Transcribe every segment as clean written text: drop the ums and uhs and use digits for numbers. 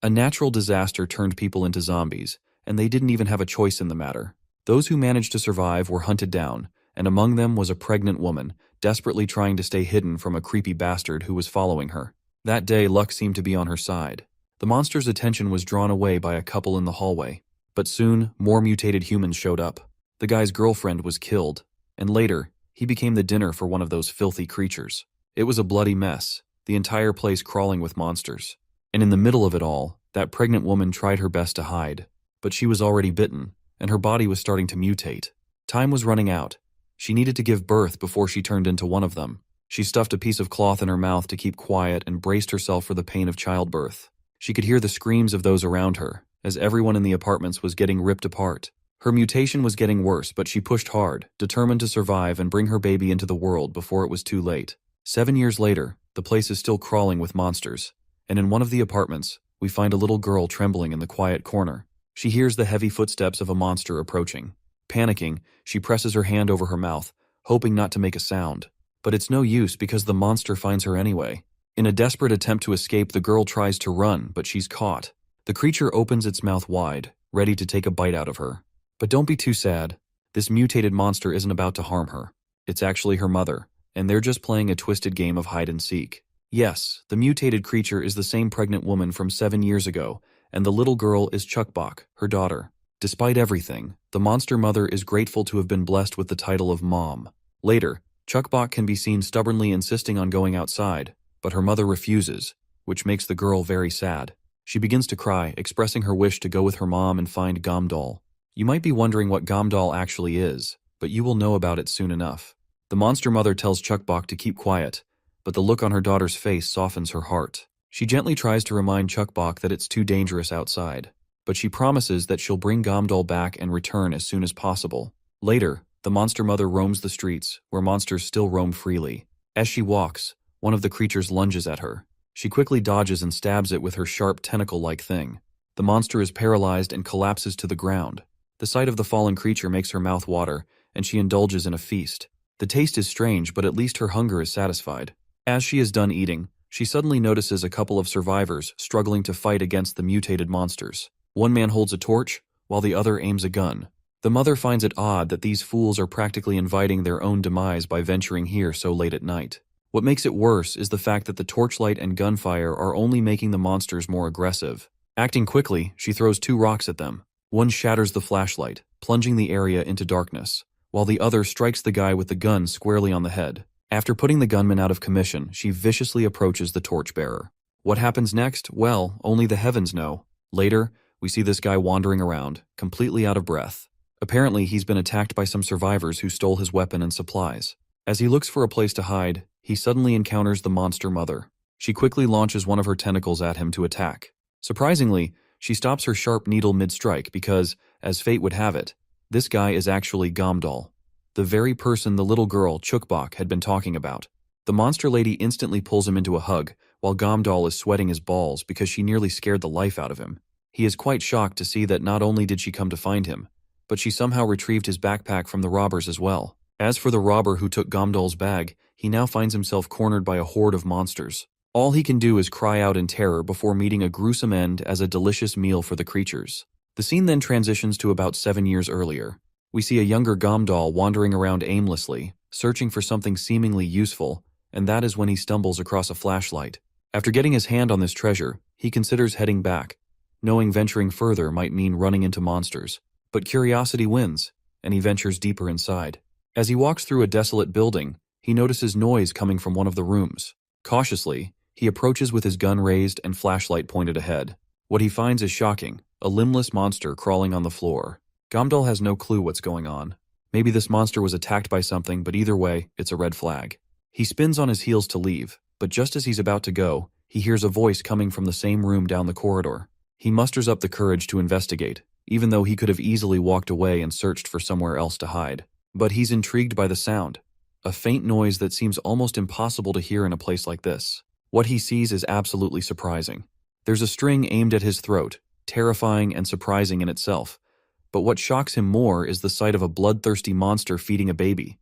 A natural disaster turned people into zombies, and they didn't even have a choice in the matter. Those who managed to survive were hunted down, and among them was a pregnant woman, desperately trying to stay hidden from a creepy bastard who was following her. That day, luck seemed to be on her side. The monster's attention was drawn away by a couple in the hallway. But soon, more mutated humans showed up. The guy's girlfriend was killed, and later, he became the dinner for one of those filthy creatures. It was a bloody mess, the entire place crawling with monsters. And in the middle of it all, that pregnant woman tried her best to hide. But she was already bitten, and her body was starting to mutate. Time was running out. She needed to give birth before she turned into one of them. She stuffed a piece of cloth in her mouth to keep quiet and braced herself for the pain of childbirth. She could hear the screams of those around her, as everyone in the apartments was getting ripped apart. Her mutation was getting worse, but she pushed hard, determined to survive and bring her baby into the world before it was too late. 7 years later, the place is still crawling with monsters, and in one of the apartments, we find a little girl trembling in the quiet corner. She hears the heavy footsteps of a monster approaching. Panicking, she presses her hand over her mouth, hoping not to make a sound. But it's no use because the monster finds her anyway. In a desperate attempt to escape, the girl tries to run, but she's caught. The creature opens its mouth wide, ready to take a bite out of her. But don't be too sad. This mutated monster isn't about to harm her. It's actually her mother, and they're just playing a twisted game of hide and seek. Yes, the mutated creature is the same pregnant woman from 7 years ago, and the little girl is Chukbok, her daughter. Despite everything, the monster mother is grateful to have been blessed with the title of Mom. Later, Chukbok can be seen stubbornly insisting on going outside, but her mother refuses, which makes the girl very sad. She begins to cry, expressing her wish to go with her mom and find Gamdal. You might be wondering what Gamdal actually is, but you will know about it soon enough. The monster mother tells Chukbok to keep quiet, but the look on her daughter's face softens her heart. She gently tries to remind Chukbok that it's too dangerous outside, but she promises that she'll bring Gamdal back and return as soon as possible. Later, the monster mother roams the streets, where monsters still roam freely. As she walks, one of the creatures lunges at her. She quickly dodges and stabs it with her sharp tentacle-like thing. The monster is paralyzed and collapses to the ground. The sight of the fallen creature makes her mouth water, and she indulges in a feast. The taste is strange, but at least her hunger is satisfied. As she is done eating, she suddenly notices a couple of survivors struggling to fight against the mutated monsters. One man holds a torch, while the other aims a gun. The mother finds it odd that these fools are practically inviting their own demise by venturing here so late at night. What makes it worse is the fact that the torchlight and gunfire are only making the monsters more aggressive. Acting quickly, she throws 2 rocks at them. One shatters the flashlight, plunging the area into darkness, while the other strikes the guy with the gun squarely on the head. After putting the gunman out of commission, she viciously approaches the torchbearer. What happens next? Well, only the heavens know. Later, we see this guy wandering around, completely out of breath. Apparently, he's been attacked by some survivors who stole his weapon and supplies. As he looks for a place to hide, he suddenly encounters the monster mother. She quickly launches one of her tentacles at him to attack. Surprisingly, she stops her sharp needle mid-strike because, as fate would have it, this guy is actually Gamdal, the very person the little girl, Chukbok, had been talking about. The monster lady instantly pulls him into a hug, while Gamdal is sweating his balls because she nearly scared the life out of him. He is quite shocked to see that not only did she come to find him, but she somehow retrieved his backpack from the robbers as well. As for the robber who took Gamdal's bag, he now finds himself cornered by a horde of monsters. All he can do is cry out in terror before meeting a gruesome end as a delicious meal for the creatures. The scene then transitions to about 7 years earlier. We see a younger Gamdal wandering around aimlessly, searching for something seemingly useful, and that is when he stumbles across a flashlight. After getting his hand on this treasure, he considers heading back, knowing venturing further might mean running into monsters. But curiosity wins, and he ventures deeper inside. As he walks through a desolate building, he notices noise coming from one of the rooms. Cautiously, he approaches with his gun raised and flashlight pointed ahead. What he finds is shocking, a limbless monster crawling on the floor. Gamdal has no clue what's going on. Maybe this monster was attacked by something, but either way, it's a red flag. He spins on his heels to leave, but just as he's about to go, he hears a voice coming from the same room down the corridor. He musters up the courage to investigate, even though he could have easily walked away and searched for somewhere else to hide. But he's intrigued by the sound, a faint noise that seems almost impossible to hear in a place like this. What he sees is absolutely surprising. There's a string aimed at his throat, terrifying and surprising in itself. But what shocks him more is the sight of a bloodthirsty monster feeding a baby,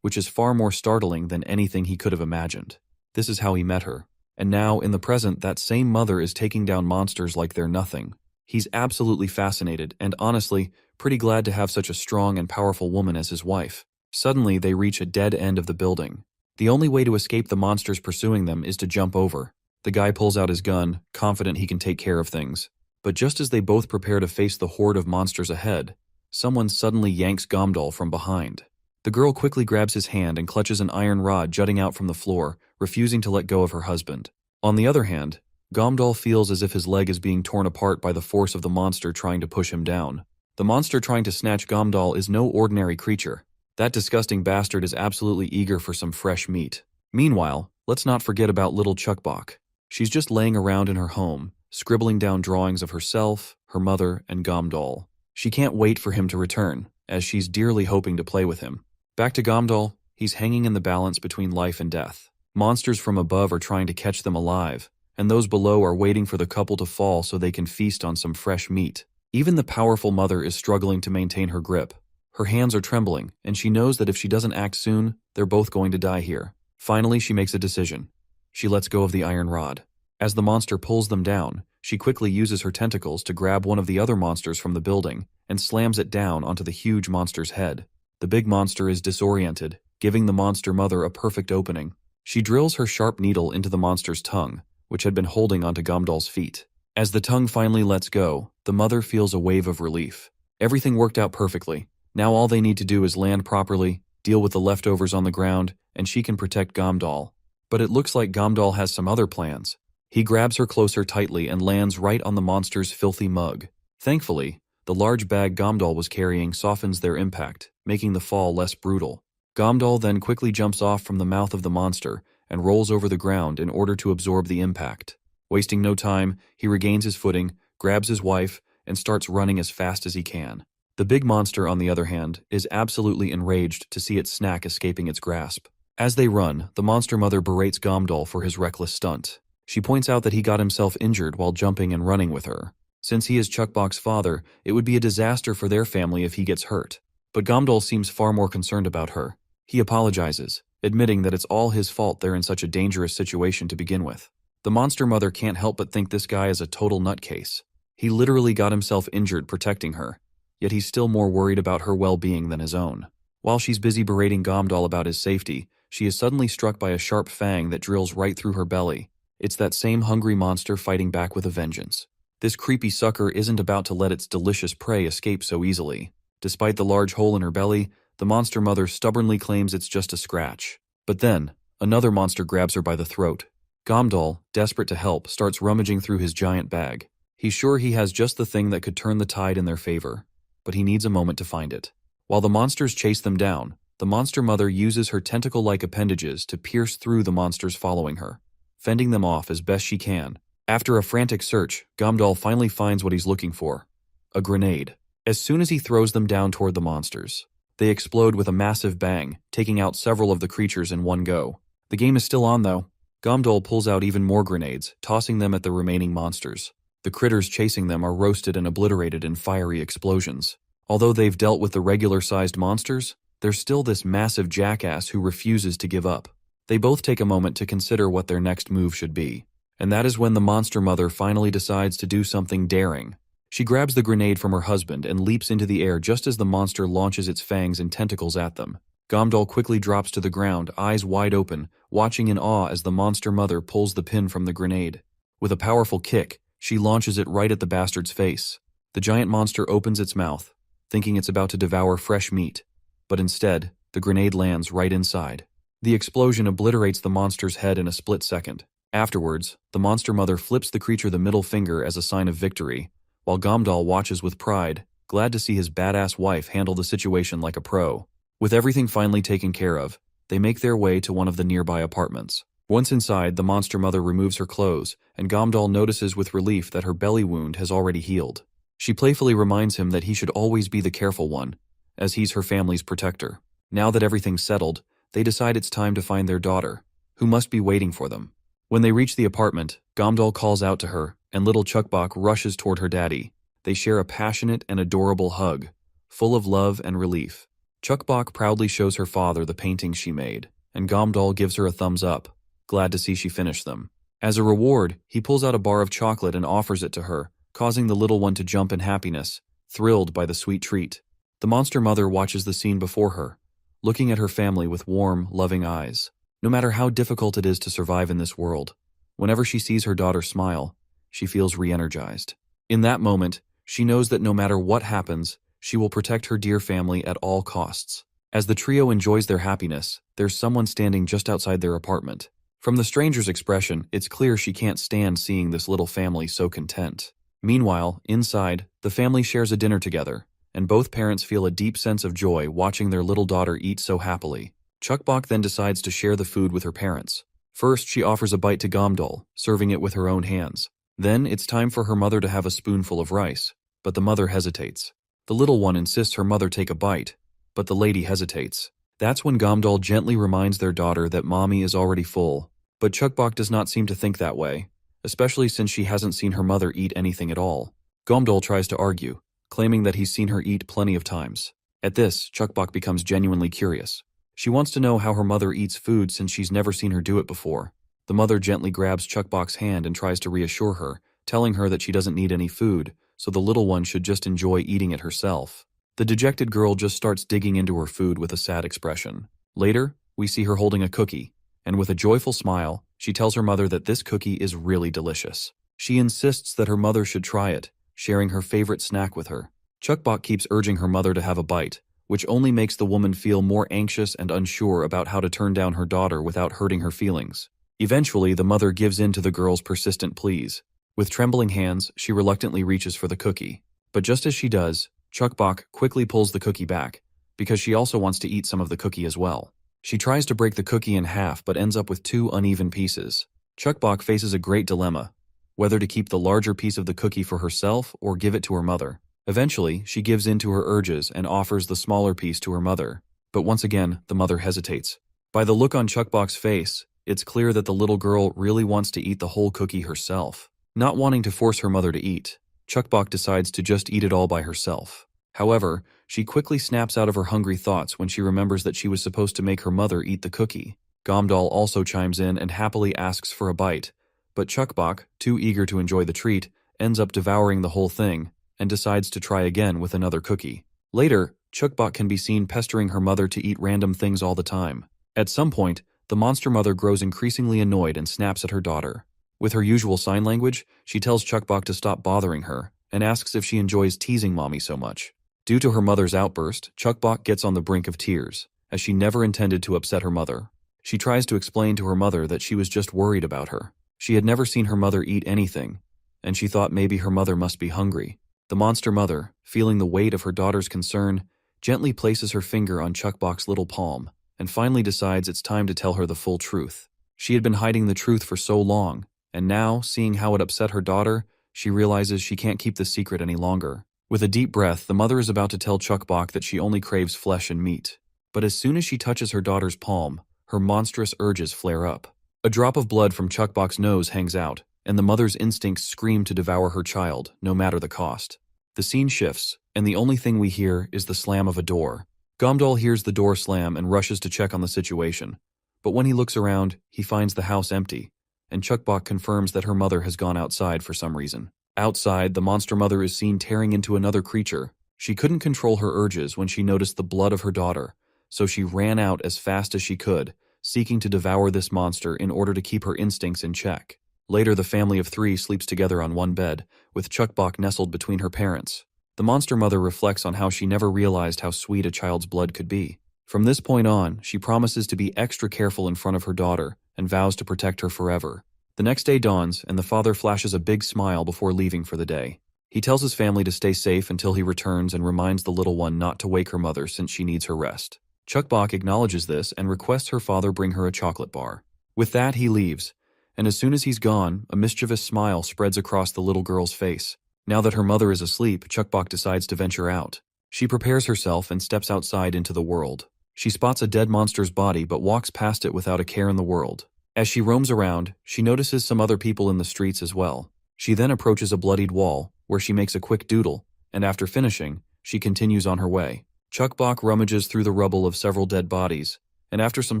which is far more startling than anything he could have imagined. This is how he met her. And now, in the present, that same mother is taking down monsters like they're nothing. He's absolutely fascinated and, honestly, pretty glad to have such a strong and powerful woman as his wife. Suddenly, they reach a dead end of the building. The only way to escape the monsters pursuing them is to jump over. The guy pulls out his gun, confident he can take care of things. But just as they both prepare to face the horde of monsters ahead, someone suddenly yanks Gomdal from behind. The girl quickly grabs his hand and clutches an iron rod jutting out from the floor, refusing to let go of her husband. On the other hand, Gomdal feels as if his leg is being torn apart by the force of the monster trying to push him down. The monster trying to snatch Gomdal is no ordinary creature. That disgusting bastard is absolutely eager for some fresh meat. Meanwhile, let's not forget about little Chuckbok. She's just laying around in her home, scribbling down drawings of herself, her mother, and Gomdal. She can't wait for him to return, as she's dearly hoping to play with him. Back to Gomdal, he's hanging in the balance between life and death. Monsters from above are trying to catch them alive, and those below are waiting for the couple to fall so they can feast on some fresh meat. Even the powerful mother is struggling to maintain her grip. Her hands are trembling, and she knows that if she doesn't act soon, they're both going to die here. Finally, she makes a decision. She lets go of the iron rod. As the monster pulls them down, she quickly uses her tentacles to grab one of the other monsters from the building and slams it down onto the huge monster's head. The big monster is disoriented, giving the monster mother a perfect opening. She drills her sharp needle into the monster's tongue, which had been holding onto Gomdal's feet. As the tongue finally lets go, the mother feels a wave of relief. Everything worked out perfectly. Now all they need to do is land properly, deal with the leftovers on the ground, and she can protect Gomdal. But it looks like Gomdal has some other plans. He grabs her closer tightly and lands right on the monster's filthy mug. Thankfully, the large bag Gomdal was carrying softens their impact, making the fall less brutal. Gomdal then quickly jumps off from the mouth of the monster and rolls over the ground in order to absorb the impact. Wasting no time, he regains his footing, grabs his wife, and starts running as fast as he can. The big monster, on the other hand, is absolutely enraged to see its snack escaping its grasp. As they run, the monster mother berates Gomdal for his reckless stunt. She points out that he got himself injured while jumping and running with her. Since he is Chuckbok's father, it would be a disaster for their family if he gets hurt. But Gomdal seems far more concerned about her. He apologizes, admitting that it's all his fault they're in such a dangerous situation to begin with. The monster mother can't help but think this guy is a total nutcase. He literally got himself injured protecting her, yet he's still more worried about her well-being than his own. While she's busy berating Gomdal about his safety, she is suddenly struck by a sharp fang that drills right through her belly. It's that same hungry monster fighting back with a vengeance. This creepy sucker isn't about to let its delicious prey escape so easily. Despite the large hole in her belly, the monster mother stubbornly claims it's just a scratch. But then, another monster grabs her by the throat. Gomdal, desperate to help, starts rummaging through his giant bag. He's sure he has just the thing that could turn the tide in their favor, but he needs a moment to find it. While the monsters chase them down, the monster mother uses her tentacle-like appendages to pierce through the monsters following her, fending them off as best she can. After a frantic search, Gomdal finally finds what he's looking for: a grenade. As soon as he throws them down toward the monsters, they explode with a massive bang, taking out several of the creatures in one go. The game is still on, though. Gomdal pulls out even more grenades, tossing them at the remaining monsters. The critters chasing them are roasted and obliterated in fiery explosions. Although they've dealt with the regular-sized monsters, there's still this massive jackass who refuses to give up. They both take a moment to consider what their next move should be. And that is when the monster mother finally decides to do something daring. She grabs the grenade from her husband and leaps into the air just as the monster launches its fangs and tentacles at them. Gomdal quickly drops to the ground, eyes wide open, watching in awe as the monster mother pulls the pin from the grenade. With a powerful kick, she launches it right at the bastard's face. The giant monster opens its mouth, thinking it's about to devour fresh meat, but instead, the grenade lands right inside. The explosion obliterates the monster's head in a split second. Afterwards, the monster mother flips the creature the middle finger as a sign of victory, while Gomdal watches with pride, glad to see his badass wife handle the situation like a pro. With everything finally taken care of, they make their way to one of the nearby apartments. Once inside, the monster mother removes her clothes, and Gomdal notices with relief that her belly wound has already healed. She playfully reminds him that he should always be the careful one, as he's her family's protector. Now that everything's settled, they decide it's time to find their daughter, who must be waiting for them. When they reach the apartment, Gomdal calls out to her, and little Chuckbok rushes toward her daddy. They share a passionate and adorable hug, full of love and relief. Chuckbok proudly shows her father the paintings she made, and Gomdal gives her a thumbs up, glad to see she finished them. As a reward, he pulls out a bar of chocolate and offers it to her, causing the little one to jump in happiness, thrilled by the sweet treat. The monster mother watches the scene before her, looking at her family with warm, loving eyes. No matter how difficult it is to survive in this world, whenever she sees her daughter smile, she feels re-energized. In that moment, she knows that no matter what happens, she will protect her dear family at all costs. As the trio enjoys their happiness, there's someone standing just outside their apartment. From the stranger's expression, it's clear she can't stand seeing this little family so content. Meanwhile, inside, the family shares a dinner together, and both parents feel a deep sense of joy watching their little daughter eat so happily. Chukbok then decides to share the food with her parents. First, she offers a bite to Gamdol, serving it with her own hands. Then, it's time for her mother to have a spoonful of rice, but the mother hesitates. The little one insists her mother take a bite, but the lady hesitates. That's when Gamdol gently reminds their daughter that mommy is already full, but Chukbok does not seem to think that way, especially since she hasn't seen her mother eat anything at all. Gamdol tries to argue, claiming that he's seen her eat plenty of times. At this, Chukbok becomes genuinely curious. She wants to know how her mother eats food since she's never seen her do it before. The mother gently grabs Chukbok's hand and tries to reassure her, telling her that she doesn't need any food, so the little one should just enjoy eating it herself. The dejected girl just starts digging into her food with a sad expression. Later, we see her holding a cookie, and with a joyful smile, she tells her mother that this cookie is really delicious. She insists that her mother should try it, sharing her favorite snack with her. Chukbok keeps urging her mother to have a bite, which only makes the woman feel more anxious and unsure about how to turn down her daughter without hurting her feelings. Eventually, the mother gives in to the girl's persistent pleas. With trembling hands, she reluctantly reaches for the cookie. But just as she does, Chukbok quickly pulls the cookie back, because she also wants to eat some of the cookie as well. She tries to break the cookie in half but ends up with 2 uneven pieces. Chukbok faces a great dilemma, whether to keep the larger piece of the cookie for herself or give it to her mother. Eventually, she gives in to her urges and offers the smaller piece to her mother. But once again, the mother hesitates. By the look on Chukbok's face, it's clear that the little girl really wants to eat the whole cookie herself. Not wanting to force her mother to eat, Chukbok decides to just eat it all by herself. However, she quickly snaps out of her hungry thoughts when she remembers that she was supposed to make her mother eat the cookie. Gamdol also chimes in and happily asks for a bite, but Chukbok, too eager to enjoy the treat, ends up devouring the whole thing, and decides to try again with another cookie. Later, Chukbok can be seen pestering her mother to eat random things all the time. At some point, the monster mother grows increasingly annoyed and snaps at her daughter. With her usual sign language, she tells Chukbok to stop bothering her, and asks if she enjoys teasing mommy so much. Due to her mother's outburst, Chukbok gets on the brink of tears, as she never intended to upset her mother. She tries to explain to her mother that she was just worried about her. She had never seen her mother eat anything, and she thought maybe her mother must be hungry. The monster mother, feeling the weight of her daughter's concern, gently places her finger on Chukbok's little palm, and finally decides it's time to tell her the full truth. She had been hiding the truth for so long, and now, seeing how it upset her daughter, she realizes she can't keep the secret any longer. With a deep breath, the mother is about to tell Chukbok that she only craves flesh and meat. But as soon as she touches her daughter's palm, her monstrous urges flare up. A drop of blood from Chukbok's nose hangs out, and the mother's instincts scream to devour her child, no matter the cost. The scene shifts, and the only thing we hear is the slam of a door. Gamdol hears the door slam and rushes to check on the situation. But when he looks around, he finds the house empty, and Chukbok confirms that her mother has gone outside for some reason. Outside, the monster mother is seen tearing into another creature. She couldn't control her urges when she noticed the blood of her daughter, so she ran out as fast as she could, seeking to devour this monster in order to keep her instincts in check. Later, the family of 3 sleeps together on one bed, with Chukbok nestled between her parents. The monster mother reflects on how she never realized how sweet a child's blood could be. From this point on, she promises to be extra careful in front of her daughter and vows to protect her forever. The next day dawns, and the father flashes a big smile before leaving for the day. He tells his family to stay safe until he returns and reminds the little one not to wake her mother since she needs her rest. Chukbok acknowledges this and requests her father bring her a chocolate bar. With that, he leaves, and as soon as he's gone, a mischievous smile spreads across the little girl's face. Now that her mother is asleep, Chukbok decides to venture out. She prepares herself and steps outside into the world. She spots a dead monster's body but walks past it without a care in the world. As she roams around, she notices some other people in the streets as well. She then approaches a bloodied wall, where she makes a quick doodle, and after finishing, she continues on her way. Chukbok rummages through the rubble of several dead bodies, and after some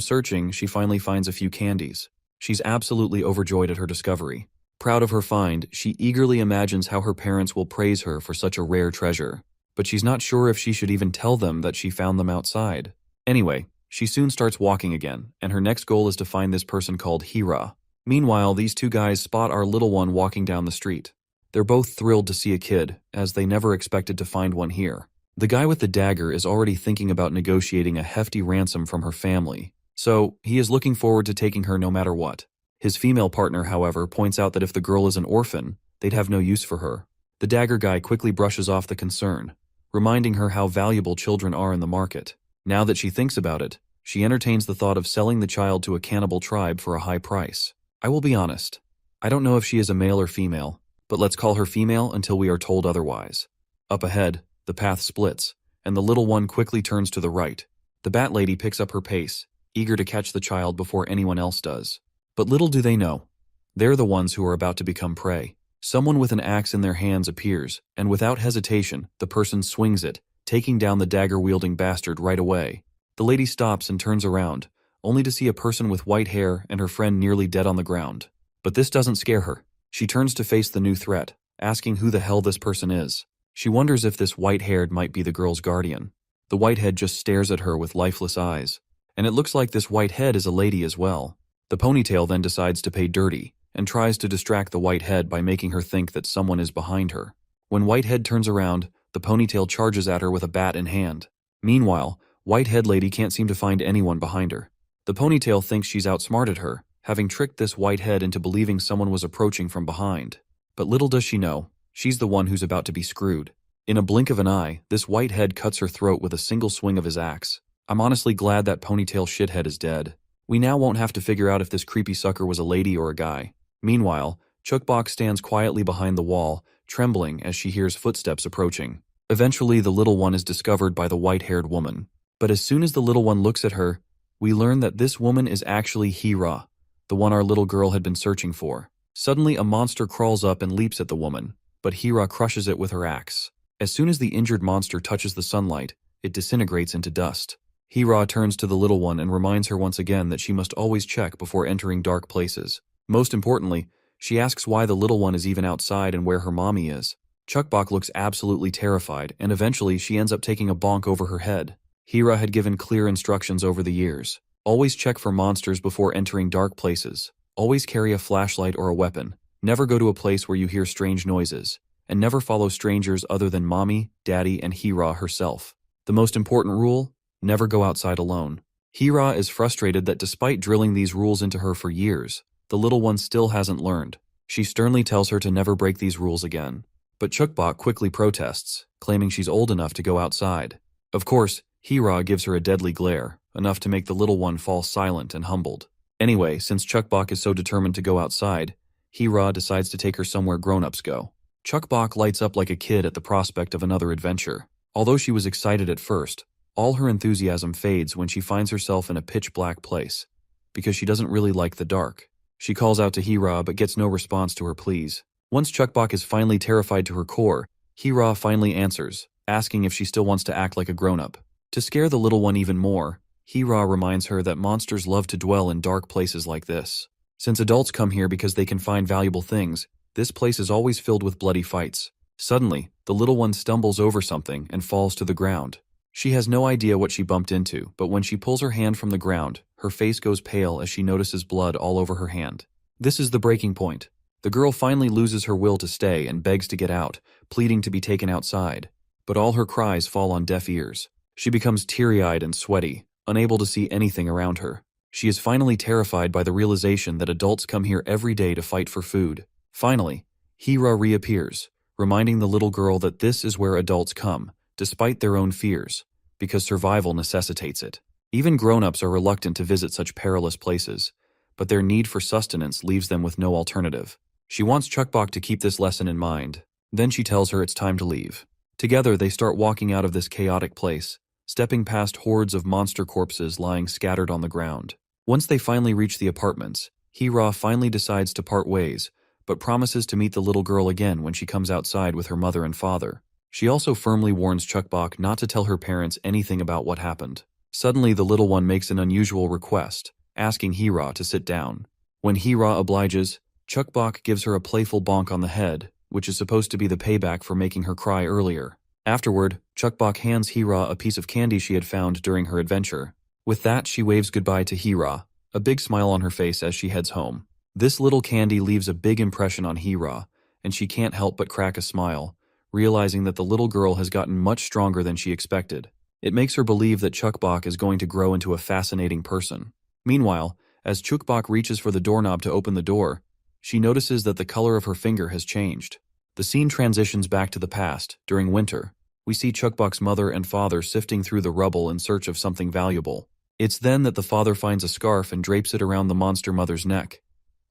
searching, she finally finds a few candies. She's absolutely overjoyed at her discovery. Proud of her find, she eagerly imagines how her parents will praise her for such a rare treasure. But she's not sure if she should even tell them that she found them outside. Anyway, she soon starts walking again, and her next goal is to find this person called Hira. Meanwhile, these two guys spot our little one walking down the street. They're both thrilled to see a kid, as they never expected to find one here. The guy with the dagger is already thinking about negotiating a hefty ransom from her family, so he is looking forward to taking her no matter what. His female partner, however, points out that if the girl is an orphan, they'd have no use for her. The dagger guy quickly brushes off the concern, reminding her how valuable children are in the market. Now that she thinks about it, she entertains the thought of selling the child to a cannibal tribe for a high price. I will be honest, I don't know if she is a male or female, but let's call her female until we are told otherwise. Up ahead, the path splits, and the little one quickly turns to the right. The bat lady picks up her pace, eager to catch the child before anyone else does. But little do they know, they're the ones who are about to become prey. Someone with an axe in their hands appears, and without hesitation, the person swings it, taking down the dagger-wielding bastard right away. The lady stops and turns around, only to see a person with white hair and her friend nearly dead on the ground. But this doesn't scare her. She turns to face the new threat, asking who the hell this person is. She wonders if this white-haired might be the girl's guardian. The whitehead just stares at her with lifeless eyes, and it looks like this whitehead is a lady as well. The ponytail then decides to pay dirty, and tries to distract the whitehead by making her think that someone is behind her. When whitehead turns around, the ponytail charges at her with a bat in hand. Meanwhile, whitehead lady can't seem to find anyone behind her. The ponytail thinks she's outsmarted her, having tricked this whitehead into believing someone was approaching from behind. But little does she know, she's the one who's about to be screwed. In a blink of an eye, this whitehead cuts her throat with a single swing of his axe. I'm honestly glad that ponytail shithead is dead. We now won't have to figure out if this creepy sucker was a lady or a guy. Meanwhile, Chukbok stands quietly behind the wall, trembling as she hears footsteps approaching. Eventually, the little one is discovered by the white-haired woman. But as soon as the little one looks at her, we learn that this woman is actually Hira, the one our little girl had been searching for. Suddenly, a monster crawls up and leaps at the woman, but Hira crushes it with her axe. As soon as the injured monster touches the sunlight, it disintegrates into dust. Hira turns to the little one and reminds her once again that she must always check before entering dark places. Most importantly, she asks why the little one is even outside and where her mommy is. Chukbok looks absolutely terrified, and eventually she ends up taking a bonk over her head. Hira had given clear instructions over the years. Always check for monsters before entering dark places. Always carry a flashlight or a weapon. Never go to a place where you hear strange noises. And never follow strangers other than mommy, daddy, and Hira herself. The most important rule? Never go outside alone. Hira is frustrated that despite drilling these rules into her for years, the little one still hasn't learned. She sternly tells her to never break these rules again. But Chukbok quickly protests, claiming she's old enough to go outside. Of course, Hira gives her a deadly glare, enough to make the little one fall silent and humbled. Anyway, since Chukbok is so determined to go outside, Hira decides to take her somewhere grown-ups go. Chukbok lights up like a kid at the prospect of another adventure. Although she was excited at first, all her enthusiasm fades when she finds herself in a pitch-black place, because she doesn't really like the dark. She calls out to Hira but gets no response to her pleas. Once Chukbok is finally terrified to her core, Hira finally answers, asking if she still wants to act like a grown-up. To scare the little one even more, Hira reminds her that monsters love to dwell in dark places like this. Since adults come here because they can find valuable things, this place is always filled with bloody fights. Suddenly, the little one stumbles over something and falls to the ground. She has no idea what she bumped into, but when she pulls her hand from the ground, her face goes pale as she notices blood all over her hand. This is the breaking point. The girl finally loses her will to stay and begs to get out, pleading to be taken outside. But all her cries fall on deaf ears. She becomes teary-eyed and sweaty, unable to see anything around her. She is finally terrified by the realization that adults come here every day to fight for food. Finally, Hira reappears, reminding the little girl that this is where adults come, despite their own fears, because survival necessitates it. Even grown-ups are reluctant to visit such perilous places, but their need for sustenance leaves them with no alternative. She wants Chukbok to keep this lesson in mind. Then she tells her it's time to leave. Together, they start walking out of this chaotic place, stepping past hordes of monster corpses lying scattered on the ground. Once they finally reach the apartments, Hira finally decides to part ways, but promises to meet the little girl again when she comes outside with her mother and father. She also firmly warns Chukbok not to tell her parents anything about what happened. Suddenly, the little one makes an unusual request, asking Hira to sit down. When Hira obliges, Chukbok gives her a playful bonk on the head, which is supposed to be the payback for making her cry earlier. Afterward, Chukbok hands Hira a piece of candy she had found during her adventure. With that, she waves goodbye to Hira, a big smile on her face as she heads home. This little candy leaves a big impression on Hira, and she can't help but crack a smile, realizing that the little girl has gotten much stronger than she expected. It makes her believe that Chukbok is going to grow into a fascinating person. Meanwhile, as Chukbok reaches for the doorknob to open the door, she notices that the color of her finger has changed. The scene transitions back to the past, during winter. We see Chukbok's mother and father sifting through the rubble in search of something valuable. It's then that the father finds a scarf and drapes it around the monster mother's neck,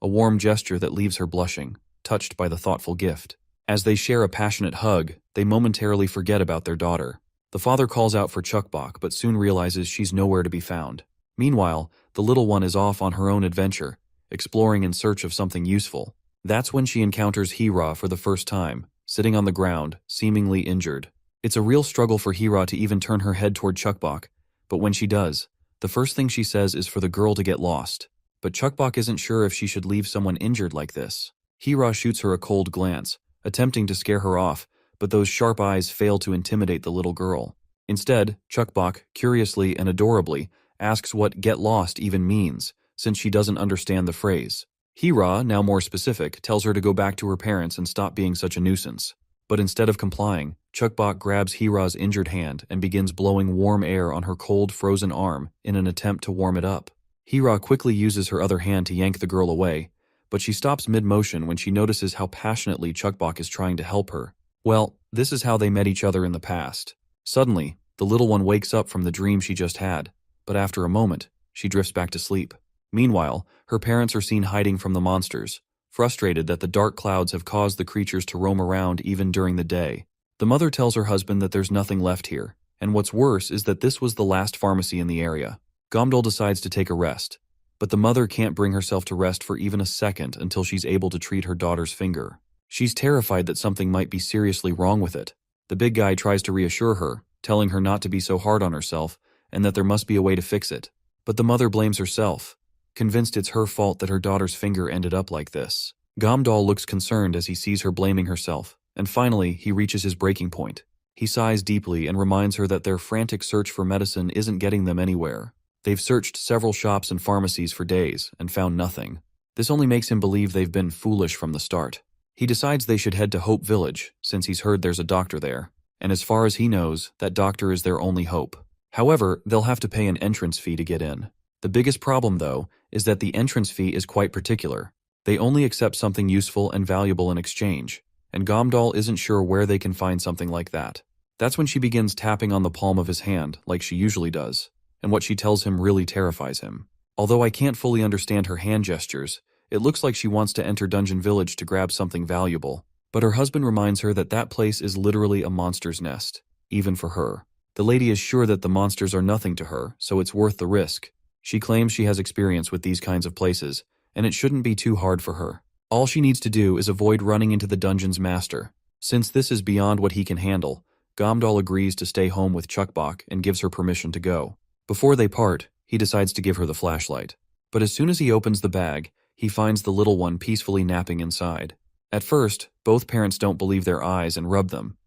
a warm gesture that leaves her blushing, touched by the thoughtful gift. As they share a passionate hug, they momentarily forget about their daughter. The father calls out for Chukbok but soon realizes she's nowhere to be found. Meanwhile, the little one is off on her own adventure, exploring in search of something useful. That's when she encounters Hira for the first time, sitting on the ground, seemingly injured. It's a real struggle for Hira to even turn her head toward Chukbok, but when she does, the first thing she says is for the girl to get lost. But Chukbok isn't sure if she should leave someone injured like this. Hira shoots her a cold glance, attempting to scare her off, but those sharp eyes fail to intimidate the little girl. Instead, Chukbok, curiously and adorably, asks what "get lost" even means, since she doesn't understand the phrase. Hira, now more specific, tells her to go back to her parents and stop being such a nuisance. But instead of complying, Chukbok grabs Hira's injured hand and begins blowing warm air on her cold, frozen arm in an attempt to warm it up. Hira quickly uses her other hand to yank the girl away, but she stops mid-motion when she notices how passionately Chukbok is trying to help her. Well, this is how they met each other in the past. Suddenly, the little one wakes up from the dream she just had, but after a moment, she drifts back to sleep. Meanwhile, her parents are seen hiding from the monsters, frustrated that the dark clouds have caused the creatures to roam around even during the day. The mother tells her husband that there's nothing left here, and what's worse is that this was the last pharmacy in the area. Gamdol decides to take a rest, but the mother can't bring herself to rest for even a second until she's able to treat her daughter's finger. She's terrified that something might be seriously wrong with it. The big guy tries to reassure her, telling her not to be so hard on herself and that there must be a way to fix it. But the mother blames herself, convinced it's her fault that her daughter's finger ended up like this. Gamdol looks concerned as he sees her blaming herself, and finally he reaches his breaking point. He sighs deeply and reminds her that their frantic search for medicine isn't getting them anywhere. They've searched several shops and pharmacies for days and found nothing. This only makes him believe they've been foolish from the start. He decides they should head to Hope Village, since he's heard there's a doctor there, and as far as he knows, that doctor is their only hope. However, they'll have to pay an entrance fee to get in. The biggest problem, though, is that the entrance fee is quite particular. They only accept something useful and valuable in exchange, and Gamdol isn't sure where they can find something like that. That's when she begins tapping on the palm of his hand, like she usually does, and what she tells him really terrifies him. Although I can't fully understand her hand gestures, it looks like she wants to enter Dungeon Village to grab something valuable, but her husband reminds her that that place is literally a monster's nest, even for her. The lady is sure that the monsters are nothing to her, so it's worth the risk. She claims she has experience with these kinds of places, and it shouldn't be too hard for her. All she needs to do is avoid running into the dungeon's master. Since this is beyond what he can handle, Gamdol agrees to stay home with Chukbok and gives her permission to go. Before they part, he decides to give her the flashlight. But as soon as he opens the bag, he finds the little one peacefully napping inside. At first, both parents don't believe their eyes and rub them.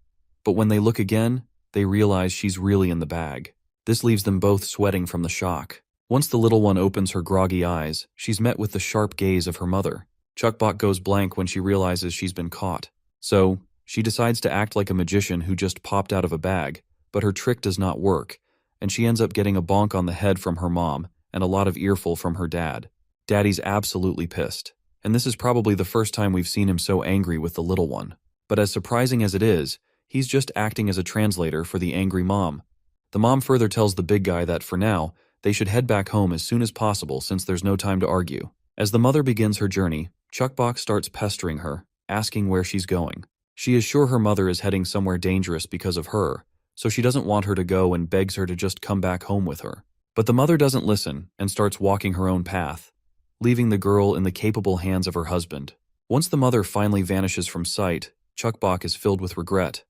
But when they look again, they realize she's really in the bag. This leaves them both sweating from the shock. Once the little one opens her groggy eyes, she's met with the sharp gaze of her mother. Chukbok goes blank when she realizes she's been caught. So, she decides to act like a magician who just popped out of a bag, but her trick does not work, and she ends up getting a bonk on the head from her mom and a lot of earful from her dad. Daddy's absolutely pissed, and this is probably the first time we've seen him so angry with the little one. But as surprising as it is, he's just acting as a translator for the angry mom. The mom further tells the big guy that for now, they should head back home as soon as possible since there's no time to argue. As the mother begins her journey, Chukbok starts pestering her, asking where she's going. She is sure her mother is heading somewhere dangerous because of her, so she doesn't want her to go and begs her to just come back home with her. But the mother doesn't listen and starts walking her own path, leaving the girl in the capable hands of her husband. Once the mother finally vanishes from sight, Chukbok is filled with regret,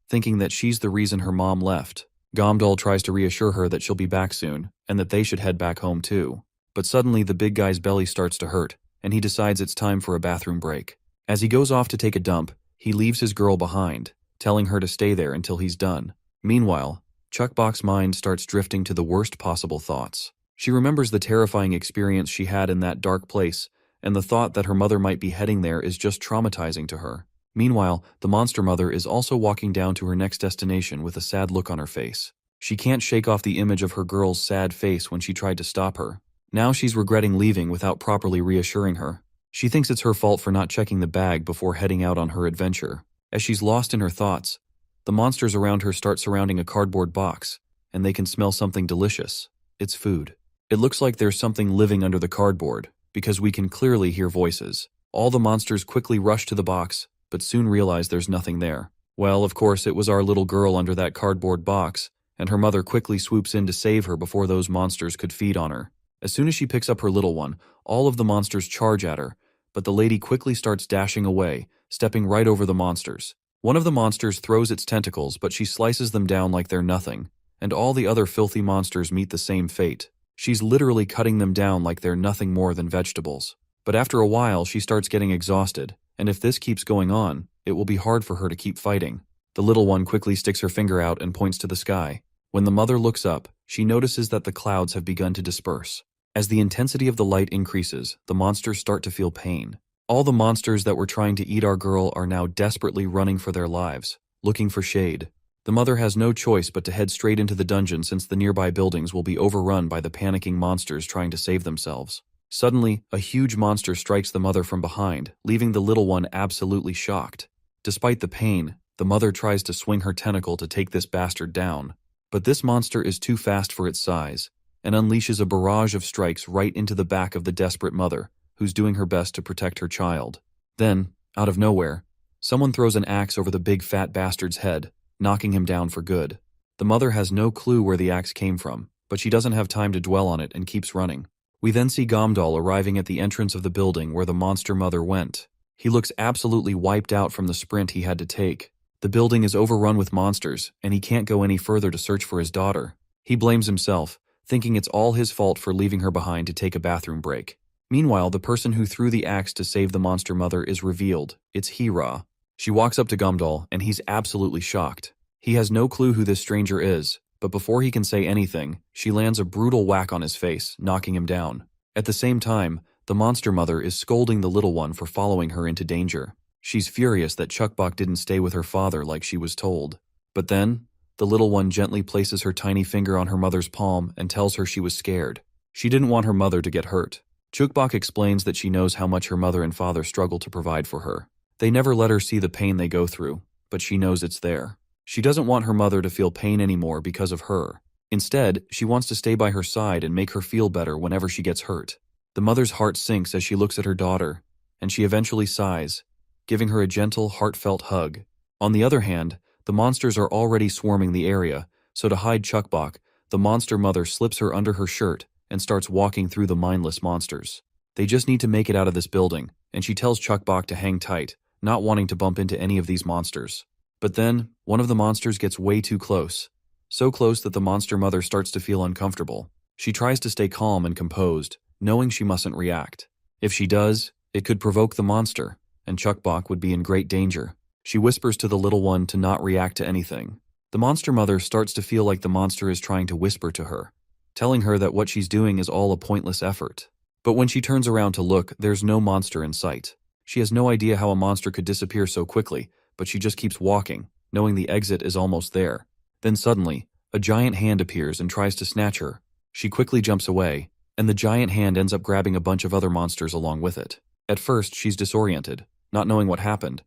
thinking that she's the reason her mom left. Gamdol tries to reassure her that she'll be back soon, and that they should head back home too. But suddenly the big guy's belly starts to hurt, and he decides it's time for a bathroom break. As he goes off to take a dump, he leaves his girl behind, telling her to stay there until he's done. Meanwhile, Chuckbok's mind starts drifting to the worst possible thoughts. She remembers the terrifying experience she had in that dark place, and the thought that her mother might be heading there is just traumatizing to her. Meanwhile, the monster mother is also walking down to her next destination with a sad look on her face. She can't shake off the image of her girl's sad face when she tried to stop her. Now she's regretting leaving without properly reassuring her. She thinks it's her fault for not checking the bag before heading out on her adventure. As she's lost in her thoughts, the monsters around her start surrounding a cardboard box, and they can smell something delicious. It's food. It looks like there's something living under the cardboard, because we can clearly hear voices. All the monsters quickly rush to the box, but soon realize there's nothing there. Well, of course, it was our little girl under that cardboard box, and her mother quickly swoops in to save her before those monsters could feed on her. As soon as she picks up her little one, all of the monsters charge at her, but the lady quickly starts dashing away, stepping right over the monsters. One of the monsters throws its tentacles, but she slices them down like they're nothing, and all the other filthy monsters meet the same fate. She's literally cutting them down like they're nothing more than vegetables. But after a while, she starts getting exhausted, and if this keeps going on, it will be hard for her to keep fighting. The little one quickly sticks her finger out and points to the sky. When the mother looks up, she notices that the clouds have begun to disperse. As the intensity of the light increases, the monsters start to feel pain. All the monsters that were trying to eat our girl are now desperately running for their lives, looking for shade. The mother has no choice but to head straight into the dungeon since the nearby buildings will be overrun by the panicking monsters trying to save themselves. Suddenly, a huge monster strikes the mother from behind, leaving the little one absolutely shocked. Despite the pain, the mother tries to swing her tentacle to take this bastard down. But this monster is too fast for its size, and unleashes a barrage of strikes right into the back of the desperate mother, who's doing her best to protect her child. Then, out of nowhere, someone throws an axe over the big fat bastard's head, knocking him down for good. The mother has no clue where the axe came from, but she doesn't have time to dwell on it and keeps running. We then see Gomdal arriving at the entrance of the building where the monster mother went. He looks absolutely wiped out from the sprint he had to take. The building is overrun with monsters, and he can't go any further to search for his daughter. He blames himself, thinking it's all his fault for leaving her behind to take a bathroom break. Meanwhile, the person who threw the axe to save the monster mother is revealed. It's Hira. She walks up to Gomdal, and he's absolutely shocked. He has no clue who this stranger is, but before he can say anything, she lands a brutal whack on his face, knocking him down. At the same time, the monster mother is scolding the little one for following her into danger. She's furious that Chuckbok didn't stay with her father like she was told. But then, the little one gently places her tiny finger on her mother's palm and tells her she was scared. She didn't want her mother to get hurt. Chuckbok explains that she knows how much her mother and father struggle to provide for her. They never let her see the pain they go through, but she knows it's there. She doesn't want her mother to feel pain anymore because of her. Instead, she wants to stay by her side and make her feel better whenever she gets hurt. The mother's heart sinks as she looks at her daughter, and she eventually sighs, giving her a gentle, heartfelt hug. On the other hand, the monsters are already swarming the area, so to hide Chuckbok, the monster mother slips her under her shirt and starts walking through the mindless monsters. They just need to make it out of this building, and she tells Chuckbok to hang tight, not wanting to bump into any of these monsters. But then, one of the monsters gets way too close. So close that the monster mother starts to feel uncomfortable. She tries to stay calm and composed, knowing she mustn't react. If she does, it could provoke the monster, and Chuckbok would be in great danger. She whispers to the little one to not react to anything. The monster mother starts to feel like the monster is trying to whisper to her, telling her that what she's doing is all a pointless effort. But when she turns around to look, there's no monster in sight. She has no idea how a monster could disappear so quickly, but she just keeps walking, knowing the exit is almost there. Then suddenly, a giant hand appears and tries to snatch her. She quickly jumps away, and the giant hand ends up grabbing a bunch of other monsters along with it. At first, she's disoriented, not knowing what happened,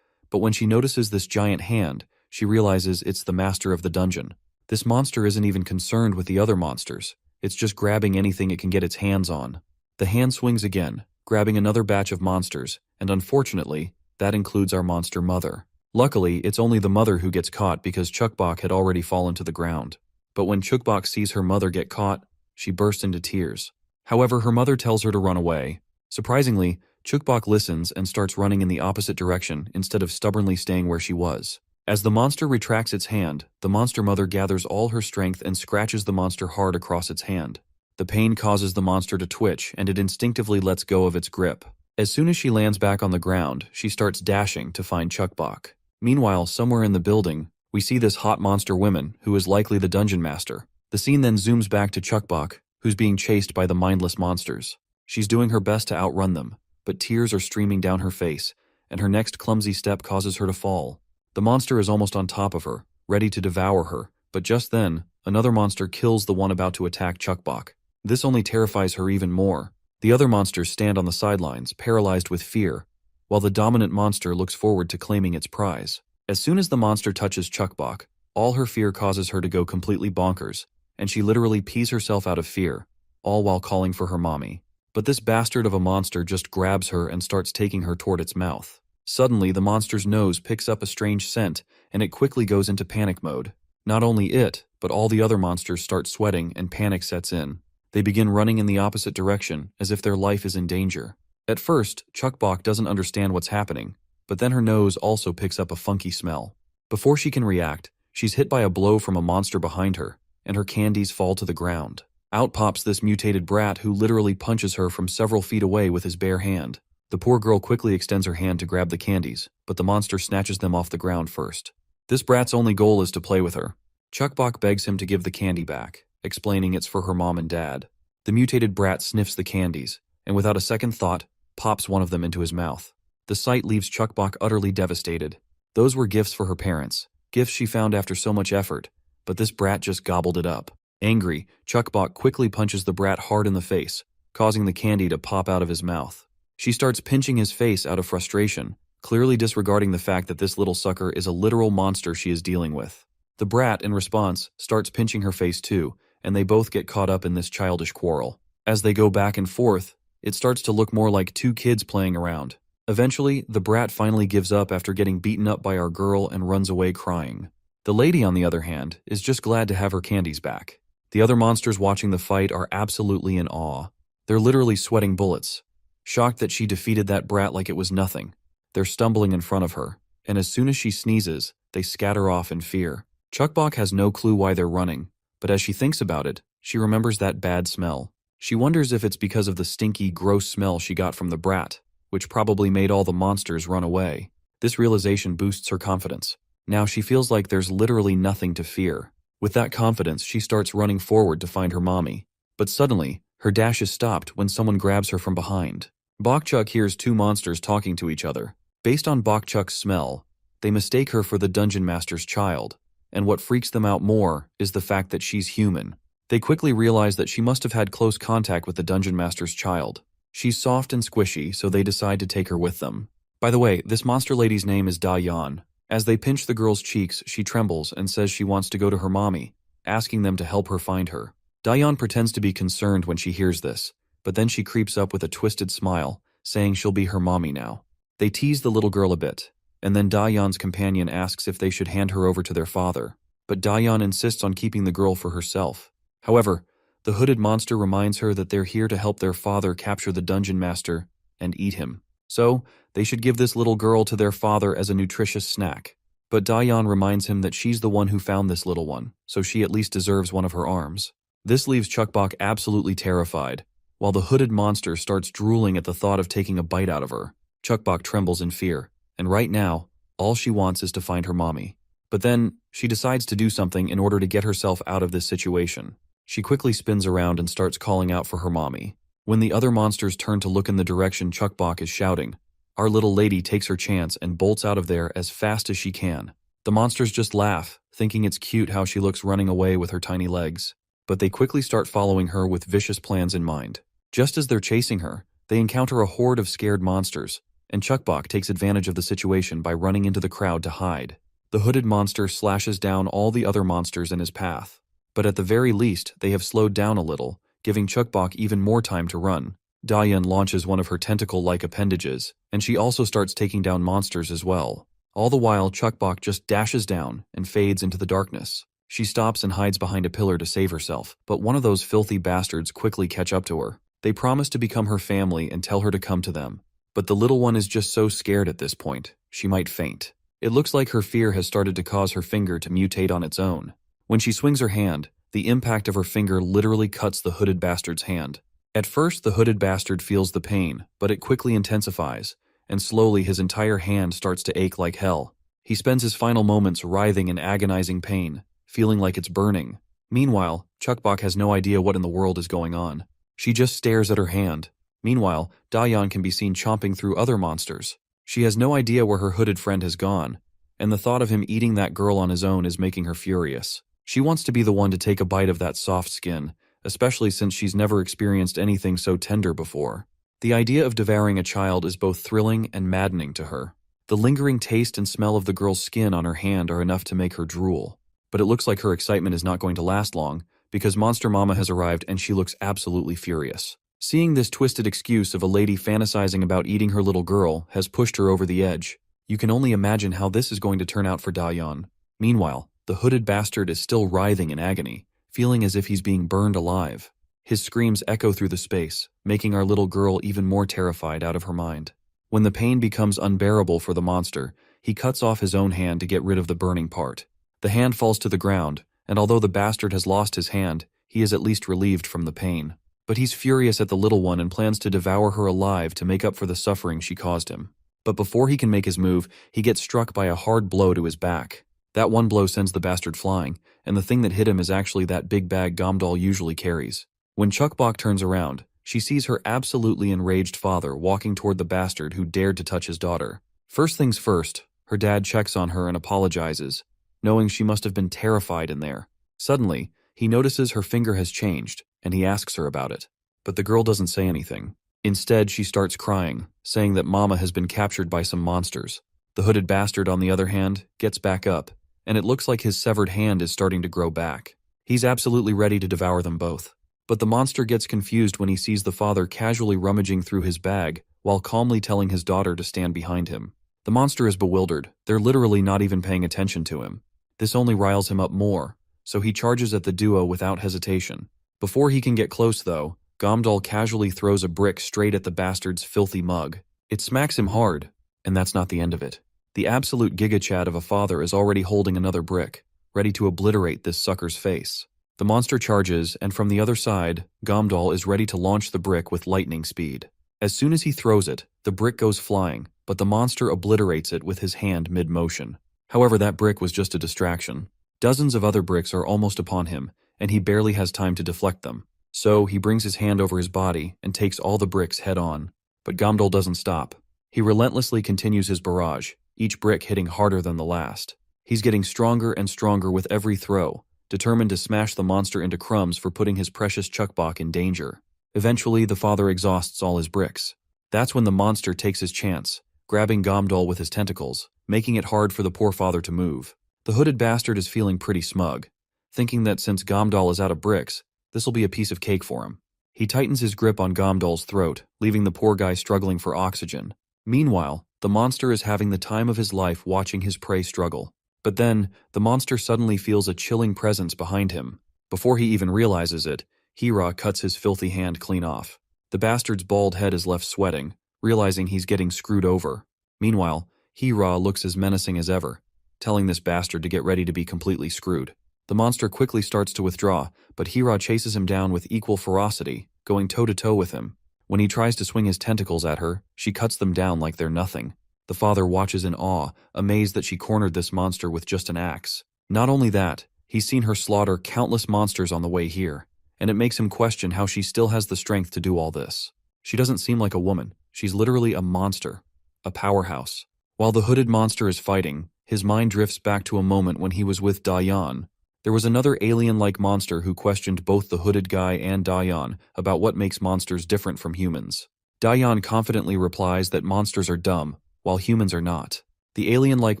but when she notices this giant hand, she realizes it's the master of the dungeon. This monster isn't even concerned with the other monsters. It's just grabbing anything it can get its hands on. The hand swings again, grabbing another batch of monsters, and unfortunately, that includes our monster mother. Luckily, it's only the mother who gets caught because Chuckbok had already fallen to the ground. But when Chuckbok sees her mother get caught, she bursts into tears. However, her mother tells her to run away. Surprisingly, Chuckbok listens and starts running in the opposite direction instead of stubbornly staying where she was. As the monster retracts its hand, the monster mother gathers all her strength and scratches the monster hard across its hand. The pain causes the monster to twitch, and it instinctively lets go of its grip. As soon as she lands back on the ground, she starts dashing to find Chuckbok. Meanwhile, somewhere in the building, we see this hot monster woman, who is likely the dungeon master. The scene then zooms back to Chuckbok, who's being chased by the mindless monsters. She's doing her best to outrun them, but tears are streaming down her face, and her next clumsy step causes her to fall. The monster is almost on top of her, ready to devour her, but just then, another monster kills the one about to attack Chuckbok. This only terrifies her even more. The other monsters stand on the sidelines, paralyzed with fear, while the dominant monster looks forward to claiming its prize. As soon as the monster touches Chuckbok, all her fear causes her to go completely bonkers, and she literally pees herself out of fear, all while calling for her mommy. But this bastard of a monster just grabs her and starts taking her toward its mouth. Suddenly, the monster's nose picks up a strange scent, and it quickly goes into panic mode. Not only it, but all the other monsters start sweating and panic sets in. They begin running in the opposite direction, as if their life is in danger. At first, Chuckbok doesn't understand what's happening, but then her nose also picks up a funky smell. Before she can react, she's hit by a blow from a monster behind her, and her candies fall to the ground. Out pops this mutated brat who literally punches her from several feet away with his bare hand. The poor girl quickly extends her hand to grab the candies, but the monster snatches them off the ground first. This brat's only goal is to play with her. Chuckbok begs him to give the candy back, explaining it's for her mom and dad. The mutated brat sniffs the candies, and without a second thought, pops one of them into his mouth. The sight leaves Chuckbok utterly devastated. Those were gifts for her parents, gifts she found after so much effort, but this brat just gobbled it up. Angry, Chuckbok quickly punches the brat hard in the face, causing the candy to pop out of his mouth. She starts pinching his face out of frustration, clearly disregarding the fact that this little sucker is a literal monster she is dealing with. The brat, in response, starts pinching her face too, and they both get caught up in this childish quarrel. As they go back and forth, it starts to look more like two kids playing around. Eventually, the brat finally gives up after getting beaten up by our girl and runs away crying. The lady, on the other hand, is just glad to have her candies back. The other monsters watching the fight are absolutely in awe. They're literally sweating bullets, shocked that she defeated that brat like it was nothing. They're stumbling in front of her, and as soon as she sneezes, they scatter off in fear. Chuckbok has no clue why they're running, but as she thinks about it, she remembers that bad smell. She wonders if it's because of the stinky, gross smell she got from the brat, which probably made all the monsters run away. This realization boosts her confidence. Now she feels like there's literally nothing to fear. With that confidence, she starts running forward to find her mommy. But suddenly, her dash is stopped when someone grabs her from behind. Bokchuk hears two monsters talking to each other. Based on Bokchuk's smell, they mistake her for the dungeon master's child. And what freaks them out more is the fact that she's human. They quickly realize that she must have had close contact with the dungeon master's child. She's soft and squishy, so they decide to take her with them. By the way, this monster lady's name is Da-Yan. As they pinch the girl's cheeks, she trembles and says she wants to go to her mommy, asking them to help her find her. Da-Yan pretends to be concerned when she hears this, but then she creeps up with a twisted smile, saying she'll be her mommy now. They tease the little girl a bit, and then Da-Yan's companion asks if they should hand her over to their father, but Da-Yan insists on keeping the girl for herself. However, the hooded monster reminds her that they're here to help their father capture the dungeon master and eat him. So, they should give this little girl to their father as a nutritious snack. But Da-Yan reminds him that she's the one who found this little one, so she at least deserves one of her arms. This leaves Chuckbok absolutely terrified, while the hooded monster starts drooling at the thought of taking a bite out of her. Chuckbok trembles in fear, and right now, all she wants is to find her mommy. But then, she decides to do something in order to get herself out of this situation. She quickly spins around and starts calling out for her mommy. When the other monsters turn to look in the direction Chuckbok is shouting, our little lady takes her chance and bolts out of there as fast as she can. The monsters just laugh, thinking it's cute how she looks running away with her tiny legs. But they quickly start following her with vicious plans in mind. Just as they're chasing her, they encounter a horde of scared monsters, and Chuckbok takes advantage of the situation by running into the crowd to hide. The hooded monster slashes down all the other monsters in his path. But at the very least, they have slowed down a little, giving Chuckbok even more time to run. Da-Yan launches one of her tentacle-like appendages, and she also starts taking down monsters as well. All the while, Chuckbok just dashes down and fades into the darkness. She stops and hides behind a pillar to save herself, but one of those filthy bastards quickly catch up to her. They promise to become her family and tell her to come to them. But the little one is just so scared at this point, she might faint. It looks like her fear has started to cause her finger to mutate on its own. When she swings her hand, the impact of her finger literally cuts the hooded bastard's hand. At first, the hooded bastard feels the pain, but it quickly intensifies, and slowly his entire hand starts to ache like hell. He spends his final moments writhing in agonizing pain, feeling like it's burning. Meanwhile, Chukbok has no idea what in the world is going on. She just stares at her hand. Meanwhile, Dayan can be seen chomping through other monsters. She has no idea where her hooded friend has gone, and the thought of him eating that girl on his own is making her furious. She wants to be the one to take a bite of that soft skin, especially since she's never experienced anything so tender before. The idea of devouring a child is both thrilling and maddening to her. The lingering taste and smell of the girl's skin on her hand are enough to make her drool. But it looks like her excitement is not going to last long, because Monster Mama has arrived and she looks absolutely furious. Seeing this twisted excuse of a lady fantasizing about eating her little girl has pushed her over the edge. You can only imagine how this is going to turn out for Dayan. Meanwhile, the hooded bastard is still writhing in agony, feeling as if he's being burned alive. His screams echo through the space, making our little girl even more terrified out of her mind. When the pain becomes unbearable for the monster, he cuts off his own hand to get rid of the burning part. The hand falls to the ground, and although the bastard has lost his hand, he is at least relieved from the pain. But he's furious at the little one and plans to devour her alive to make up for the suffering she caused him. But before he can make his move, he gets struck by a hard blow to his back. That one blow sends the bastard flying, and the thing that hit him is actually that big bag Gomdal usually carries. When Chukbok turns around, she sees her absolutely enraged father walking toward the bastard who dared to touch his daughter. First things first, her dad checks on her and apologizes, knowing she must have been terrified in there. Suddenly, he notices her finger has changed, and he asks her about it. But the girl doesn't say anything. Instead, she starts crying, saying that Mama has been captured by some monsters. The hooded bastard, on the other hand, gets back up, and it looks like his severed hand is starting to grow back. He's absolutely ready to devour them both. But the monster gets confused when he sees the father casually rummaging through his bag while calmly telling his daughter to stand behind him. The monster is bewildered. They're literally not even paying attention to him. This only riles him up more, so he charges at the duo without hesitation. Before he can get close, though, Gomdal casually throws a brick straight at the bastard's filthy mug. It smacks him hard, and that's not the end of it. The absolute gigachad of a father is already holding another brick, ready to obliterate this sucker's face. The monster charges, and from the other side, Gomdal is ready to launch the brick with lightning speed. As soon as he throws it, the brick goes flying, but the monster obliterates it with his hand mid-motion. However, that brick was just a distraction. Dozens of other bricks are almost upon him, and he barely has time to deflect them. So, he brings his hand over his body and takes all the bricks head-on. But Gomdal doesn't stop. He relentlessly continues his barrage, each brick hitting harder than the last. He's getting stronger and stronger with every throw, determined to smash the monster into crumbs for putting his precious Chukbok in danger. Eventually, the father exhausts all his bricks. That's when the monster takes his chance, grabbing Gomdal with his tentacles, making it hard for the poor father to move. The hooded bastard is feeling pretty smug, thinking that since Gomdal is out of bricks, this'll be a piece of cake for him. He tightens his grip on Gomdal's throat, leaving the poor guy struggling for oxygen. Meanwhile, the monster is having the time of his life watching his prey struggle. But then, the monster suddenly feels a chilling presence behind him. Before he even realizes it, Hira cuts his filthy hand clean off. The bastard's bald head is left sweating, realizing he's getting screwed over. Meanwhile, Hira looks as menacing as ever, telling this bastard to get ready to be completely screwed. The monster quickly starts to withdraw, but Hira chases him down with equal ferocity, going toe-to-toe with him. When he tries to swing his tentacles at her, she cuts them down like they're nothing. The father watches in awe, amazed that she cornered this monster with just an axe. Not only that, he's seen her slaughter countless monsters on the way here, and it makes him question how she still has the strength to do all this. She doesn't seem like a woman. She's literally a monster, a powerhouse. While the hooded monster is fighting, his mind drifts back to a moment when he was with Dayan. There was another alien-like monster who questioned both the hooded guy and Dayan about what makes monsters different from humans. Dayan confidently replies that monsters are dumb, while humans are not. The alien-like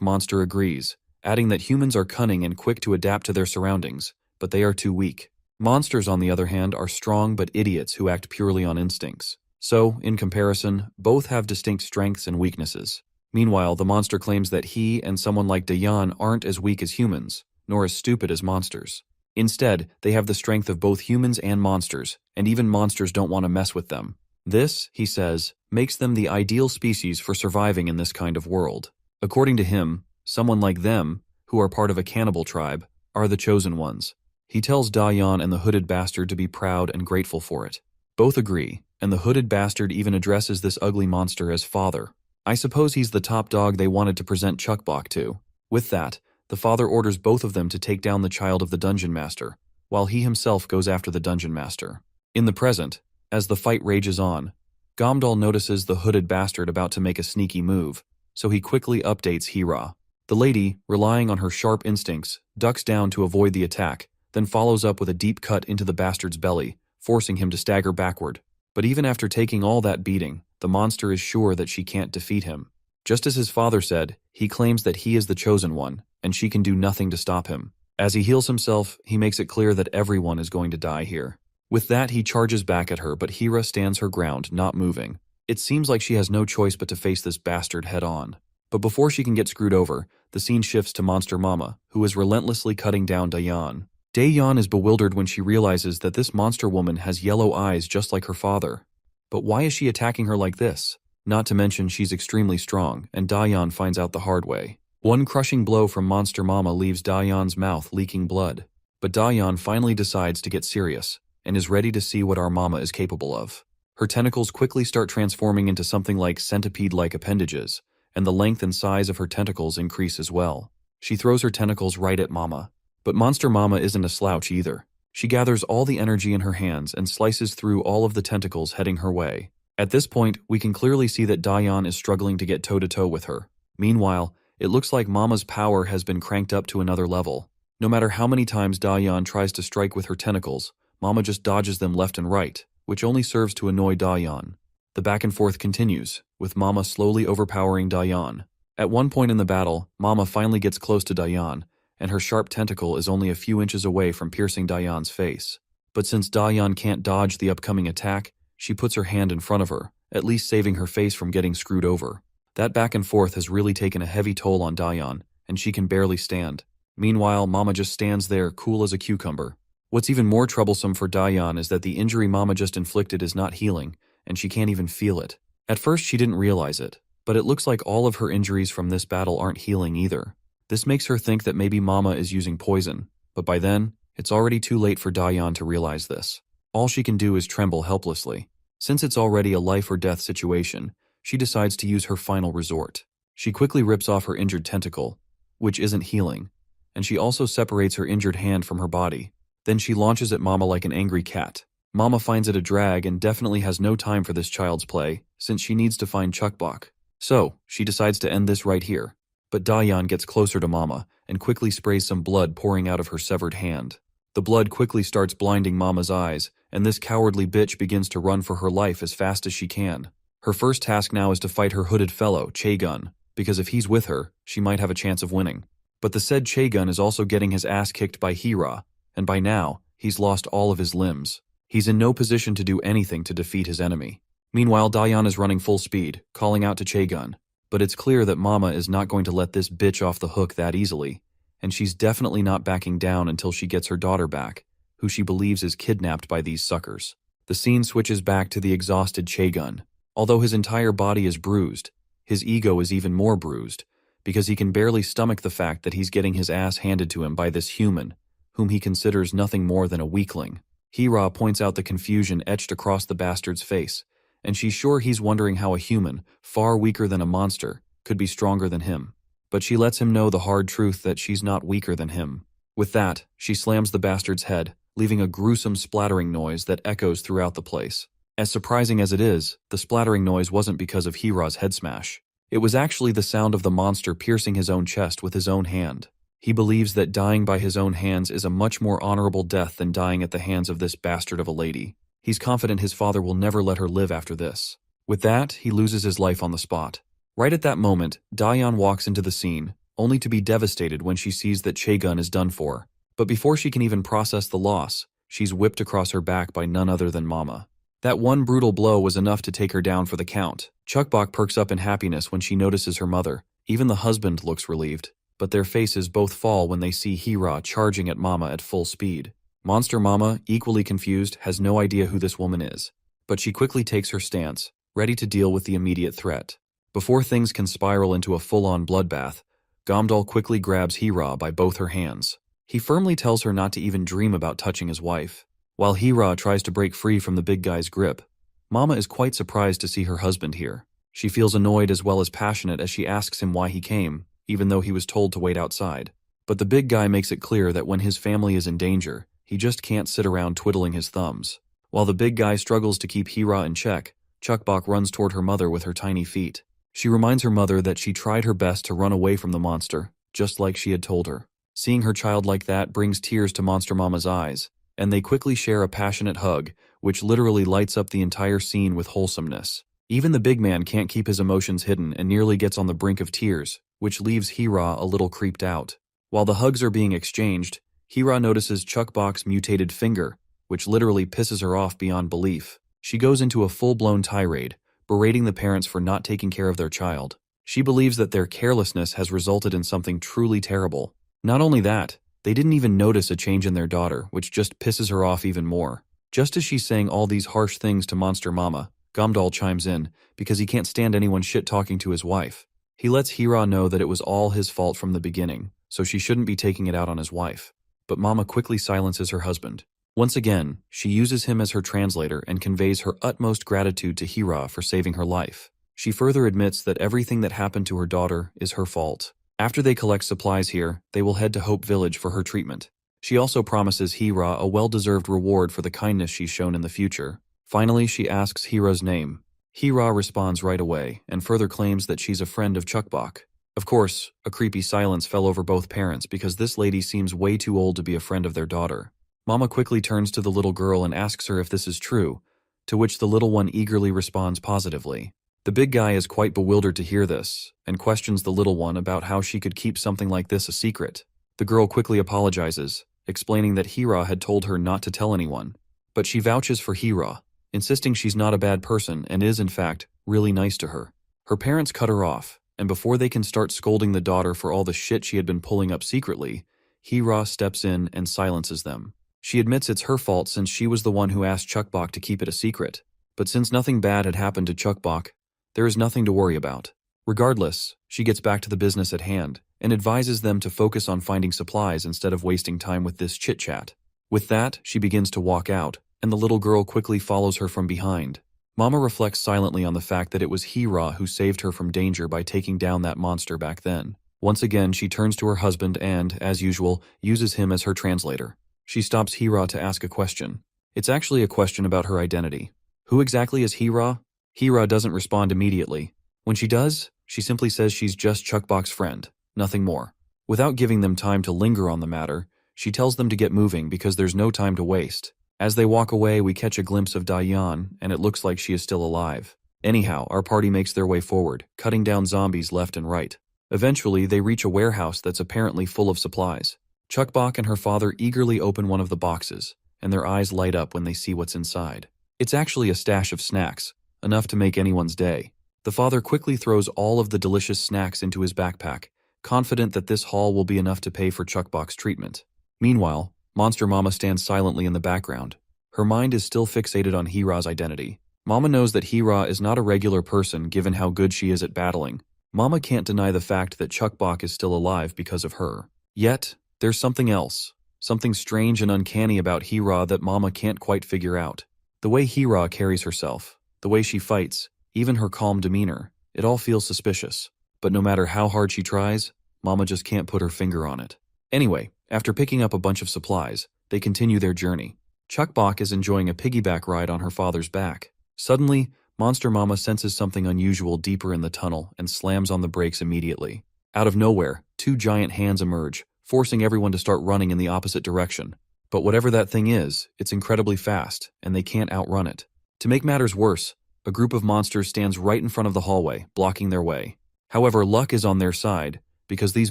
monster agrees, adding that humans are cunning and quick to adapt to their surroundings, but they are too weak. Monsters, on the other hand, are strong but idiots who act purely on instincts. So, in comparison, both have distinct strengths and weaknesses. Meanwhile, the monster claims that he and someone like Dayan aren't as weak as humans, nor as stupid as monsters. Instead, they have the strength of both humans and monsters, and even monsters don't want to mess with them. This, he says, makes them the ideal species for surviving in this kind of world. According to him, someone like them, who are part of a cannibal tribe, are the chosen ones. He tells Dayan and the hooded bastard to be proud and grateful for it. Both agree, and the hooded bastard even addresses this ugly monster as father. I suppose he's the top dog they wanted to present Chuckbok to. With that, the father orders both of them to take down the child of the dungeon master, while he himself goes after the dungeon master. In the present, as the fight rages on, Gomdal notices the hooded bastard about to make a sneaky move, so he quickly updates Hira. The lady, relying on her sharp instincts, ducks down to avoid the attack, then follows up with a deep cut into the bastard's belly, forcing him to stagger backward. But even after taking all that beating, the monster is sure that she can't defeat him. Just as his father said, he claims that he is the chosen one, and she can do nothing to stop him. As he heals himself, he makes it clear that everyone is going to die here. With that, he charges back at her, but Hira stands her ground, not moving. It seems like she has no choice but to face this bastard head-on. But before she can get screwed over, the scene shifts to Monster Mama, who is relentlessly cutting down Dayan. Dayan is bewildered when she realizes that this monster woman has yellow eyes just like her father. But why is she attacking her like this? Not to mention she's extremely strong, and Dayan finds out the hard way. One crushing blow from Monster Mama leaves Dayan's mouth leaking blood. But Dayan finally decides to get serious, and is ready to see what our mama is capable of. Her tentacles quickly start transforming into something like centipede-like appendages, and the length and size of her tentacles increase as well. She throws her tentacles right at Mama. But Monster Mama isn't a slouch either. She gathers all the energy in her hands and slices through all of the tentacles heading her way. At this point, we can clearly see that Dayan is struggling to get toe-to-toe with her. Meanwhile, it looks like Mama's power has been cranked up to another level. No matter how many times Dayan tries to strike with her tentacles, Mama just dodges them left and right, which only serves to annoy Dayan. The back and forth continues, with Mama slowly overpowering Dayan. At one point in the battle, Mama finally gets close to Dayan, and her sharp tentacle is only a few inches away from piercing Dayan's face. But since Dayan can't dodge the upcoming attack, she puts her hand in front of her, at least saving her face from getting screwed over. That back and forth has really taken a heavy toll on Dayan, and she can barely stand. Meanwhile, Mama just stands there, cool as a cucumber. What's even more troublesome for Dayan is that the injury Mama just inflicted is not healing, and she can't even feel it. At first she didn't realize it, but it looks like all of her injuries from this battle aren't healing either. This makes her think that maybe Mama is using poison, but by then, it's already too late for Dayan to realize this. All she can do is tremble helplessly. Since it's already a life or death situation, she decides to use her final resort. She quickly rips off her injured tentacle, which isn't healing, and she also separates her injured hand from her body. Then she launches at Mama like an angry cat. Mama finds it a drag and definitely has no time for this child's play, since she needs to find Chuckbok. So, she decides to end this right here. But Dayan gets closer to Mama and quickly sprays some blood pouring out of her severed hand. The blood quickly starts blinding Mama's eyes, and this cowardly bitch begins to run for her life as fast as she can. Her first task now is to fight her hooded fellow, Chaegun, because if he's with her, she might have a chance of winning. But the said Chaegun is also getting his ass kicked by Hira, and by now, he's lost all of his limbs. He's in no position to do anything to defeat his enemy. Meanwhile, Dayan is running full speed, calling out to Chaegun. But it's clear that Mama is not going to let this bitch off the hook that easily, and she's definitely not backing down until she gets her daughter back, who she believes is kidnapped by these suckers. The scene switches back to the exhausted Chaegun. Although his entire body is bruised, his ego is even more bruised, because he can barely stomach the fact that he's getting his ass handed to him by this human, whom he considers nothing more than a weakling. Hira points out the confusion etched across the bastard's face, and she's sure he's wondering how a human, far weaker than a monster, could be stronger than him. But she lets him know the hard truth that she's not weaker than him. With that, she slams the bastard's head, leaving a gruesome splattering noise that echoes throughout the place. As surprising as it is, the splattering noise wasn't because of Hira's head smash. It was actually the sound of the monster piercing his own chest with his own hand. He believes that dying by his own hands is a much more honorable death than dying at the hands of this bastard of a lady. He's confident his father will never let her live after this. With that, he loses his life on the spot. Right at that moment, Dayan walks into the scene, only to be devastated when she sees that Chaegun is done for. But before she can even process the loss, she's whipped across her back by none other than Mama. That one brutal blow was enough to take her down for the count. Chuckbok perks up in happiness when she notices her mother. Even the husband looks relieved, but their faces both fall when they see Hira charging at Mama at full speed. Monster Mama, equally confused, has no idea who this woman is, but she quickly takes her stance, ready to deal with the immediate threat. Before things can spiral into a full-on bloodbath, Gomdal quickly grabs Hira by both her hands. He firmly tells her not to even dream about touching his wife. While Hira tries to break free from the big guy's grip, Mama is quite surprised to see her husband here. She feels annoyed as well as passionate as she asks him why he came, even though he was told to wait outside. But the big guy makes it clear that when his family is in danger, he just can't sit around twiddling his thumbs. While the big guy struggles to keep Hira in check, Chukbok runs toward her mother with her tiny feet. She reminds her mother that she tried her best to run away from the monster, just like she had told her. Seeing her child like that brings tears to Monster Mama's eyes, and they quickly share a passionate hug, which literally lights up the entire scene with wholesomeness. Even the big man can't keep his emotions hidden and nearly gets on the brink of tears, which leaves Hira a little creeped out. While the hugs are being exchanged, Hira notices Chukbok's mutated finger, which literally pisses her off beyond belief. She goes into a full-blown tirade, berating the parents for not taking care of their child. She believes that their carelessness has resulted in something truly terrible. Not only that, they didn't even notice a change in their daughter, which just pisses her off even more. Just as she's saying all these harsh things to Monster Mama, Gamdal chimes in, because he can't stand anyone shit-talking to his wife. He lets Hira know that it was all his fault from the beginning, so she shouldn't be taking it out on his wife. But Mama quickly silences her husband. Once again, she uses him as her translator and conveys her utmost gratitude to Hira for saving her life. She further admits that everything that happened to her daughter is her fault. After they collect supplies here, they will head to Hope Village for her treatment. She also promises Hira a well-deserved reward for the kindness she's shown in the future. Finally, she asks Hira's name. Hira responds right away, and further claims that she's a friend of Chukbok. Of course, a creepy silence fell over both parents because this lady seems way too old to be a friend of their daughter. Mama quickly turns to the little girl and asks her if this is true, to which the little one eagerly responds positively. The big guy is quite bewildered to hear this, and questions the little one about how she could keep something like this a secret. The girl quickly apologizes, explaining that Hira had told her not to tell anyone. But she vouches for Hira, insisting she's not a bad person and is, in fact, really nice to her. Her parents cut her off, and before they can start scolding the daughter for all the shit she had been pulling up secretly, Hira steps in and silences them. She admits it's her fault since she was the one who asked Chukbok to keep it a secret. But since nothing bad had happened to Chukbok, there is nothing to worry about. Regardless, she gets back to the business at hand and advises them to focus on finding supplies instead of wasting time with this chit-chat. With that, she begins to walk out, and the little girl quickly follows her from behind. Mama reflects silently on the fact that it was Hira who saved her from danger by taking down that monster back then. Once again, she turns to her husband and, as usual, uses him as her translator. She stops Hira to ask a question. It's actually a question about her identity. Who exactly is Hira? Hira doesn't respond immediately. When she does, she simply says she's just Chukbok's friend, nothing more. Without giving them time to linger on the matter, she tells them to get moving because there's no time to waste. As they walk away, we catch a glimpse of Dayan, and it looks like she is still alive. Anyhow, our party makes their way forward, cutting down zombies left and right. Eventually, they reach a warehouse that's apparently full of supplies. Chukbok and her father eagerly open one of the boxes, and their eyes light up when they see what's inside. It's actually a stash of snacks, enough to make anyone's day. The father quickly throws all of the delicious snacks into his backpack, confident that this haul will be enough to pay for Chukbok's treatment. Meanwhile, Monster Mama stands silently in the background. Her mind is still fixated on Hira's identity. Mama knows that Hira is not a regular person given how good she is at battling. Mama can't deny the fact that Chukbok is still alive because of her. Yet, there's something else. Something strange and uncanny about Hira that Mama can't quite figure out. The way Hira carries herself, the way she fights, even her calm demeanor, it all feels suspicious. But no matter how hard she tries, Mama just can't put her finger on it. Anyway, after picking up a bunch of supplies, they continue their journey. Chukbok is enjoying a piggyback ride on her father's back. Suddenly, Monster Mama senses something unusual deeper in the tunnel and slams on the brakes immediately. Out of nowhere, two giant hands emerge, forcing everyone to start running in the opposite direction. But whatever that thing is, it's incredibly fast, and they can't outrun it. To make matters worse, a group of monsters stands right in front of the hallway, blocking their way. However, luck is on their side, because these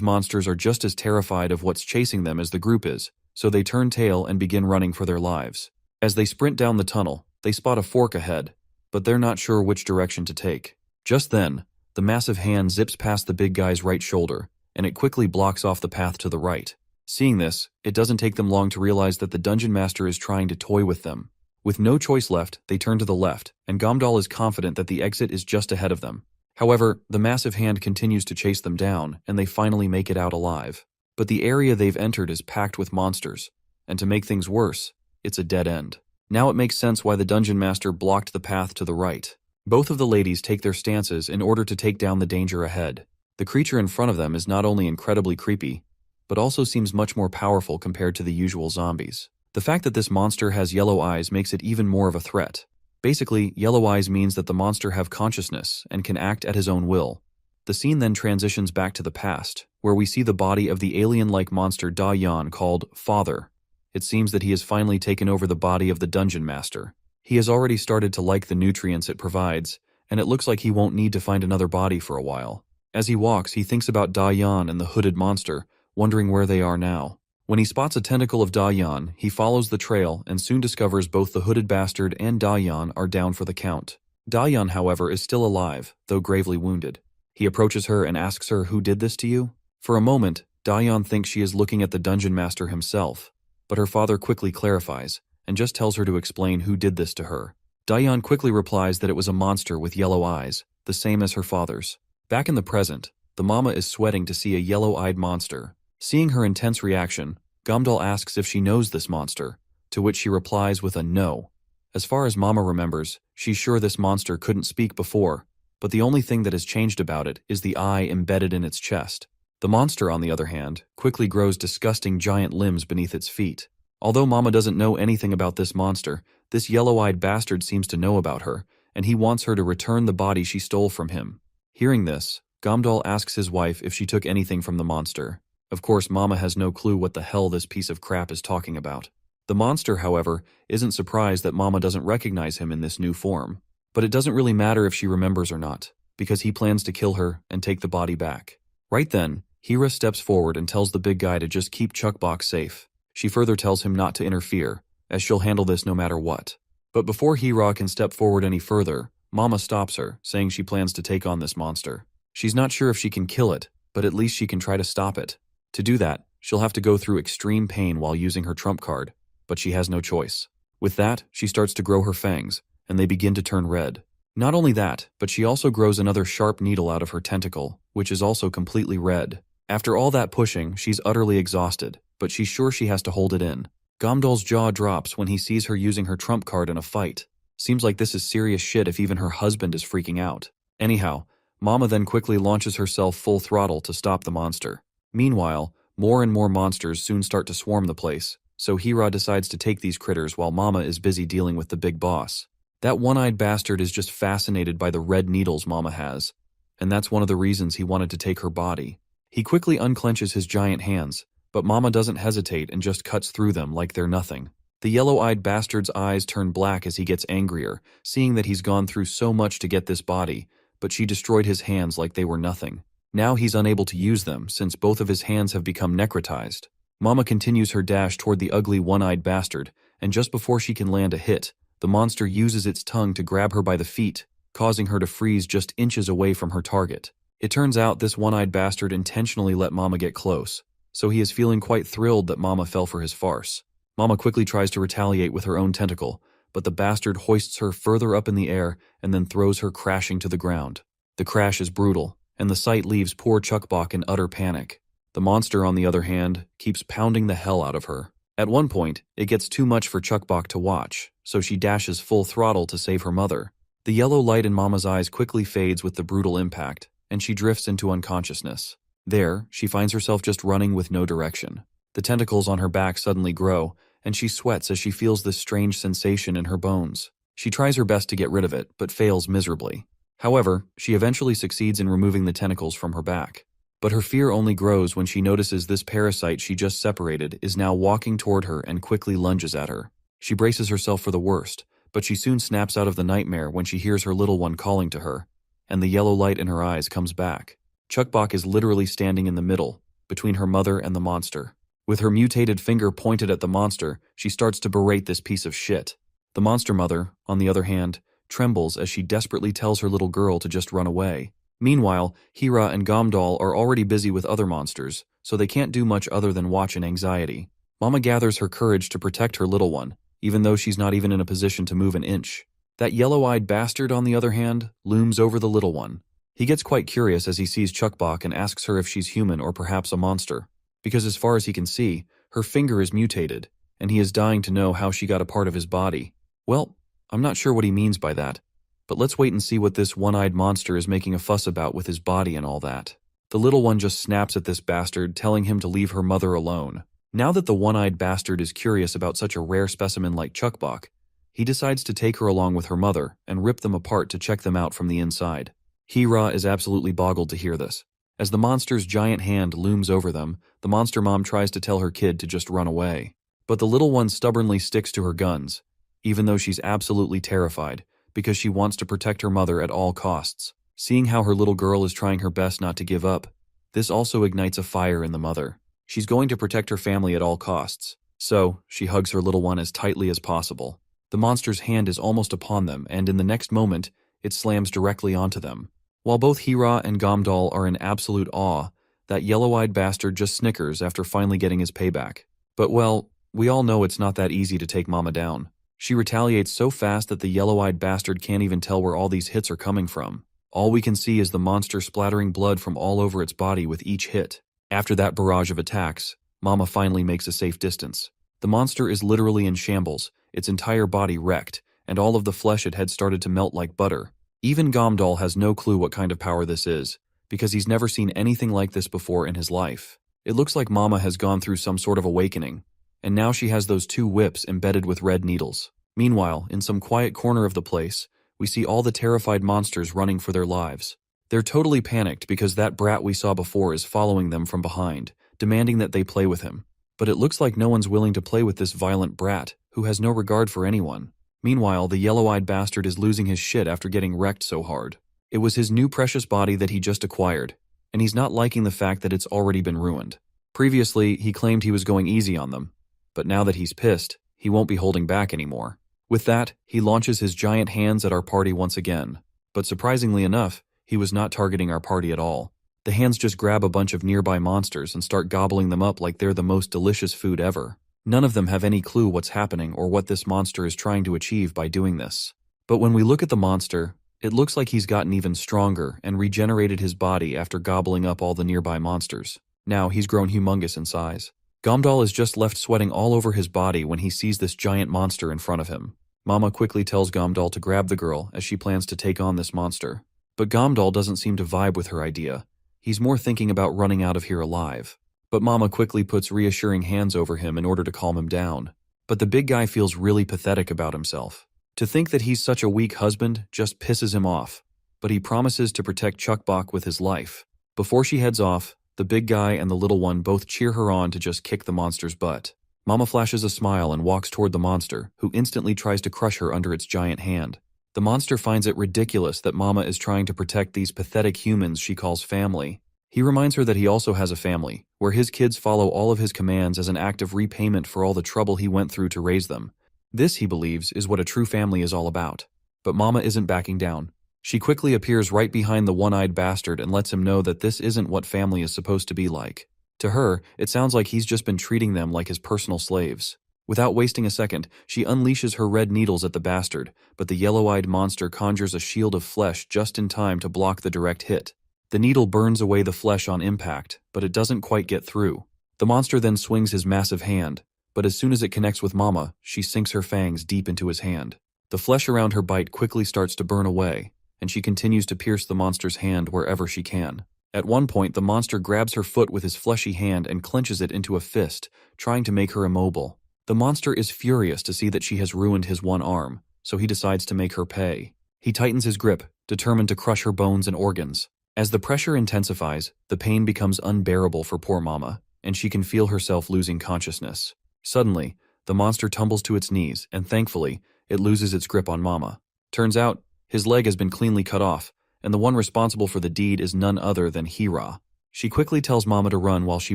monsters are just as terrified of what's chasing them as the group is, so they turn tail and begin running for their lives. As they sprint down the tunnel, they spot a fork ahead, but they're not sure which direction to take. Just then, the massive hand zips past the big guy's right shoulder, and it quickly blocks off the path to the right. Seeing this, it doesn't take them long to realize that the dungeon master is trying to toy with them. With no choice left, they turn to the left, and Gamdal is confident that the exit is just ahead of them. However, the massive hand continues to chase them down, and they finally make it out alive. But the area they've entered is packed with monsters, and to make things worse, it's a dead end. Now it makes sense why the dungeon master blocked the path to the right. Both of the ladies take their stances in order to take down the danger ahead. The creature in front of them is not only incredibly creepy, but also seems much more powerful compared to the usual zombies. The fact that this monster has yellow eyes makes it even more of a threat. Basically, yellow eyes means that the monster have consciousness and can act at his own will. The scene then transitions back to the past, where we see the body of the alien-like monster Da Yan called Father. It seems that he has finally taken over the body of the dungeon master. He has already started to like the nutrients it provides, and it looks like he won't need to find another body for a while. As he walks, he thinks about Da Yan and the hooded monster, wondering where they are now. When he spots a tentacle of Da Yan, he follows the trail and soon discovers both the hooded bastard and Da Yan are down for the count. Da Yan, however, is still alive, though gravely wounded. He approaches her and asks her, "Who did this to you?" For a moment, Da Yan thinks she is looking at the dungeon master himself, but her father quickly clarifies and just tells her to explain who did this to her. Da Yan quickly replies that it was a monster with yellow eyes, the same as her father's. Back in the present, the mama is sweating to see a yellow-eyed monster. Seeing her intense reaction, Gamdal asks if she knows this monster, to which she replies with a no. As far as Mama remembers, she's sure this monster couldn't speak before, but the only thing that has changed about it is the eye embedded in its chest. The monster, on the other hand, quickly grows disgusting giant limbs beneath its feet. Although Mama doesn't know anything about this monster, this yellow-eyed bastard seems to know about her, and he wants her to return the body she stole from him. Hearing this, Gamdal asks his wife if she took anything from the monster. Of course, Mama has no clue what the hell this piece of crap is talking about. The monster, however, isn't surprised that Mama doesn't recognize him in this new form. But it doesn't really matter if she remembers or not, because he plans to kill her and take the body back. Right then, Hira steps forward and tells the big guy to just keep Chuckbox safe. She further tells him not to interfere, as she'll handle this no matter what. But before Hira can step forward any further, Mama stops her, saying she plans to take on this monster. She's not sure if she can kill it, but at least she can try to stop it. To do that, she'll have to go through extreme pain while using her trump card, but she has no choice. With that, she starts to grow her fangs, and they begin to turn red. Not only that, but she also grows another sharp needle out of her tentacle, which is also completely red. After all that pushing, she's utterly exhausted, but she's sure she has to hold it in. Gamdal's jaw drops when he sees her using her trump card in a fight. Seems like this is serious shit if even her husband is freaking out. Anyhow, Mama then quickly launches herself full throttle to stop the monster. Meanwhile, more and more monsters soon start to swarm the place, so Hira decides to take these critters while Mama is busy dealing with the big boss. That one-eyed bastard is just fascinated by the red needles Mama has, and that's one of the reasons he wanted to take her body. He quickly unclenches his giant hands, but Mama doesn't hesitate and just cuts through them like they're nothing. The yellow-eyed bastard's eyes turn black as he gets angrier, seeing that he's gone through so much to get this body, but she destroyed his hands like they were nothing. Now he's unable to use them since both of his hands have become necrotized. Mama continues her dash toward the ugly one-eyed bastard, and just before she can land a hit, the monster uses its tongue to grab her by the feet, causing her to freeze just inches away from her target. It turns out this one-eyed bastard intentionally let Mama get close, so he is feeling quite thrilled that Mama fell for his farce. Mama quickly tries to retaliate with her own tentacle, but the bastard hoists her further up in the air and then throws her crashing to the ground. The crash is brutal, and the sight leaves poor Chuckbach in utter panic. The monster, on the other hand, keeps pounding the hell out of her. At one point, it gets too much for Chuckbach to watch, so she dashes full throttle to save her mother. The yellow light in Mama's eyes quickly fades with the brutal impact, and she drifts into unconsciousness. There, she finds herself just running with no direction. The tentacles on her back suddenly grow, and she sweats as she feels this strange sensation in her bones. She tries her best to get rid of it, but fails miserably. However, she eventually succeeds in removing the tentacles from her back. But her fear only grows when she notices this parasite she just separated is now walking toward her and quickly lunges at her. She braces herself for the worst, but she soon snaps out of the nightmare when she hears her little one calling to her, and the yellow light in her eyes comes back. Chuckbach is literally standing in the middle, between her mother and the monster. With her mutated finger pointed at the monster, she starts to berate this piece of shit. The monster mother, on the other hand, trembles as she desperately tells her little girl to just run away. Meanwhile, Hira and Gamdal are already busy with other monsters, so they can't do much other than watch in anxiety. Mama gathers her courage to protect her little one, even though she's not even in a position to move an inch. That yellow-eyed bastard, on the other hand, looms over the little one. He gets quite curious as he sees Chuckbach and asks her if she's human or perhaps a monster, because as far as he can see, her finger is mutated, and he is dying to know how she got a part of his body. Well, I'm not sure what he means by that, but let's wait and see what this one-eyed monster is making a fuss about with his body and all that. The little one just snaps at this bastard, telling him to leave her mother alone. Now that the one-eyed bastard is curious about such a rare specimen like Chuckbok, he decides to take her along with her mother and rip them apart to check them out from the inside. Hira is absolutely boggled to hear this. As the monster's giant hand looms over them, the monster mom tries to tell her kid to just run away. But the little one stubbornly sticks to her guns, even though she's absolutely terrified, because she wants to protect her mother at all costs. Seeing how her little girl is trying her best not to give up, this also ignites a fire in the mother. She's going to protect her family at all costs, so she hugs her little one as tightly as possible. The monster's hand is almost upon them, and in the next moment, it slams directly onto them. While both Hira and Gamdal are in absolute awe, that yellow-eyed bastard just snickers after finally getting his payback. But well, we all know it's not that easy to take Mama down. She retaliates so fast that the yellow-eyed bastard can't even tell where all these hits are coming from. All we can see is the monster splattering blood from all over its body with each hit. After that barrage of attacks, Mama finally makes a safe distance. The monster is literally in shambles, its entire body wrecked, and all of the flesh it had started to melt like butter. Even Gamdal has no clue what kind of power this is, because he's never seen anything like this before in his life. It looks like Mama has gone through some sort of awakening, and now she has those two whips embedded with red needles. Meanwhile, in some quiet corner of the place, we see all the terrified monsters running for their lives. They're totally panicked because that brat we saw before is following them from behind, demanding that they play with him. But it looks like no one's willing to play with this violent brat, who has no regard for anyone. Meanwhile, the yellow-eyed bastard is losing his shit after getting wrecked so hard. It was his new precious body that he just acquired, and he's not liking the fact that it's already been ruined. Previously, he claimed he was going easy on them, but now that he's pissed, he won't be holding back anymore. With that, he launches his giant hands at our party once again. But surprisingly enough, he was not targeting our party at all. The hands just grab a bunch of nearby monsters and start gobbling them up like they're the most delicious food ever. None of them have any clue what's happening or what this monster is trying to achieve by doing this. But when we look at the monster, it looks like he's gotten even stronger and regenerated his body after gobbling up all the nearby monsters. Now he's grown humongous in size. Gamdal is just left sweating all over his body when he sees this giant monster in front of him. Mama quickly tells Gamdal to grab the girl as she plans to take on this monster. But Gamdal doesn't seem to vibe with her idea. He's more thinking about running out of here alive. But Mama quickly puts reassuring hands over him in order to calm him down. But the big guy feels really pathetic about himself. To think that he's such a weak husband just pisses him off. But he promises to protect Chuckbok with his life. Before she heads off, the big guy and the little one both cheer her on to just kick the monster's butt. Mama flashes a smile and walks toward the monster, who instantly tries to crush her under its giant hand. The monster finds it ridiculous that Mama is trying to protect these pathetic humans she calls family. He reminds her that he also has a family, where his kids follow all of his commands as an act of repayment for all the trouble he went through to raise them. This, he believes, is what a true family is all about. But Mama isn't backing down. She quickly appears right behind the one-eyed bastard and lets him know that this isn't what family is supposed to be like. To her, it sounds like he's just been treating them like his personal slaves. Without wasting a second, she unleashes her red needles at the bastard, but the yellow-eyed monster conjures a shield of flesh just in time to block the direct hit. The needle burns away the flesh on impact, but it doesn't quite get through. The monster then swings his massive hand, but as soon as it connects with Mama, she sinks her fangs deep into his hand. The flesh around her bite quickly starts to burn away, and she continues to pierce the monster's hand wherever she can. At one point, the monster grabs her foot with his fleshy hand and clenches it into a fist, trying to make her immobile. The monster is furious to see that she has ruined his one arm, so he decides to make her pay. He tightens his grip, determined to crush her bones and organs. As the pressure intensifies, the pain becomes unbearable for poor Mama, and she can feel herself losing consciousness. Suddenly, the monster tumbles to its knees, and thankfully, it loses its grip on Mama. Turns out, his leg has been cleanly cut off, and the one responsible for the deed is none other than Hira. She quickly tells Mama to run while she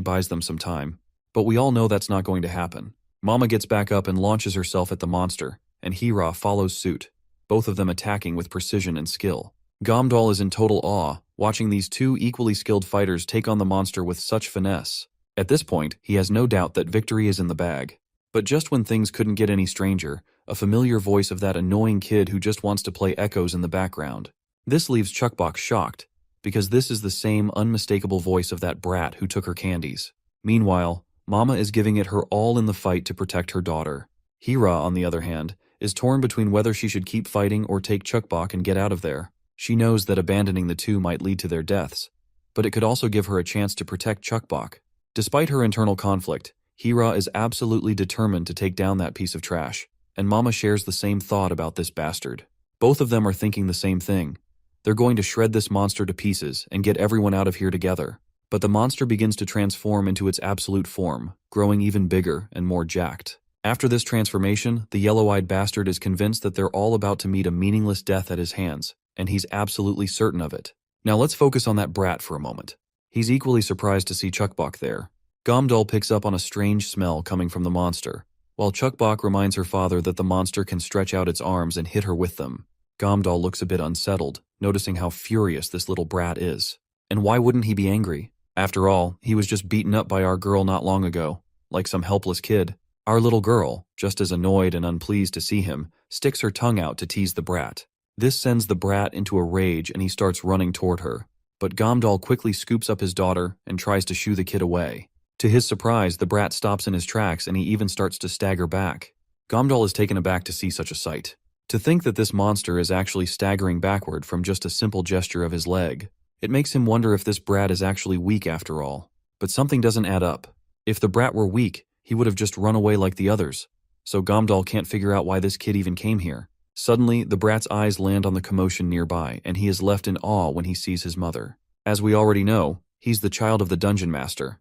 buys them some time, but we all know that's not going to happen. Mama gets back up and launches herself at the monster, and Hira follows suit, both of them attacking with precision and skill. Gamdal is in total awe, watching these two equally skilled fighters take on the monster with such finesse. At this point, he has no doubt that victory is in the bag. But just when things couldn't get any stranger, a familiar voice of that annoying kid who just wants to play echoes in the background. This leaves Chuckbok shocked, because this is the same unmistakable voice of that brat who took her candies. Meanwhile, Mama is giving it her all in the fight to protect her daughter. Hira, on the other hand, is torn between whether she should keep fighting or take Chukbok and get out of there. She knows that abandoning the two might lead to their deaths, but it could also give her a chance to protect Chukbok. Despite her internal conflict, Hira is absolutely determined to take down that piece of trash, and Mama shares the same thought about this bastard. Both of them are thinking the same thing. They're going to shred this monster to pieces and get everyone out of here together. But the monster begins to transform into its absolute form, growing even bigger and more jacked. After this transformation, the yellow-eyed bastard is convinced that they're all about to meet a meaningless death at his hands, and he's absolutely certain of it. Now let's focus on that brat for a moment. He's equally surprised to see Chukbok there. Gomdal picks up on a strange smell coming from the monster, while Chukbok reminds her father that the monster can stretch out its arms and hit her with them. Gomdal looks a bit unsettled, noticing how furious this little brat is. And why wouldn't he be angry? After all, he was just beaten up by our girl not long ago, like some helpless kid. Our little girl, just as annoyed and unpleased to see him, sticks her tongue out to tease the brat. This sends the brat into a rage and he starts running toward her. But Gomdal quickly scoops up his daughter and tries to shoo the kid away. To his surprise, the brat stops in his tracks and he even starts to stagger back. Gomdal is taken aback to see such a sight. To think that this monster is actually staggering backward from just a simple gesture of his leg. It makes him wonder if this brat is actually weak after all. But something doesn't add up. If the brat were weak, he would have just run away like the others. So Gomdal can't figure out why this kid even came here. Suddenly, the brat's eyes land on the commotion nearby, and he is left in awe when he sees his mother. As we already know, he's the child of the dungeon master.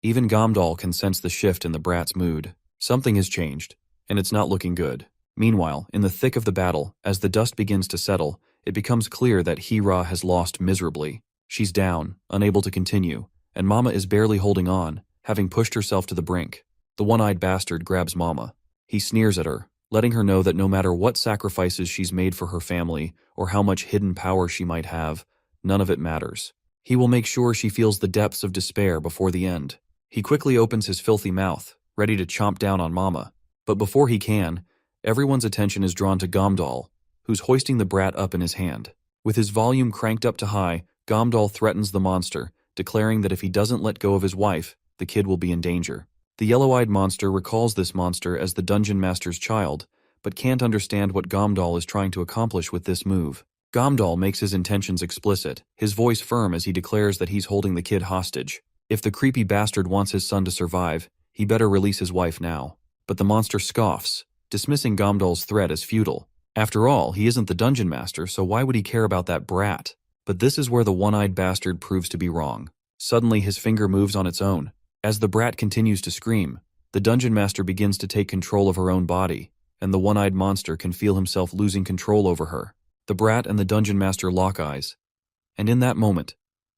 Even Gomdal can sense the shift in the brat's mood. Something has changed, and it's not looking good. Meanwhile, in the thick of the battle, as the dust begins to settle, it becomes clear that Hira has lost miserably. She's down, unable to continue, and Mama is barely holding on, having pushed herself to the brink. The one-eyed bastard grabs Mama. He sneers at her, letting her know that no matter what sacrifices she's made for her family or how much hidden power she might have, none of it matters. He will make sure she feels the depths of despair before the end. He quickly opens his filthy mouth, ready to chomp down on Mama. But before he can, everyone's attention is drawn to Gomdal, who's hoisting the brat up in his hand. With his volume cranked up to high, Gomdal threatens the monster, declaring that if he doesn't let go of his wife, the kid will be in danger. The yellow-eyed monster recalls this monster as the dungeon master's child, but can't understand what Gomdal is trying to accomplish with this move. Gomdal makes his intentions explicit, his voice firm as he declares that he's holding the kid hostage. If the creepy bastard wants his son to survive, he better release his wife now. But the monster scoffs, dismissing Gomdal's threat as futile. After all, he isn't the dungeon master, so why would he care about that brat? But this is where the one-eyed bastard proves to be wrong. Suddenly, his finger moves on its own. As the brat continues to scream, the dungeon master begins to take control of her own body, and the one-eyed monster can feel himself losing control over her. The brat and the dungeon master lock eyes. And in that moment,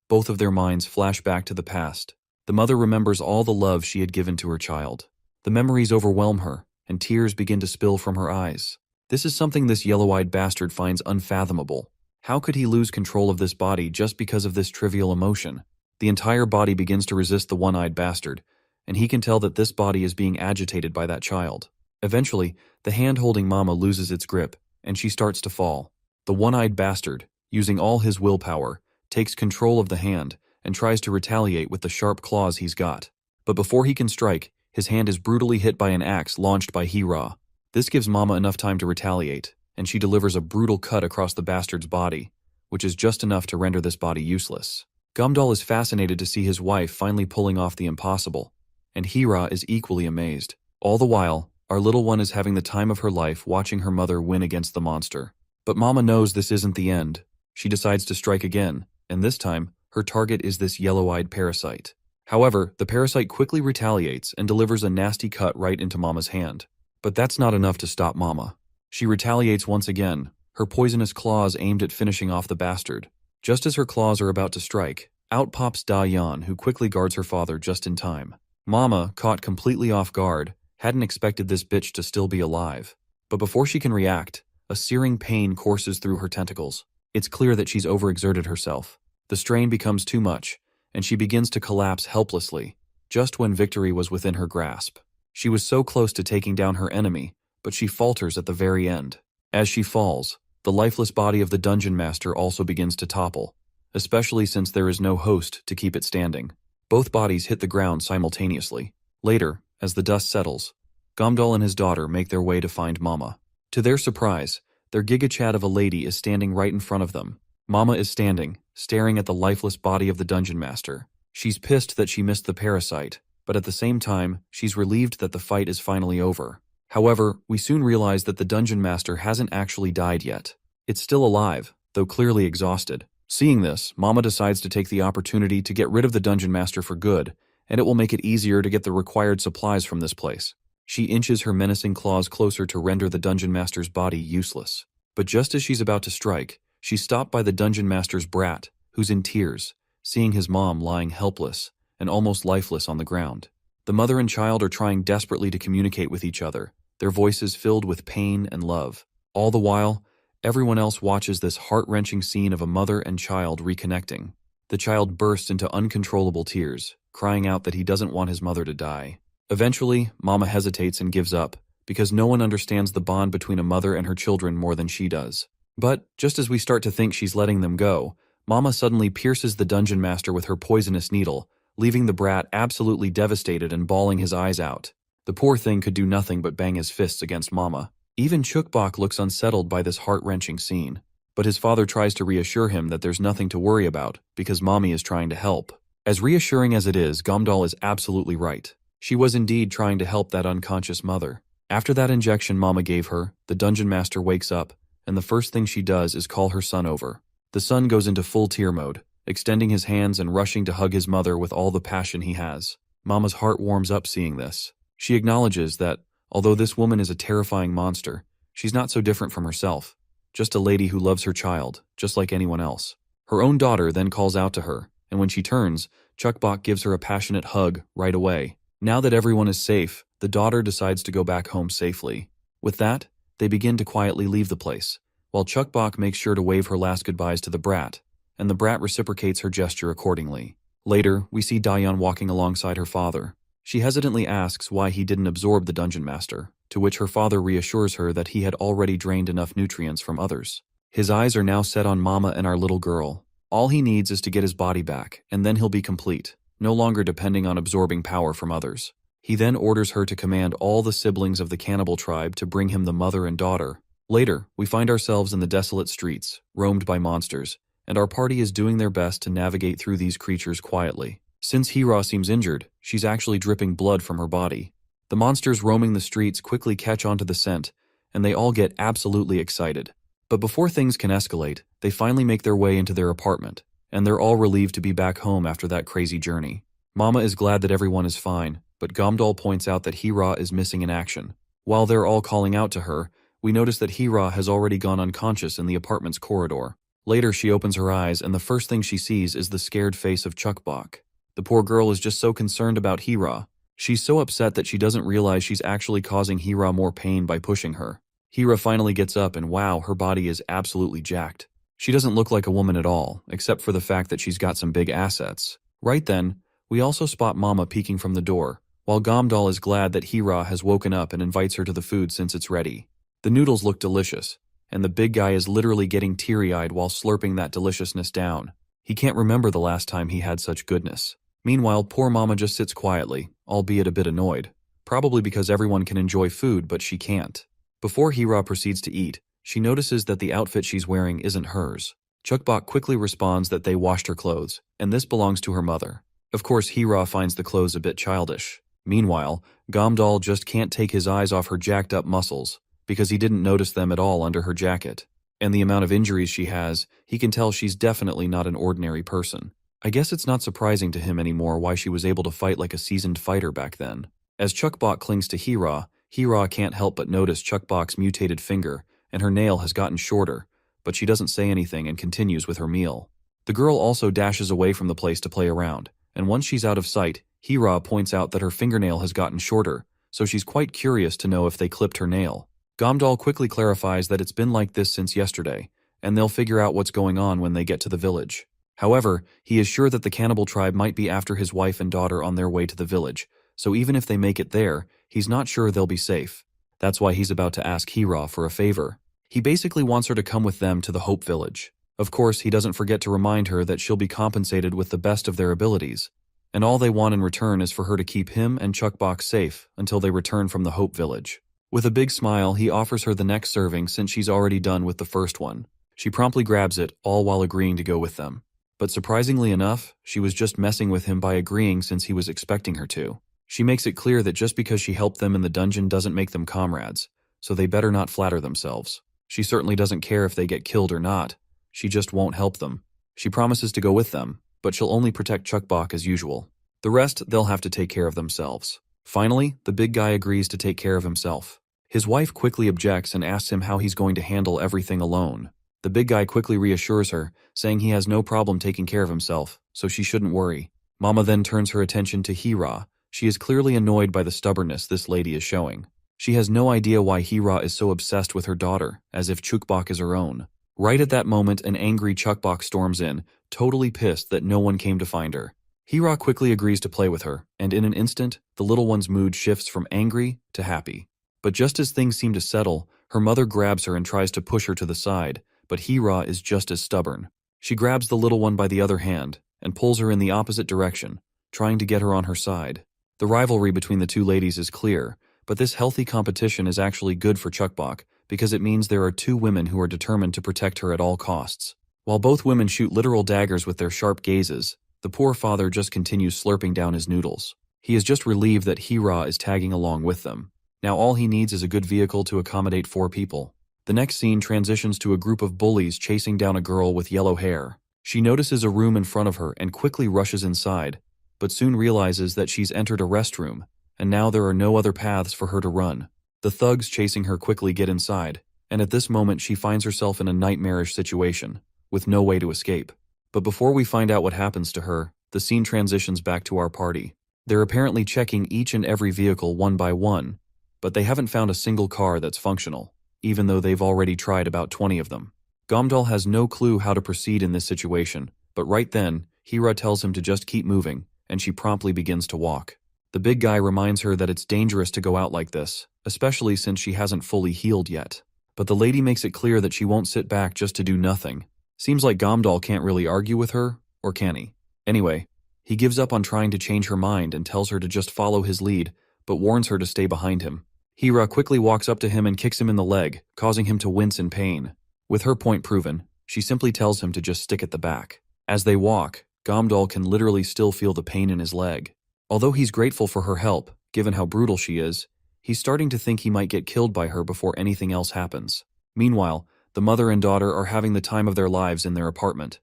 both of their minds flash back to the past. The mother remembers all the love she had given to her child. The memories overwhelm her, and tears begin to spill from her eyes. This is something this yellow-eyed bastard finds unfathomable. How could he lose control of this body just because of this trivial emotion? The entire body begins to resist the one-eyed bastard, and he can tell that this body is being agitated by that child. Eventually, the hand holding Mama loses its grip, and she starts to fall. The one-eyed bastard, using all his willpower, takes control of the hand and tries to retaliate with the sharp claws he's got. But before he can strike, his hand is brutally hit by an axe launched by Hira. This gives Mama enough time to retaliate, and she delivers a brutal cut across the bastard's body, which is just enough to render this body useless. Gomdal is fascinated to see his wife finally pulling off the impossible, and Hira is equally amazed. All the while, our little one is having the time of her life watching her mother win against the monster. But Mama knows this isn't the end. She decides to strike again, and this time, her target is this yellow-eyed parasite. However, the parasite quickly retaliates and delivers a nasty cut right into Mama's hand. But that's not enough to stop Mama. She retaliates once again, her poisonous claws aimed at finishing off the bastard. Just as her claws are about to strike, out pops Da Yan, who quickly guards her father just in time. Mama, caught completely off guard, hadn't expected this bitch to still be alive. But before she can react, a searing pain courses through her tentacles. It's clear that she's overexerted herself. The strain becomes too much, and she begins to collapse helplessly, just when victory was within her grasp. She was so close to taking down her enemy, but she falters at the very end. As she falls, the lifeless body of the dungeon master also begins to topple, especially since there is no host to keep it standing. Both bodies hit the ground simultaneously. Later, as the dust settles, Gomdal and his daughter make their way to find Mama. To their surprise, their gigachad of a lady is standing right in front of them. Mama is standing, staring at the lifeless body of the dungeon master. She's pissed that she missed the parasite, but at the same time, she's relieved that the fight is finally over. However, we soon realize that the dungeon master hasn't actually died yet. It's still alive, though clearly exhausted. Seeing this, Mama decides to take the opportunity to get rid of the dungeon master for good, and it will make it easier to get the required supplies from this place. She inches her menacing claws closer to render the dungeon master's body useless. But just as she's about to strike, she's stopped by the dungeon master's brat, who's in tears, seeing his mom lying helpless and almost lifeless on the ground. The mother and child are trying desperately to communicate with each other, their voices filled with pain and love. All the while, everyone else watches this heart-wrenching scene of a mother and child reconnecting. The child bursts into uncontrollable tears, crying out that he doesn't want his mother to die. Eventually, Mama hesitates and gives up, because no one understands the bond between a mother and her children more than she does. But, just as we start to think she's letting them go, Mama suddenly pierces the dungeon master with her poisonous needle, leaving the brat absolutely devastated and bawling his eyes out. The poor thing could do nothing but bang his fists against Mama. Even Chukbok looks unsettled by this heart-wrenching scene, but his father tries to reassure him that there's nothing to worry about because Mommy is trying to help. As reassuring as it is, Gomdal is absolutely right. She was indeed trying to help that unconscious mother. After that injection Mama gave her, the dungeon master wakes up, and the first thing she does is call her son over. The son goes into full tear mode, extending his hands and rushing to hug his mother with all the passion he has. Mama's heart warms up seeing this. She acknowledges that, although this woman is a terrifying monster, she's not so different from herself, just a lady who loves her child, just like anyone else. Her own daughter then calls out to her, and when she turns, Chukbok gives her a passionate hug right away. Now that everyone is safe, the daughter decides to go back home safely. With that, they begin to quietly leave the place, while Chukbok makes sure to wave her last goodbyes to the brat, and the brat reciprocates her gesture accordingly. Later, we see Dayan walking alongside her father. She hesitantly asks why he didn't absorb the dungeon master, to which her father reassures her that he had already drained enough nutrients from others. His eyes are now set on Mama and our little girl. All he needs is to get his body back, and then he'll be complete, no longer depending on absorbing power from others. He then orders her to command all the siblings of the cannibal tribe to bring him the mother and daughter. Later, we find ourselves in the desolate streets, roamed by monsters, and our party is doing their best to navigate through these creatures quietly. Since Hira seems injured, she's actually dripping blood from her body. The monsters roaming the streets quickly catch onto the scent, and they all get absolutely excited. But before things can escalate, they finally make their way into their apartment, and they're all relieved to be back home after that crazy journey. Mama is glad that everyone is fine, but Gomdal points out that Hira is missing in action. While they're all calling out to her, we notice that Hira has already gone unconscious in the apartment's corridor. Later, she opens her eyes, and the first thing she sees is the scared face of Chukbok. The poor girl is just so concerned about Hira. She's so upset that she doesn't realize she's actually causing Hira more pain by pushing her. Hira finally gets up, and wow, her body is absolutely jacked. She doesn't look like a woman at all, except for the fact that she's got some big assets. Right then, we also spot Mama peeking from the door, while Gomdal is glad that Hira has woken up and invites her to the food since it's ready. The noodles look delicious, and the big guy is literally getting teary-eyed while slurping that deliciousness down. He can't remember the last time he had such goodness. Meanwhile, poor Mama just sits quietly, albeit a bit annoyed, probably because everyone can enjoy food but she can't. Before Hira proceeds to eat, she notices that the outfit she's wearing isn't hers. Chukbok quickly responds that they washed her clothes, and this belongs to her mother. Of course, Hira finds the clothes a bit childish. Meanwhile, Gomdal just can't take his eyes off her jacked-up muscles, because he didn't notice them at all under her jacket. And the amount of injuries she has, he can tell she's definitely not an ordinary person. I guess it's not surprising to him anymore why she was able to fight like a seasoned fighter back then. As Chukbok clings to Hira, Hira can't help but notice Chukbok's mutated finger, and her nail has gotten shorter, but she doesn't say anything and continues with her meal. The girl also dashes away from the place to play around, and once she's out of sight, Hira points out that her fingernail has gotten shorter, so she's quite curious to know if they clipped her nail. Gomdal quickly clarifies that it's been like this since yesterday, and they'll figure out what's going on when they get to the village. However, he is sure that the cannibal tribe might be after his wife and daughter on their way to the village, so even if they make it there, he's not sure they'll be safe. That's why he's about to ask Hira for a favor. He basically wants her to come with them to the Hope Village. Of course, he doesn't forget to remind her that she'll be compensated with the best of their abilities. and all they want in return is for her to keep him and Chuckbox safe until they return from the Hope Village. With a big smile, he offers her the next serving since she's already done with the first one. She promptly grabs it, all while agreeing to go with them. But surprisingly enough, she was just messing with him by agreeing since he was expecting her to. She makes it clear that just because she helped them in the dungeon doesn't make them comrades, so they better not flatter themselves. She certainly doesn't care if they get killed or not, she just won't help them. She promises to go with them, but she'll only protect Chuckbox as usual. The rest, they'll have to take care of themselves. Finally, the big guy agrees to take care of himself. His wife quickly objects and asks him how he's going to handle everything alone. The big guy quickly reassures her, saying he has no problem taking care of himself, so she shouldn't worry. Mama then turns her attention to Hira. She is clearly annoyed by the stubbornness this lady is showing. She has no idea why Hira is so obsessed with her daughter, as if Chuckbox is her own. Right at that moment, an angry Chuckbox storms in, totally pissed that no one came to find her. Hira quickly agrees to play with her, and in an instant, the little one's mood shifts from angry to happy. But just as things seem to settle, her mother grabs her and tries to push her to the side, but Hira is just as stubborn. She grabs the little one by the other hand and pulls her in the opposite direction, trying to get her on her side. The rivalry between the two ladies is clear, but this healthy competition is actually good for Chuckbox because it means there are two women who are determined to protect her at all costs. While both women shoot literal daggers with their sharp gazes, the poor father just continues slurping down his noodles. He is just relieved that Hira is tagging along with them. Now all he needs is a good vehicle to accommodate 4 people. The next scene transitions to a group of bullies chasing down a girl with yellow hair. She notices a room in front of her and quickly rushes inside, but soon realizes that she's entered a restroom, and now there are no other paths for her to run. The thugs chasing her quickly get inside, and at this moment she finds herself in a nightmarish situation, with no way to escape. But before we find out what happens to her, the scene transitions back to our party. They're apparently checking each and every vehicle one by one, but they haven't found a single car that's functional, even though they've already tried about 20 of them. Gomdal has no clue how to proceed in this situation, but right then, Hira tells him to just keep moving, and she promptly begins to walk. The big guy reminds her that it's dangerous to go out like this, especially since she hasn't fully healed yet. But the lady makes it clear that she won't sit back just to do nothing. Seems like Gomdal can't really argue with her, or can he? Anyway, he gives up on trying to change her mind and tells her to just follow his lead, but warns her to stay behind him. Hira quickly walks up to him and kicks him in the leg, causing him to wince in pain. With her point proven, she simply tells him to just stick at the back. As they walk, Gomdal can literally still feel the pain in his leg. Although he's grateful for her help, given how brutal she is, he's starting to think he might get killed by her before anything else happens. Meanwhile, the mother and daughter are having the time of their lives in their apartment,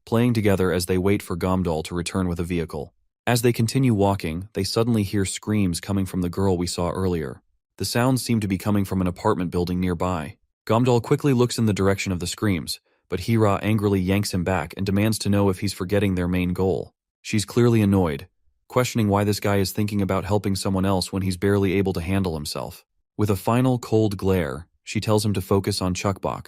playing together as they wait for Gomdal to return with a vehicle. As they continue walking, they suddenly hear screams coming from the girl we saw earlier. The sounds seem to be coming from an apartment building nearby. Gomdal quickly looks in the direction of the screams, but Hira angrily yanks him back and demands to know if he's forgetting their main goal. She's clearly annoyed, questioning why this guy is thinking about helping someone else when he's barely able to handle himself. With a final cold glare, she tells him to focus on Chuckbox.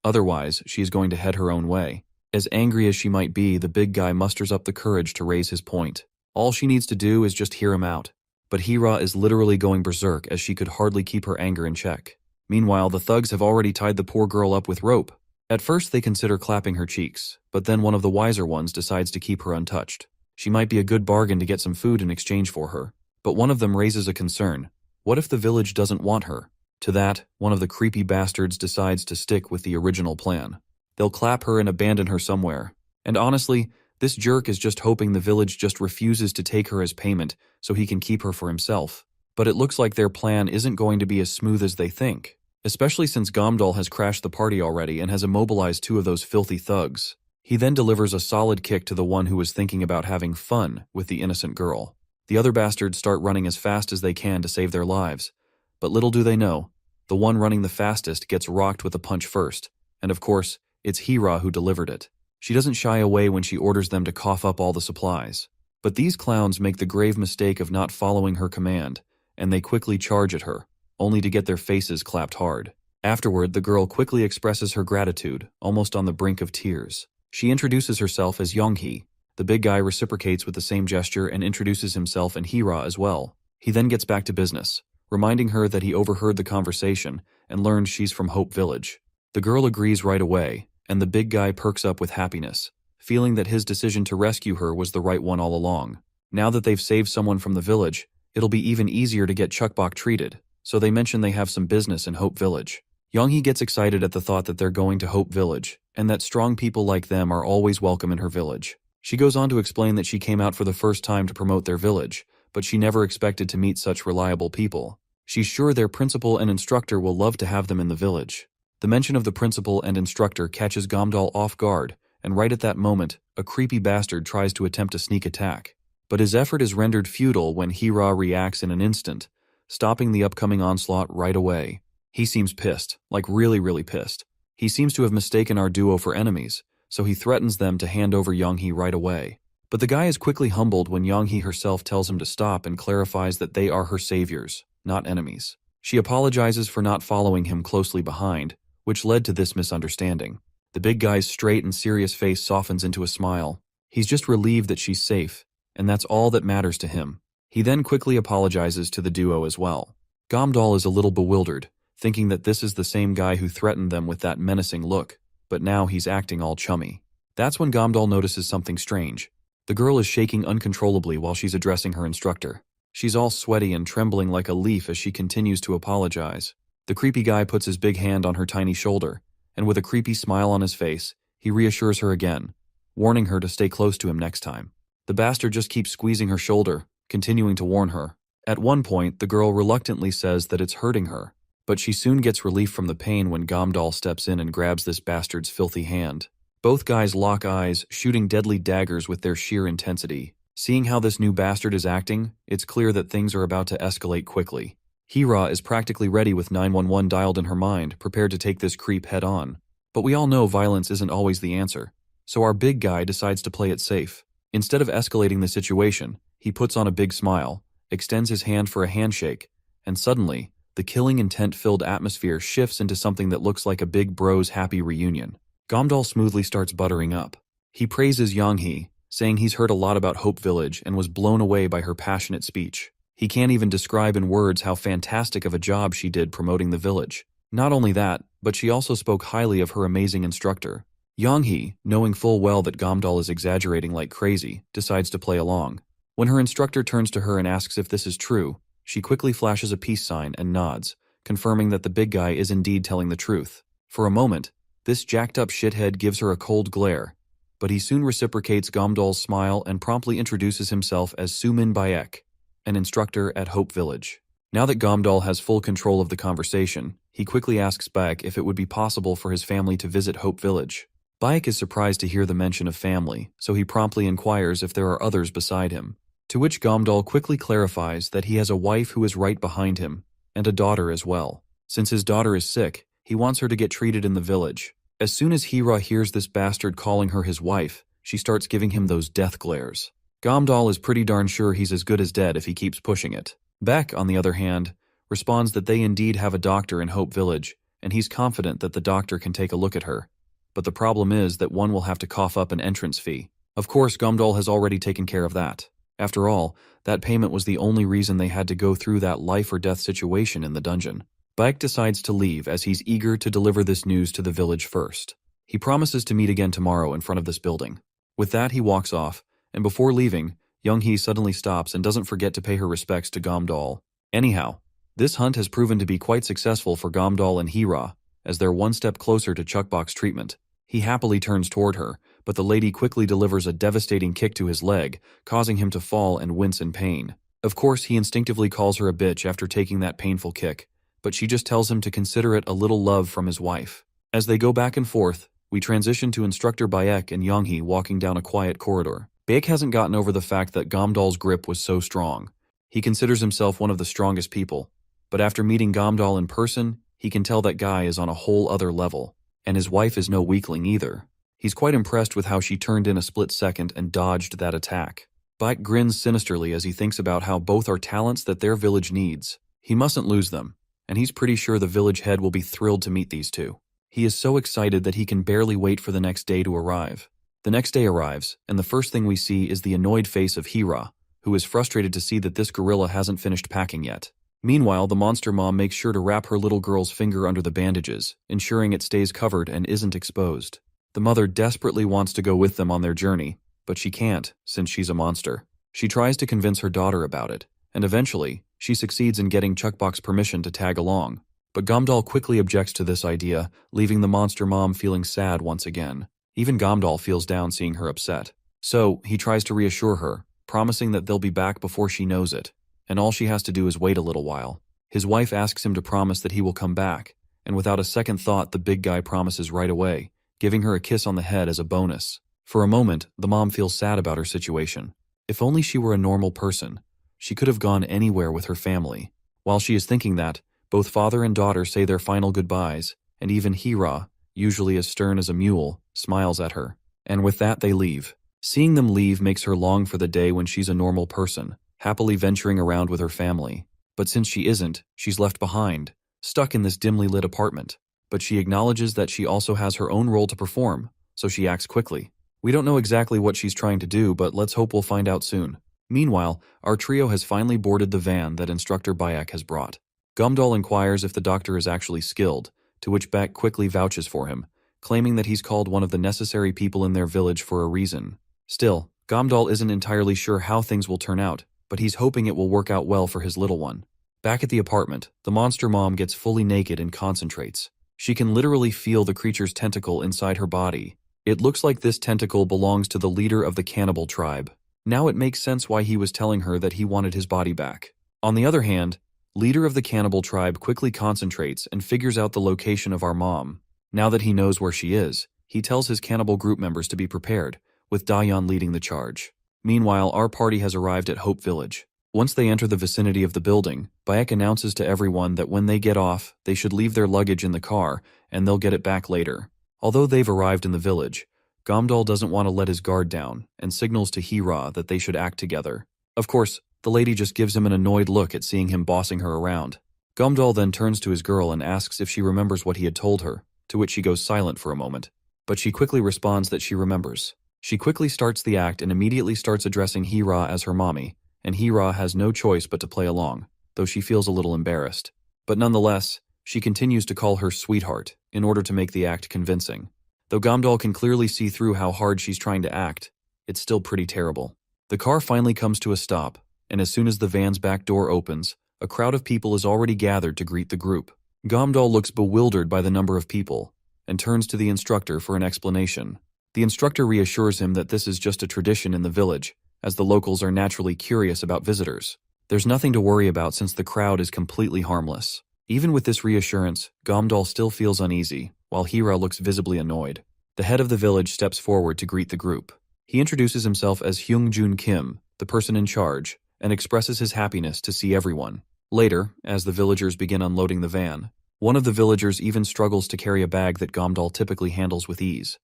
Otherwise, she is going to head her own way. As angry as she might be, the big guy musters up the courage to raise his point. All she needs to do is just hear him out. But Hira is literally going berserk as she could hardly keep her anger in check. Meanwhile, the thugs have already tied the poor girl up with rope. At first they consider clapping her cheeks, but then one of the wiser ones decides to keep her untouched. She might be a good bargain to get some food in exchange for her. But one of them raises a concern. What if the village doesn't want her? To that, one of the creepy bastards decides to stick with the original plan. They'll clap her and abandon her somewhere. And honestly, this jerk is just hoping the village just refuses to take her as payment so he can keep her for himself. But it looks like their plan isn't going to be as smooth as they think, especially since Gomdal has crashed the party already and has immobilized 2 of those filthy thugs. He then delivers a solid kick to the one who was thinking about having fun with the innocent girl. The other bastards start running as fast as they can to save their lives. But little do they know, the one running the fastest gets rocked with a punch first, and of course, it's Hira who delivered it. She doesn't shy away when she orders them to cough up all the supplies. But these clowns make the grave mistake of not following her command, and they quickly charge at her, only to get their faces clapped hard. Afterward, the girl quickly expresses her gratitude, almost on the brink of tears. She introduces herself as Yonghee. The big guy reciprocates with the same gesture and introduces himself and Hira as well. He then gets back to business, reminding her that he overheard the conversation and learned she's from Hope Village. The girl agrees right away, and the big guy perks up with happiness, feeling that his decision to rescue her was the right one all along. Now that they've saved someone from the village, it'll be even easier to get Chukbok treated, so they mention they have some business in Hope Village. Younghee gets excited at the thought that they're going to Hope Village, and that strong people like them are always welcome in her village. She goes on to explain that she came out for the first time to promote their village, but she never expected to meet such reliable people. She's sure their principal and instructor will love to have them in the village. The mention of the principal and instructor catches Gamdal off guard, and right at that moment, a creepy bastard tries to attempt a sneak attack. But his effort is rendered futile when Hira reacts in an instant, stopping the upcoming onslaught right away. He seems pissed, like really pissed. He seems to have mistaken our duo for enemies, so he threatens them to hand over Younghee right away. But the guy is quickly humbled when Younghee herself tells him to stop and clarifies that they are her saviors, not enemies. She apologizes for not following him closely behind, which led to this misunderstanding. The big guy's straight and serious face softens into a smile. He's just relieved that she's safe, and that's all that matters to him. He then quickly apologizes to the duo as well. Gamdal is a little bewildered, thinking that this is the same guy who threatened them with that menacing look, but now he's acting all chummy. That's when Gamdal notices something strange. The girl is shaking uncontrollably while she's addressing her instructor. She's all sweaty and trembling like a leaf as she continues to apologize. The creepy guy puts his big hand on her tiny shoulder, and with a creepy smile on his face, he reassures her again, warning her to stay close to him next time. The bastard just keeps squeezing her shoulder, continuing to warn her. At one point, the girl reluctantly says that it's hurting her, but she soon gets relief from the pain when Gamdal steps in and grabs this bastard's filthy hand. Both guys lock eyes, shooting deadly daggers with their sheer intensity. Seeing how this new bastard is acting, it's clear that things are about to escalate quickly. Hira is practically ready with 911 dialed in her mind, prepared to take this creep head on. But we all know violence isn't always the answer, so our big guy decides to play it safe. Instead of escalating the situation, he puts on a big smile, extends his hand for a handshake, and suddenly, the killing intent-filled atmosphere shifts into something that looks like a big bros happy reunion. Gamdal smoothly starts buttering up. He praises Younghee, saying he's heard a lot about Hope Village and was blown away by her passionate speech. He can't even describe in words how fantastic of a job she did promoting the village. Not only that, but she also spoke highly of her amazing instructor. Younghee, knowing full well that Gamdal is exaggerating like crazy, decides to play along. When her instructor turns to her and asks if this is true, she quickly flashes a peace sign and nods, confirming that the big guy is indeed telling the truth. For a moment, this jacked-up shithead gives her a cold glare, but he soon reciprocates Gamdal's smile and promptly introduces himself as Sumin Bayek, an instructor at Hope Village. Now that Gamdal has full control of the conversation, he quickly asks Bayek if it would be possible for his family to visit Hope Village. Bayek is surprised to hear the mention of family, so he promptly inquires if there are others beside him, to which Gamdal quickly clarifies that he has a wife who is right behind him, and a daughter as well. Since his daughter is sick, he wants her to get treated in the village. As soon as Hira hears this bastard calling her his wife, she starts giving him those death glares. Gamdal is pretty darn sure he's as good as dead if he keeps pushing it. Beck, on the other hand, responds that they indeed have a doctor in Hope Village, and he's confident that the doctor can take a look at her. But the problem is that one will have to cough up an entrance fee. Of course, Gamdal has already taken care of that. After all, that payment was the only reason they had to go through that life-or-death situation in the dungeon. Bayek decides to leave as he's eager to deliver this news to the village first. He promises to meet again tomorrow in front of this building. With that, he walks off, and before leaving, Younghee suddenly stops and doesn't forget to pay her respects to Gamdal. Anyhow, this hunt has proven to be quite successful for Gamdal and Hira, as they're one step closer to Chukbok's treatment. He happily turns toward her, but the lady quickly delivers a devastating kick to his leg, causing him to fall and wince in pain. Of course, he instinctively calls her a bitch after taking that painful kick, but she just tells him to consider it a little love from his wife. As they go back and forth, we transition to Instructor Bayek and Younghee walking down a quiet corridor. Bayek hasn't gotten over the fact that Gamdal's grip was so strong. He considers himself one of the strongest people, but after meeting Gamdal in person, he can tell that guy is on a whole other level, and his wife is no weakling either. He's quite impressed with how she turned in a split second and dodged that attack. Bayek grins sinisterly as he thinks about how both are talents that their village needs. He mustn't lose them, and he's pretty sure the village head will be thrilled to meet these two. He is so excited that he can barely wait for the next day to arrive. The next day arrives, and the first thing we see is the annoyed face of Hira, who is frustrated to see that this gorilla hasn't finished packing yet. Meanwhile, the monster mom makes sure to wrap her little girl's finger under the bandages, ensuring it stays covered and isn't exposed. The mother desperately wants to go with them on their journey, but she can't, since she's a monster. She tries to convince her daughter about it, and eventually, she succeeds in getting Chukbok's permission to tag along. But Gamdal quickly objects to this idea, leaving the monster mom feeling sad once again. Even Gamdal feels down seeing her upset. So, he tries to reassure her, promising that they'll be back before she knows it, and all she has to do is wait a little while. His wife asks him to promise that he will come back, and without a second thought the big guy promises right away, giving her a kiss on the head as a bonus. For a moment, the mom feels sad about her situation. If only she were a normal person. She could have gone anywhere with her family. While she is thinking that, both father and daughter say their final goodbyes, and even Hira, usually as stern as a mule, smiles at her. And with that they leave. Seeing them leave makes her long for the day when she's a normal person, happily venturing around with her family. But since she isn't, she's left behind, stuck in this dimly lit apartment. But she acknowledges that she also has her own role to perform, so she acts quickly. We don't know exactly what she's trying to do, but let's hope we'll find out soon. Meanwhile, our trio has finally boarded the van that Instructor Bayak has brought. Gumdal inquires if the doctor is actually skilled, to which Beck quickly vouches for him, claiming that he's called one of the necessary people in their village for a reason. Still, Gumdal isn't entirely sure how things will turn out, but he's hoping it will work out well for his little one. Back at the apartment, the monster mom gets fully naked and concentrates. She can literally feel the creature's tentacle inside her body. It looks like this tentacle belongs to the leader of the cannibal tribe. Now it makes sense why he was telling her that he wanted his body back. On the other hand, leader of the cannibal tribe quickly concentrates and figures out the location of our mom. Now that he knows where she is, he tells his cannibal group members to be prepared, with Dayan leading the charge. Meanwhile, our party has arrived at Hope Village. Once they enter the vicinity of the building, Bayek announces to everyone that when they get off, they should leave their luggage in the car, and they'll get it back later. Although they've arrived in the village, Gamdal doesn't want to let his guard down, and signals to Hira that they should act together. Of course, the lady just gives him an annoyed look at seeing him bossing her around. Gamdal then turns to his girl and asks if she remembers what he had told her, to which she goes silent for a moment. But she quickly responds that she remembers. She quickly starts the act and immediately starts addressing Hira as her mommy, and Hira has no choice but to play along, though she feels a little embarrassed. But nonetheless, she continues to call her sweetheart in order to make the act convincing. Though Gamdal can clearly see through how hard she's trying to act, it's still pretty terrible. The car finally comes to a stop, and as soon as the van's back door opens, a crowd of people is already gathered to greet the group. Gamdal looks bewildered by the number of people, and turns to the instructor for an explanation. The instructor reassures him that this is just a tradition in the village, as the locals are naturally curious about visitors. There's nothing to worry about since the crowd is completely harmless. Even with this reassurance, Gamdal still feels uneasy, while Hira looks visibly annoyed. The head of the village steps forward to greet the group. He introduces himself as Hyung-Jun Kim, the person in charge, and expresses his happiness to see everyone. Later, as the villagers begin unloading the van, one of the villagers even struggles to carry a bag that Gamdal typically handles with ease.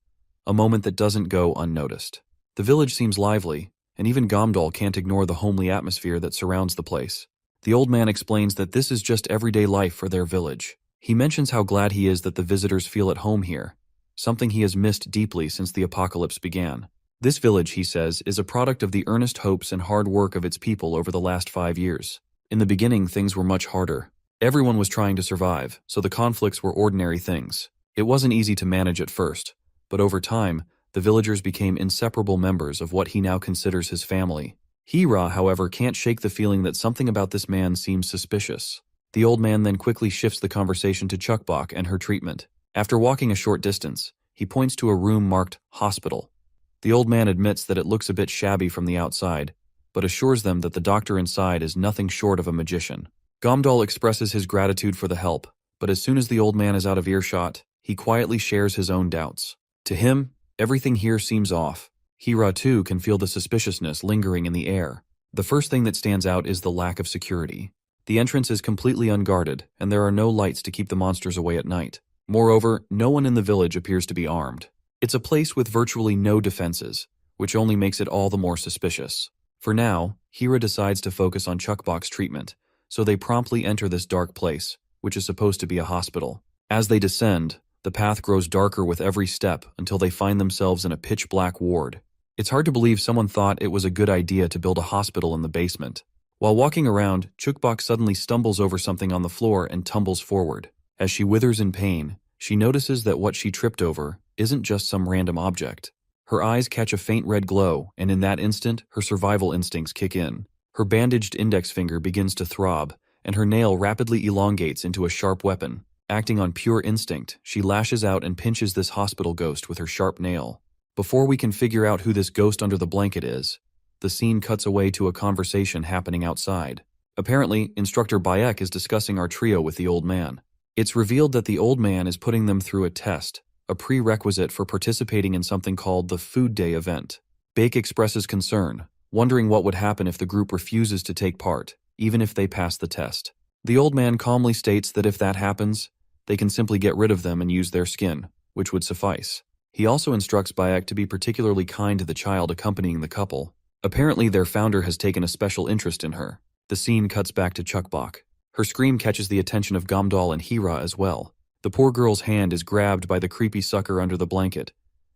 A moment that doesn't go unnoticed. The village seems lively, and even Gamdal can't ignore the homely atmosphere that surrounds the place. The old man explains that this is just everyday life for their village. He mentions how glad he is that the visitors feel at home here, something he has missed deeply since the apocalypse began. This village, he says, is a product of the earnest hopes and hard work of its people over the last 5 years. In the beginning, things were much harder. Everyone was trying to survive, so the conflicts were ordinary things. It wasn't easy to manage at first, but over time, the villagers became inseparable members of what he now considers his family. Hira, however, can't shake the feeling that something about this man seems suspicious. The old man then quickly shifts the conversation to Chukbok and her treatment. After walking a short distance, he points to a room marked hospital. The old man admits that it looks a bit shabby from the outside, but assures them that the doctor inside is nothing short of a magician. Gamdal expresses his gratitude for the help, but as soon as the old man is out of earshot, he quietly shares his own doubts. To him, everything here seems off. Hira too can feel the suspiciousness lingering in the air. The first thing that stands out is the lack of security. The entrance is completely unguarded, and there are no lights to keep the monsters away at night. Moreover, no one in the village appears to be armed. It's a place with virtually no defenses, which only makes it all the more suspicious. For now, Hira decides to focus on Chukbok's treatment, so they promptly enter this dark place, which is supposed to be a hospital. As they descend, the path grows darker with every step until they find themselves in a pitch-black ward. It's hard to believe someone thought it was a good idea to build a hospital in the basement. While walking around, Chukbok suddenly stumbles over something on the floor and tumbles forward. As she withers in pain, she notices that what she tripped over isn't just some random object. Her eyes catch a faint red glow, and in that instant, her survival instincts kick in. Her bandaged index finger begins to throb, and her nail rapidly elongates into a sharp weapon. Acting on pure instinct, she lashes out and pinches this hospital ghost with her sharp nail. Before we can figure out who this ghost under the blanket is, the scene cuts away to a conversation happening outside. Apparently, Instructor Bayek is discussing our trio with the old man. It's revealed that the old man is putting them through a test, a prerequisite for participating in something called the Food Day event. Bake expresses concern, wondering what would happen if the group refuses to take part, even if they pass the test. The old man calmly states that if that happens, they can simply get rid of them and use their skin, which would suffice. He also instructs Bayek to be particularly kind to the child accompanying the couple. Apparently, their founder has taken a special interest in her. The scene cuts back to Chukbok. Her scream catches the attention of Gamdal and Hira as well. The poor girl's hand is grabbed by the creepy sucker under the blanket,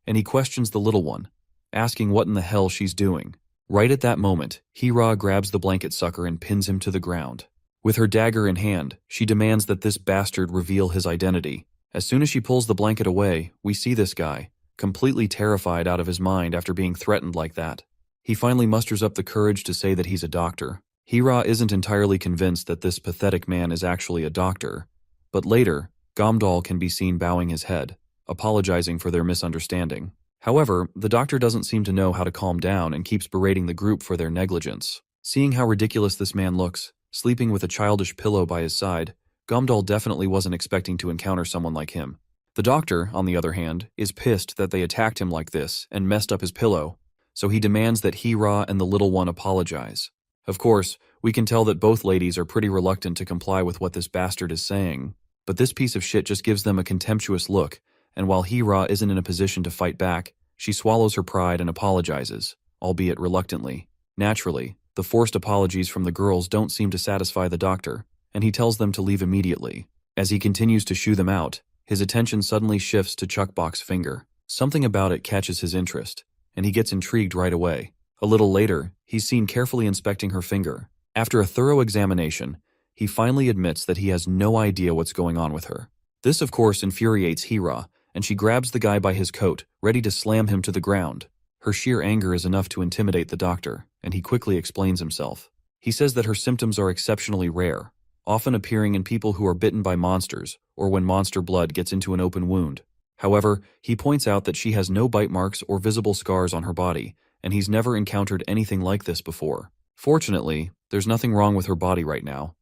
and he questions the little one, asking what in the hell she's doing. Right at that moment, Hira grabs the blanket sucker and pins him to the ground. With her dagger in hand, she demands that this bastard reveal his identity. As soon as she pulls the blanket away, we see this guy, completely terrified out of his mind after being threatened like that. He finally musters up the courage to say that he's a doctor. Hira isn't entirely convinced that this pathetic man is actually a doctor, but later, Gamdal can be seen bowing his head, apologizing for their misunderstanding. However, the doctor doesn't seem to know how to calm down and keeps berating the group for their negligence. Seeing how ridiculous this man looks, sleeping with a childish pillow by his side, Gamdal definitely wasn't expecting to encounter someone like him. The doctor, on the other hand, is pissed that they attacked him like this and messed up his pillow, so he demands that Hira and the little one apologize. Of course, we can tell that both ladies are pretty reluctant to comply with what this bastard is saying, but this piece of shit just gives them a contemptuous look, and while Hira isn't in a position to fight back, she swallows her pride and apologizes, albeit reluctantly. Naturally, the forced apologies from the girls don't seem to satisfy the doctor, and he tells them to leave immediately. As he continues to shoo them out, his attention suddenly shifts to Chukbok's finger. Something about it catches his interest, and he gets intrigued right away. A little later, he's seen carefully inspecting her finger. After a thorough examination, he finally admits that he has no idea what's going on with her. This, of course, infuriates Hira, and she grabs the guy by his coat, ready to slam him to the ground. Her sheer anger is enough to intimidate the doctor, and he quickly explains himself. He says that her symptoms are exceptionally rare, often appearing in people who are bitten by monsters, or when monster blood gets into an open wound. However, he points out that she has no bite marks or visible scars on her body, and he's never encountered anything like this before. Fortunately, there's nothing wrong with her body right now,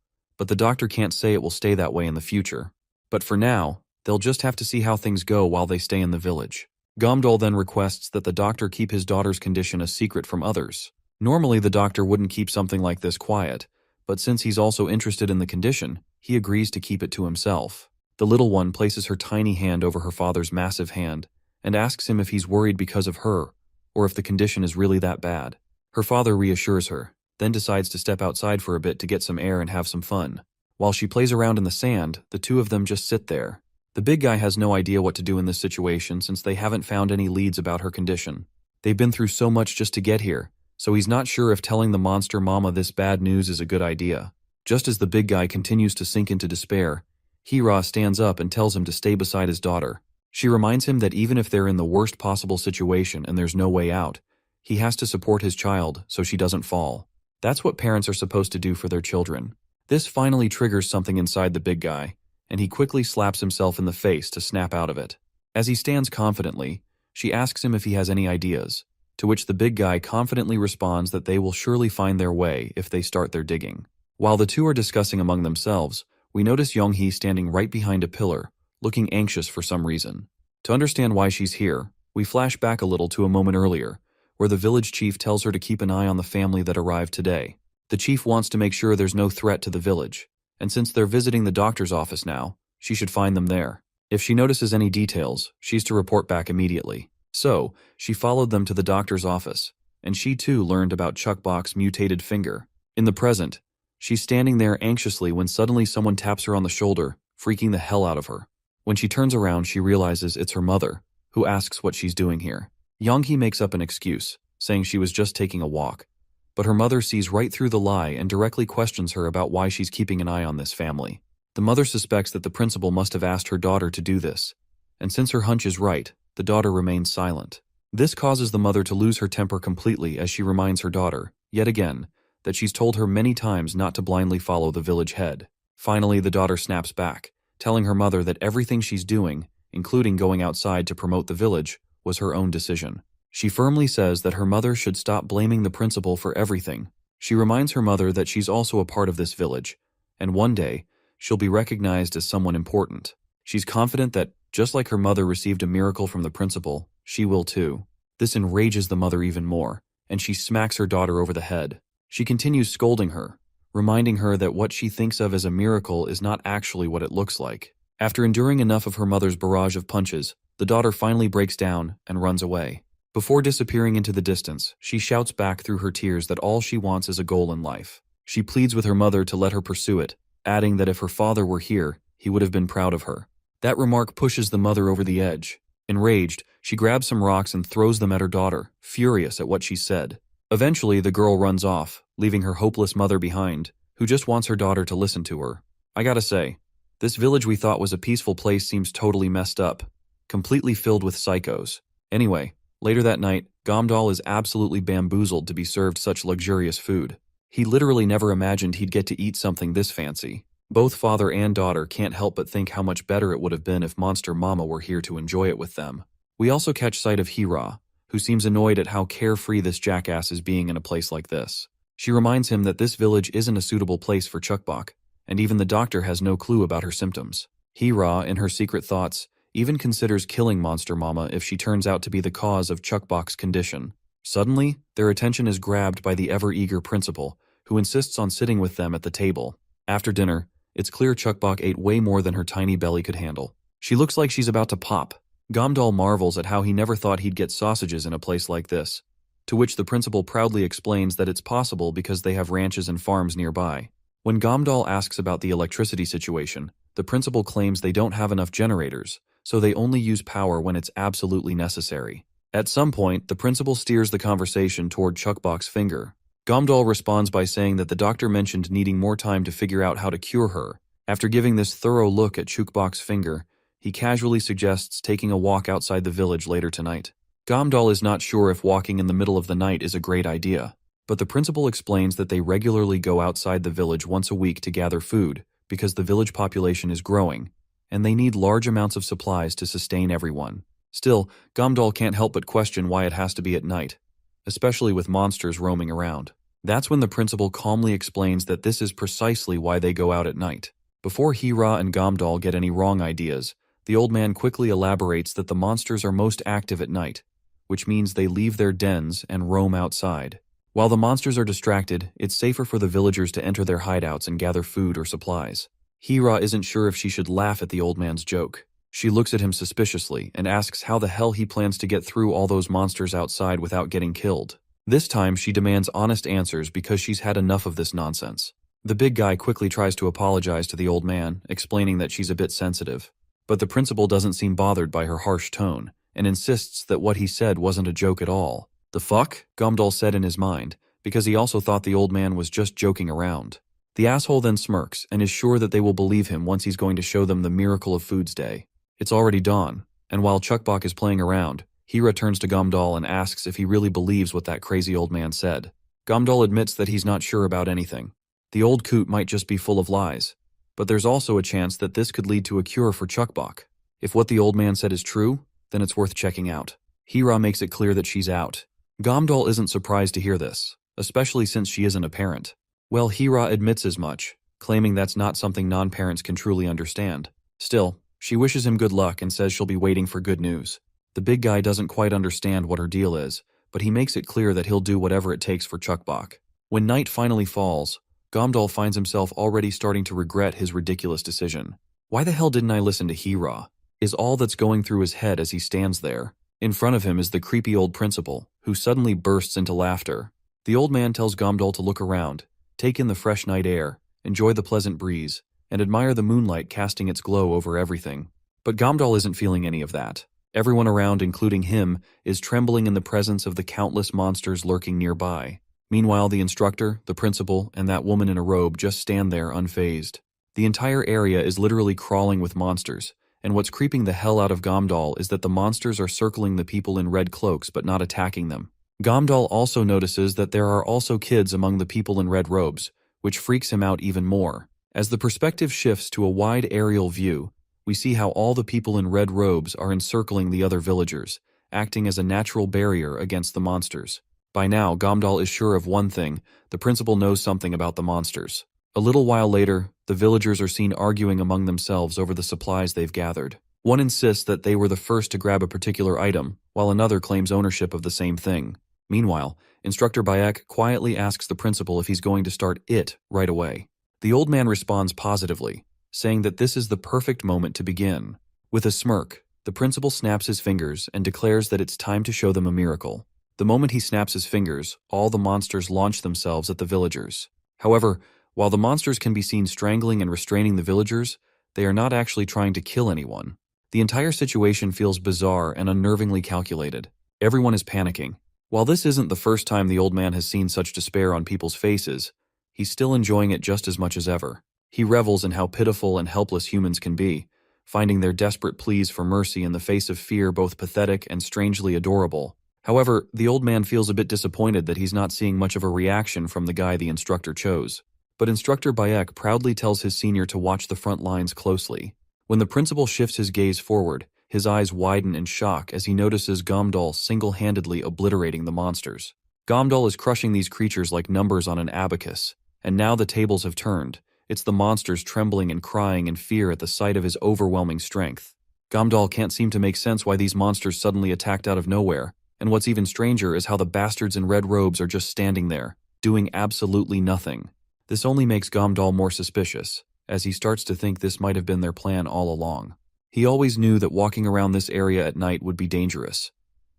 but the doctor can't say it will stay that way in the future. But for now, they'll just have to see how things go while they stay in the village. Gamdal then requests that the doctor keep his daughter's condition a secret from others. Normally, the doctor wouldn't keep something like this quiet, but since he's also interested in the condition, he agrees to keep it to himself. The little one places her tiny hand over her father's massive hand and asks him if he's worried because of her, or if the condition is really that bad. Her father reassures her, then decides to step outside for a bit to get some air and have some fun. While she plays around in the sand, the two of them just sit there. The big guy has no idea what to do in this situation since they haven't found any leads about her condition. They've been through so much just to get here, so he's not sure if telling the monster mama this bad news is a good idea. Just as the big guy continues to sink into despair, Hira stands up and tells him to stay beside his daughter. She reminds him that even if they're in the worst possible situation and there's no way out, he has to support his child so she doesn't fall. That's what parents are supposed to do for their children. This finally triggers something inside the big guy, and he quickly slaps himself in the face to snap out of it. As he stands confidently, she asks him if he has any ideas, to which the big guy confidently responds that they will surely find their way if they start their digging. While the two are discussing among themselves, we notice Young-hee standing right behind a pillar, looking anxious for some reason. To understand why she's here, we flash back a little to a moment earlier, where the village chief tells her to keep an eye on the family that arrived today. The chief wants to make sure there's no threat to the village, and since they're visiting the doctor's office now, she should find them there. If she notices any details, she's to report back immediately. So, she followed them to the doctor's office, and she too learned about Chukbok's mutated finger. In the present, she's standing there anxiously when suddenly someone taps her on the shoulder, freaking the hell out of her. When she turns around, she realizes it's her mother, who asks what she's doing here. Young-hee makes up an excuse, saying she was just taking a walk, but her mother sees right through the lie and directly questions her about why she's keeping an eye on this family. The mother suspects that the principal must have asked her daughter to do this, and since her hunch is right, the daughter remains silent. This causes the mother to lose her temper completely as she reminds her daughter, yet again, that she's told her many times not to blindly follow the village head. Finally, the daughter snaps back, telling her mother that everything she's doing, including going outside to promote the village, was her own decision. She firmly says that her mother should stop blaming the principal for everything. She reminds her mother that she's also a part of this village, and one day, she'll be recognized as someone important. She's confident that, just like her mother received a miracle from the principal, she will too. This enrages the mother even more, and she smacks her daughter over the head. She continues scolding her, reminding her that what she thinks of as a miracle is not actually what it looks like. After enduring enough of her mother's barrage of punches, the daughter finally breaks down and runs away. Before disappearing into the distance, she shouts back through her tears that all she wants is a goal in life. She pleads with her mother to let her pursue it, adding that if her father were here, he would have been proud of her. That remark pushes the mother over the edge. Enraged, she grabs some rocks and throws them at her daughter, furious at what she said. Eventually, the girl runs off, leaving her hopeless mother behind, who just wants her daughter to listen to her. I gotta say, this village we thought was a peaceful place seems totally messed up, completely filled with psychos. Anyway, later that night, Gamdal is absolutely bamboozled to be served such luxurious food. He literally never imagined he'd get to eat something this fancy. Both father and daughter can't help but think how much better it would have been if Monster Mama were here to enjoy it with them. We also catch sight of Hira, who seems annoyed at how carefree this jackass is being in a place like this. She reminds him that this village isn't a suitable place for Chukbok, and even the doctor has no clue about her symptoms. Hira, in her secret thoughts, even considers killing Monster Mama if she turns out to be the cause of Chukbok's condition. Suddenly, their attention is grabbed by the ever-eager principal, who insists on sitting with them at the table. After dinner, it's clear Chukbok ate way more than her tiny belly could handle. She looks like she's about to pop. Gamdal marvels at how he never thought he'd get sausages in a place like this, to which the principal proudly explains that it's possible because they have ranches and farms nearby. When Gamdal asks about the electricity situation, the principal claims they don't have enough generators, so they only use power when it's absolutely necessary. At some point, the principal steers the conversation toward Chukbok's finger. Gamdal responds by saying that the doctor mentioned needing more time to figure out how to cure her. After giving this thorough look at Chukbok's finger, he casually suggests taking a walk outside the village later tonight. Gamdal is not sure if walking in the middle of the night is a great idea, but the principal explains that they regularly go outside the village once a week to gather food because the village population is growing, and they need large amounts of supplies to sustain everyone. Still, Gamdal can't help but question why it has to be at night, especially with monsters roaming around. That's when the principal calmly explains that this is precisely why they go out at night. Before Hira and Gamdal get any wrong ideas, the old man quickly elaborates that the monsters are most active at night, which means they leave their dens and roam outside. While the monsters are distracted, it's safer for the villagers to enter their hideouts and gather food or supplies. Hira isn't sure if she should laugh at the old man's joke. She looks at him suspiciously and asks how the hell he plans to get through all those monsters outside without getting killed. This time, she demands honest answers because she's had enough of this nonsense. The big guy quickly tries to apologize to the old man, explaining that she's a bit sensitive. But the principal doesn't seem bothered by her harsh tone, and insists that what he said wasn't a joke at all. The fuck? Gamdal said in his mind, because he also thought the old man was just joking around. The asshole then smirks and is sure that they will believe him once he's going to show them the miracle of Foods Day. It's already dawn, and while Chukbok is playing around, Hira turns to Gamdal and asks if he really believes what that crazy old man said. Gamdal admits that he's not sure about anything. The old coot might just be full of lies, but there's also a chance that this could lead to a cure for Chukbok. If what the old man said is true, then it's worth checking out. Hira makes it clear that she's out. Gamdal isn't surprised to hear this, especially since she isn't a parent. Well, Hira admits as much, claiming that's not something non-parents can truly understand. Still, she wishes him good luck and says she'll be waiting for good news. The big guy doesn't quite understand what her deal is, but he makes it clear that he'll do whatever it takes for Chukbok. When night finally falls, Gamdal finds himself already starting to regret his ridiculous decision. Why the hell didn't I listen to Hira? Is all that's going through his head as he stands there. In front of him is the creepy old principal, who suddenly bursts into laughter. The old man tells Gamdal to look around, take in the fresh night air, enjoy the pleasant breeze, and admire the moonlight casting its glow over everything. But Gamdal isn't feeling any of that. Everyone around, including him, is trembling in the presence of the countless monsters lurking nearby. Meanwhile, the instructor, the principal, and that woman in a robe just stand there unfazed. The entire area is literally crawling with monsters, And what's creeping the hell out of Gamdal is that the monsters are circling the people in red cloaks but not attacking them. Gamdal also notices that there are also kids among the people in red robes, which freaks him out even more. As the perspective shifts to a wide aerial view, we see how all the people in red robes are encircling the other villagers, acting as a natural barrier against the monsters. By now, Gamdal is sure of one thing: the principal knows something about the monsters. A little while later, the villagers are seen arguing among themselves over the supplies they've gathered. One insists that they were the first to grab a particular item, while another claims ownership of the same thing. Meanwhile, Instructor Bayek quietly asks the principal if he's going to start it right away. The old man responds positively, saying that this is the perfect moment to begin. With a smirk, the principal snaps his fingers and declares that it's time to show them a miracle. The moment he snaps his fingers, all the monsters launch themselves at the villagers. However, while the monsters can be seen strangling and restraining the villagers, they are not actually trying to kill anyone. The entire situation feels bizarre and unnervingly calculated. Everyone is panicking. While this isn't the first time the old man has seen such despair on people's faces, he's still enjoying it just as much as ever. He revels in how pitiful and helpless humans can be, finding their desperate pleas for mercy in the face of fear both pathetic and strangely adorable. However, the old man feels a bit disappointed that he's not seeing much of a reaction from the guy the instructor chose. But Instructor Bayek proudly tells his senior to watch the front lines closely. When the principal shifts his gaze forward, his eyes widen in shock as he notices Gamdal single-handedly obliterating the monsters. Gamdal is crushing these creatures like numbers on an abacus, and now the tables have turned. It's the monsters trembling and crying in fear at the sight of his overwhelming strength. Gamdal can't seem to make sense why these monsters suddenly attacked out of nowhere, and what's even stranger is how the bastards in red robes are just standing there, doing absolutely nothing. This only makes Gamdal more suspicious, as he starts to think this might have been their plan all along. He always knew that walking around this area at night would be dangerous,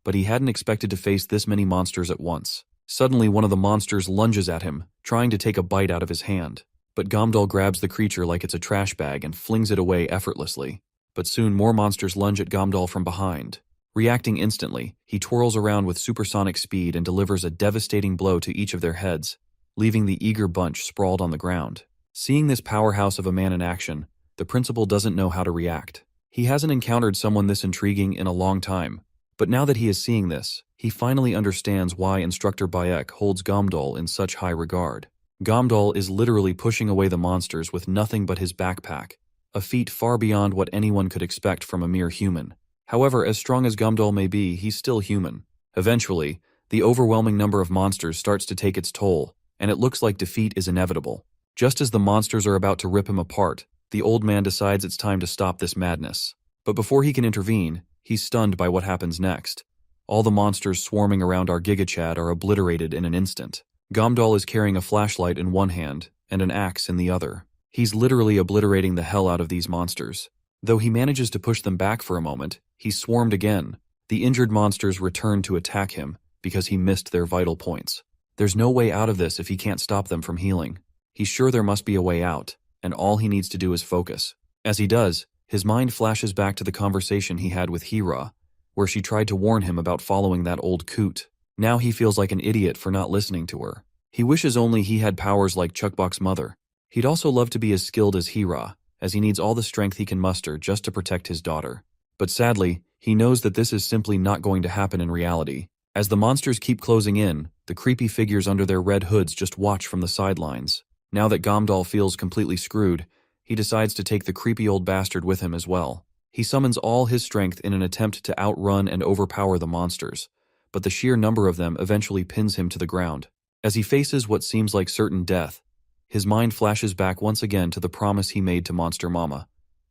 but he hadn't expected to face this many monsters at once. Suddenly, one of the monsters lunges at him, trying to take a bite out of his hand. But Gamdal grabs the creature like it's a trash bag and flings it away effortlessly. But soon more monsters lunge at Gamdal from behind. Reacting instantly, he twirls around with supersonic speed and delivers a devastating blow to each of their heads, leaving the eager bunch sprawled on the ground. Seeing this powerhouse of a man in action, the principal doesn't know how to react. He hasn't encountered someone this intriguing in a long time, but now that he is seeing this, he finally understands why Instructor Bayek holds Gamdal in such high regard. Gamdal is literally pushing away the monsters with nothing but his backpack, a feat far beyond what anyone could expect from a mere human. However, as strong as Gamdal may be, he's still human. Eventually, the overwhelming number of monsters starts to take its toll, and it looks like defeat is inevitable. Just as the monsters are about to rip him apart, the old man decides it's time to stop this madness. But before he can intervene, he's stunned by what happens next. All the monsters swarming around our Gigachad are obliterated in an instant. Gamdal is carrying a flashlight in one hand and an axe in the other. He's literally obliterating the hell out of these monsters. Though he manages to push them back for a moment, he's swarmed again. The injured monsters return to attack him because he missed their vital points. There's no way out of this if he can't stop them from healing. He's sure there must be a way out, and all he needs to do is focus. As he does, his mind flashes back to the conversation he had with Hira, where she tried to warn him about following that old coot. Now he feels like an idiot for not listening to her. He wishes only he had powers like Chukbok's mother. He'd also love to be as skilled as Hira, as he needs all the strength he can muster just to protect his daughter. But sadly, he knows that this is simply not going to happen in reality. As the monsters keep closing in, the creepy figures under their red hoods just watch from the sidelines. Now that Gamdal feels completely screwed, he decides to take the creepy old bastard with him as well. He summons all his strength in an attempt to outrun and overpower the monsters, but the sheer number of them eventually pins him to the ground. As he faces what seems like certain death, his mind flashes back once again to the promise he made to Monster Mama,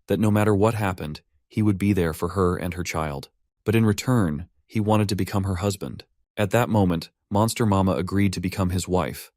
that no matter what happened, he would be there for her and her child. But in return, he wanted to become her husband. At that moment, Monster Mama agreed to become his wife.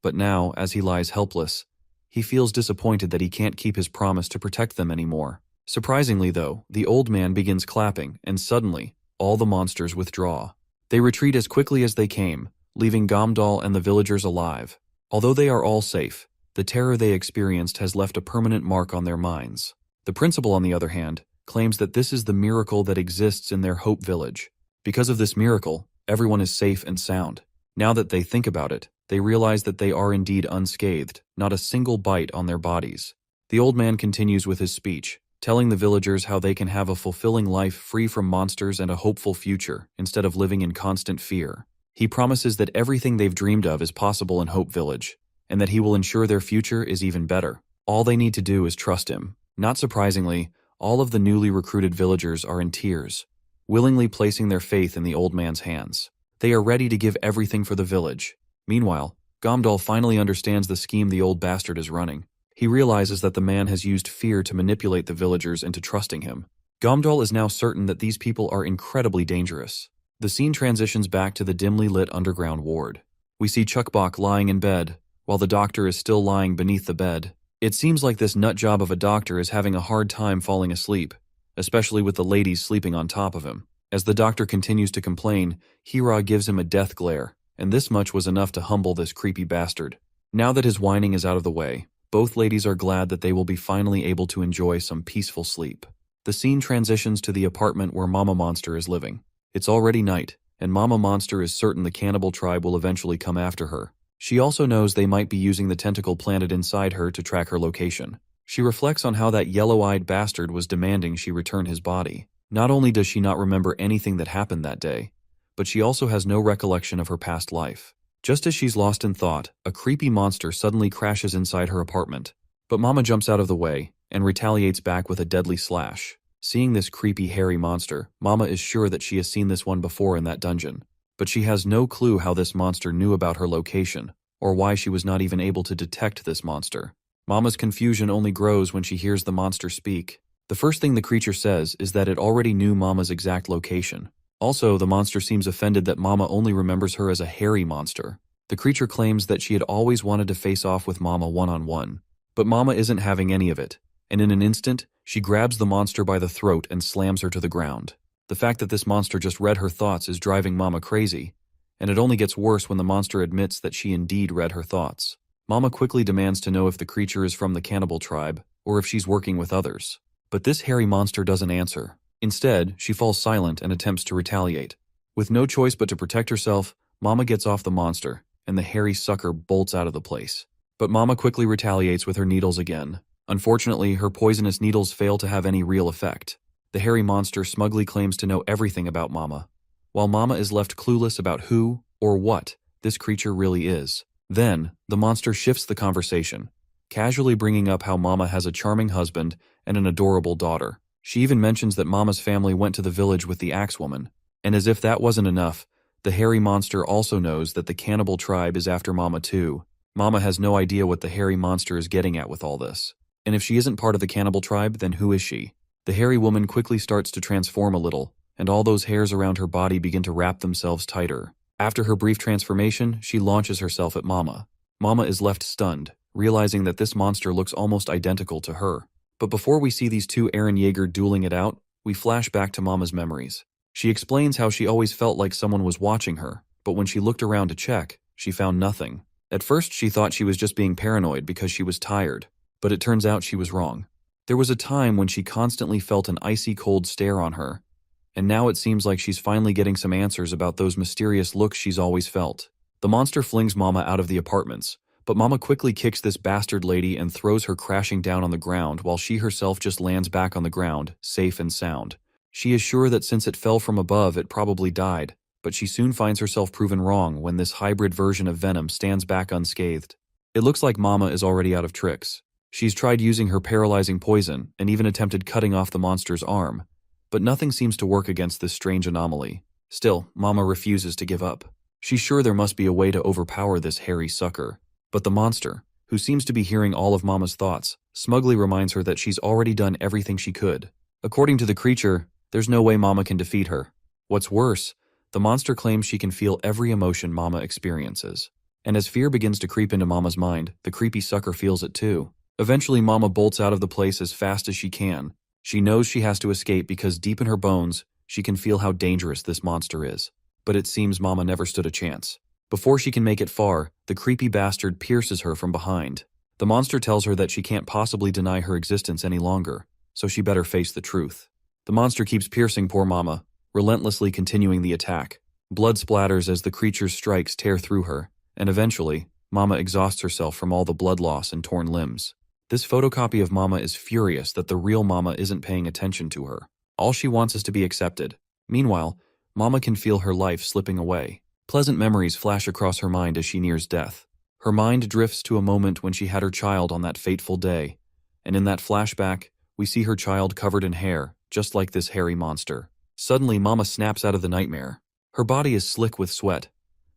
But now, as he lies helpless, he feels disappointed that he can't keep his promise to protect them anymore. Surprisingly though, the old man begins clapping, and suddenly, all the monsters withdraw. They retreat as quickly as they came, leaving Gamdal and the villagers alive. Although they are all safe, the terror they experienced has left a permanent mark on their minds. The principal, on the other hand, claims that this is the miracle that exists in their Hope Village. Because of this miracle, everyone is safe and sound. Now that they think about it, they realize that they are indeed unscathed, not a single bite on their bodies. The old man continues with his speech, telling the villagers how they can have a fulfilling life free from monsters and a hopeful future instead of living in constant fear. He promises that everything they've dreamed of is possible in Hope Village, and that he will ensure their future is even better. All they need to do is trust him. Not surprisingly, all of the newly recruited villagers are in tears, willingly placing their faith in the old man's hands. They are ready to give everything for the village. Meanwhile, Gomdal finally understands the scheme the old bastard is running. He realizes that the man has used fear to manipulate the villagers into trusting him. Gomdal is now certain that these people are incredibly dangerous. The scene transitions back to the dimly lit underground ward. We see Chukbok lying in bed, while the doctor is still lying beneath the bed. It seems like this nutjob of a doctor is having a hard time falling asleep, especially with the ladies sleeping on top of him. As the doctor continues to complain, Hira gives him a death glare, and this much was enough to humble this creepy bastard. Now that his whining is out of the way, both ladies are glad that they will be finally able to enjoy some peaceful sleep. The scene transitions to the apartment where Mama Monster is living. It's already night, and Mama Monster is certain the cannibal tribe will eventually come after her. She also knows they might be using the tentacle planted inside her to track her location. She reflects on how that yellow-eyed bastard was demanding she return his body. Not only does she not remember anything that happened that day, but she also has no recollection of her past life. Just as she's lost in thought, a creepy monster suddenly crashes inside her apartment. But Mama jumps out of the way and retaliates back with a deadly slash. Seeing this creepy, hairy monster, Mama is sure that she has seen this one before in that dungeon. But she has no clue how this monster knew about her location, or why she was not even able to detect this monster. Mama's confusion only grows when she hears the monster speak. The first thing the creature says is that it already knew Mama's exact location. Also, the monster seems offended that Mama only remembers her as a hairy monster. The creature claims that she had always wanted to face off with Mama one-on-one. But Mama isn't having any of it, and in an instant, she grabs the monster by the throat and slams her to the ground. The fact that this monster just read her thoughts is driving Mama crazy, and it only gets worse when the monster admits that she indeed read her thoughts. Mama quickly demands to know if the creature is from the cannibal tribe, or if she's working with others. But this hairy monster doesn't answer. Instead, she falls silent and attempts to retaliate. With no choice but to protect herself, Mama gets off the monster, and the hairy sucker bolts out of the place. But Mama quickly retaliates with her needles again. Unfortunately, her poisonous needles fail to have any real effect. The hairy monster smugly claims to know everything about Mama, while Mama is left clueless about who, or what, this creature really is. Then, the monster shifts the conversation, casually bringing up how Mama has a charming husband and an adorable daughter. She even mentions that Mama's family went to the village with the axe woman. And as if that wasn't enough, the hairy monster also knows that the cannibal tribe is after Mama too. Mama has no idea what the hairy monster is getting at with all this. And if she isn't part of the cannibal tribe, then who is she? The hairy woman quickly starts to transform a little, and all those hairs around her body begin to wrap themselves tighter. After her brief transformation, she launches herself at Mama. Mama is left stunned, realizing that this monster looks almost identical to her. But before we see these two Eren Yeager dueling it out, we flash back to Mama's memories. She explains how she always felt like someone was watching her, but when she looked around to check, she found nothing. At first, she thought she was just being paranoid because she was tired, but it turns out she was wrong. There was a time when she constantly felt an icy cold stare on her, and now it seems like she's finally getting some answers about those mysterious looks she's always felt. The monster flings Mama out of the apartments, but Mama quickly kicks this bastard lady and throws her crashing down on the ground while she herself just lands back on the ground, safe and sound. She is sure that since it fell from above it probably died, but she soon finds herself proven wrong when this hybrid version of Venom stands back unscathed. It looks like Mama is already out of tricks. She's tried using her paralyzing poison and even attempted cutting off the monster's arm, but nothing seems to work against this strange anomaly. Still, Mama refuses to give up. She's sure there must be a way to overpower this hairy sucker. But the monster, who seems to be hearing all of Mama's thoughts, smugly reminds her that she's already done everything she could. According to the creature, there's no way Mama can defeat her. What's worse, the monster claims she can feel every emotion Mama experiences. And as fear begins to creep into Mama's mind, the creepy sucker feels it too. Eventually, Mama bolts out of the place as fast as she can. She knows she has to escape because deep in her bones, she can feel how dangerous this monster is. But it seems Mama never stood a chance. Before she can make it far, the creepy bastard pierces her from behind. The monster tells her that she can't possibly deny her existence any longer, so she better face the truth. The monster keeps piercing poor Mama, relentlessly continuing the attack. Blood splatters as the creature's strikes tear through her, and eventually, Mama exhausts herself from all the blood loss and torn limbs. This photocopy of Mama is furious that the real Mama isn't paying attention to her. All she wants is to be accepted. Meanwhile, Mama can feel her life slipping away. Pleasant memories flash across her mind as she nears death. Her mind drifts to a moment when she had her child on that fateful day, and in that flashback, we see her child covered in hair, just like this hairy monster. Suddenly, Mama snaps out of the nightmare. Her body is slick with sweat,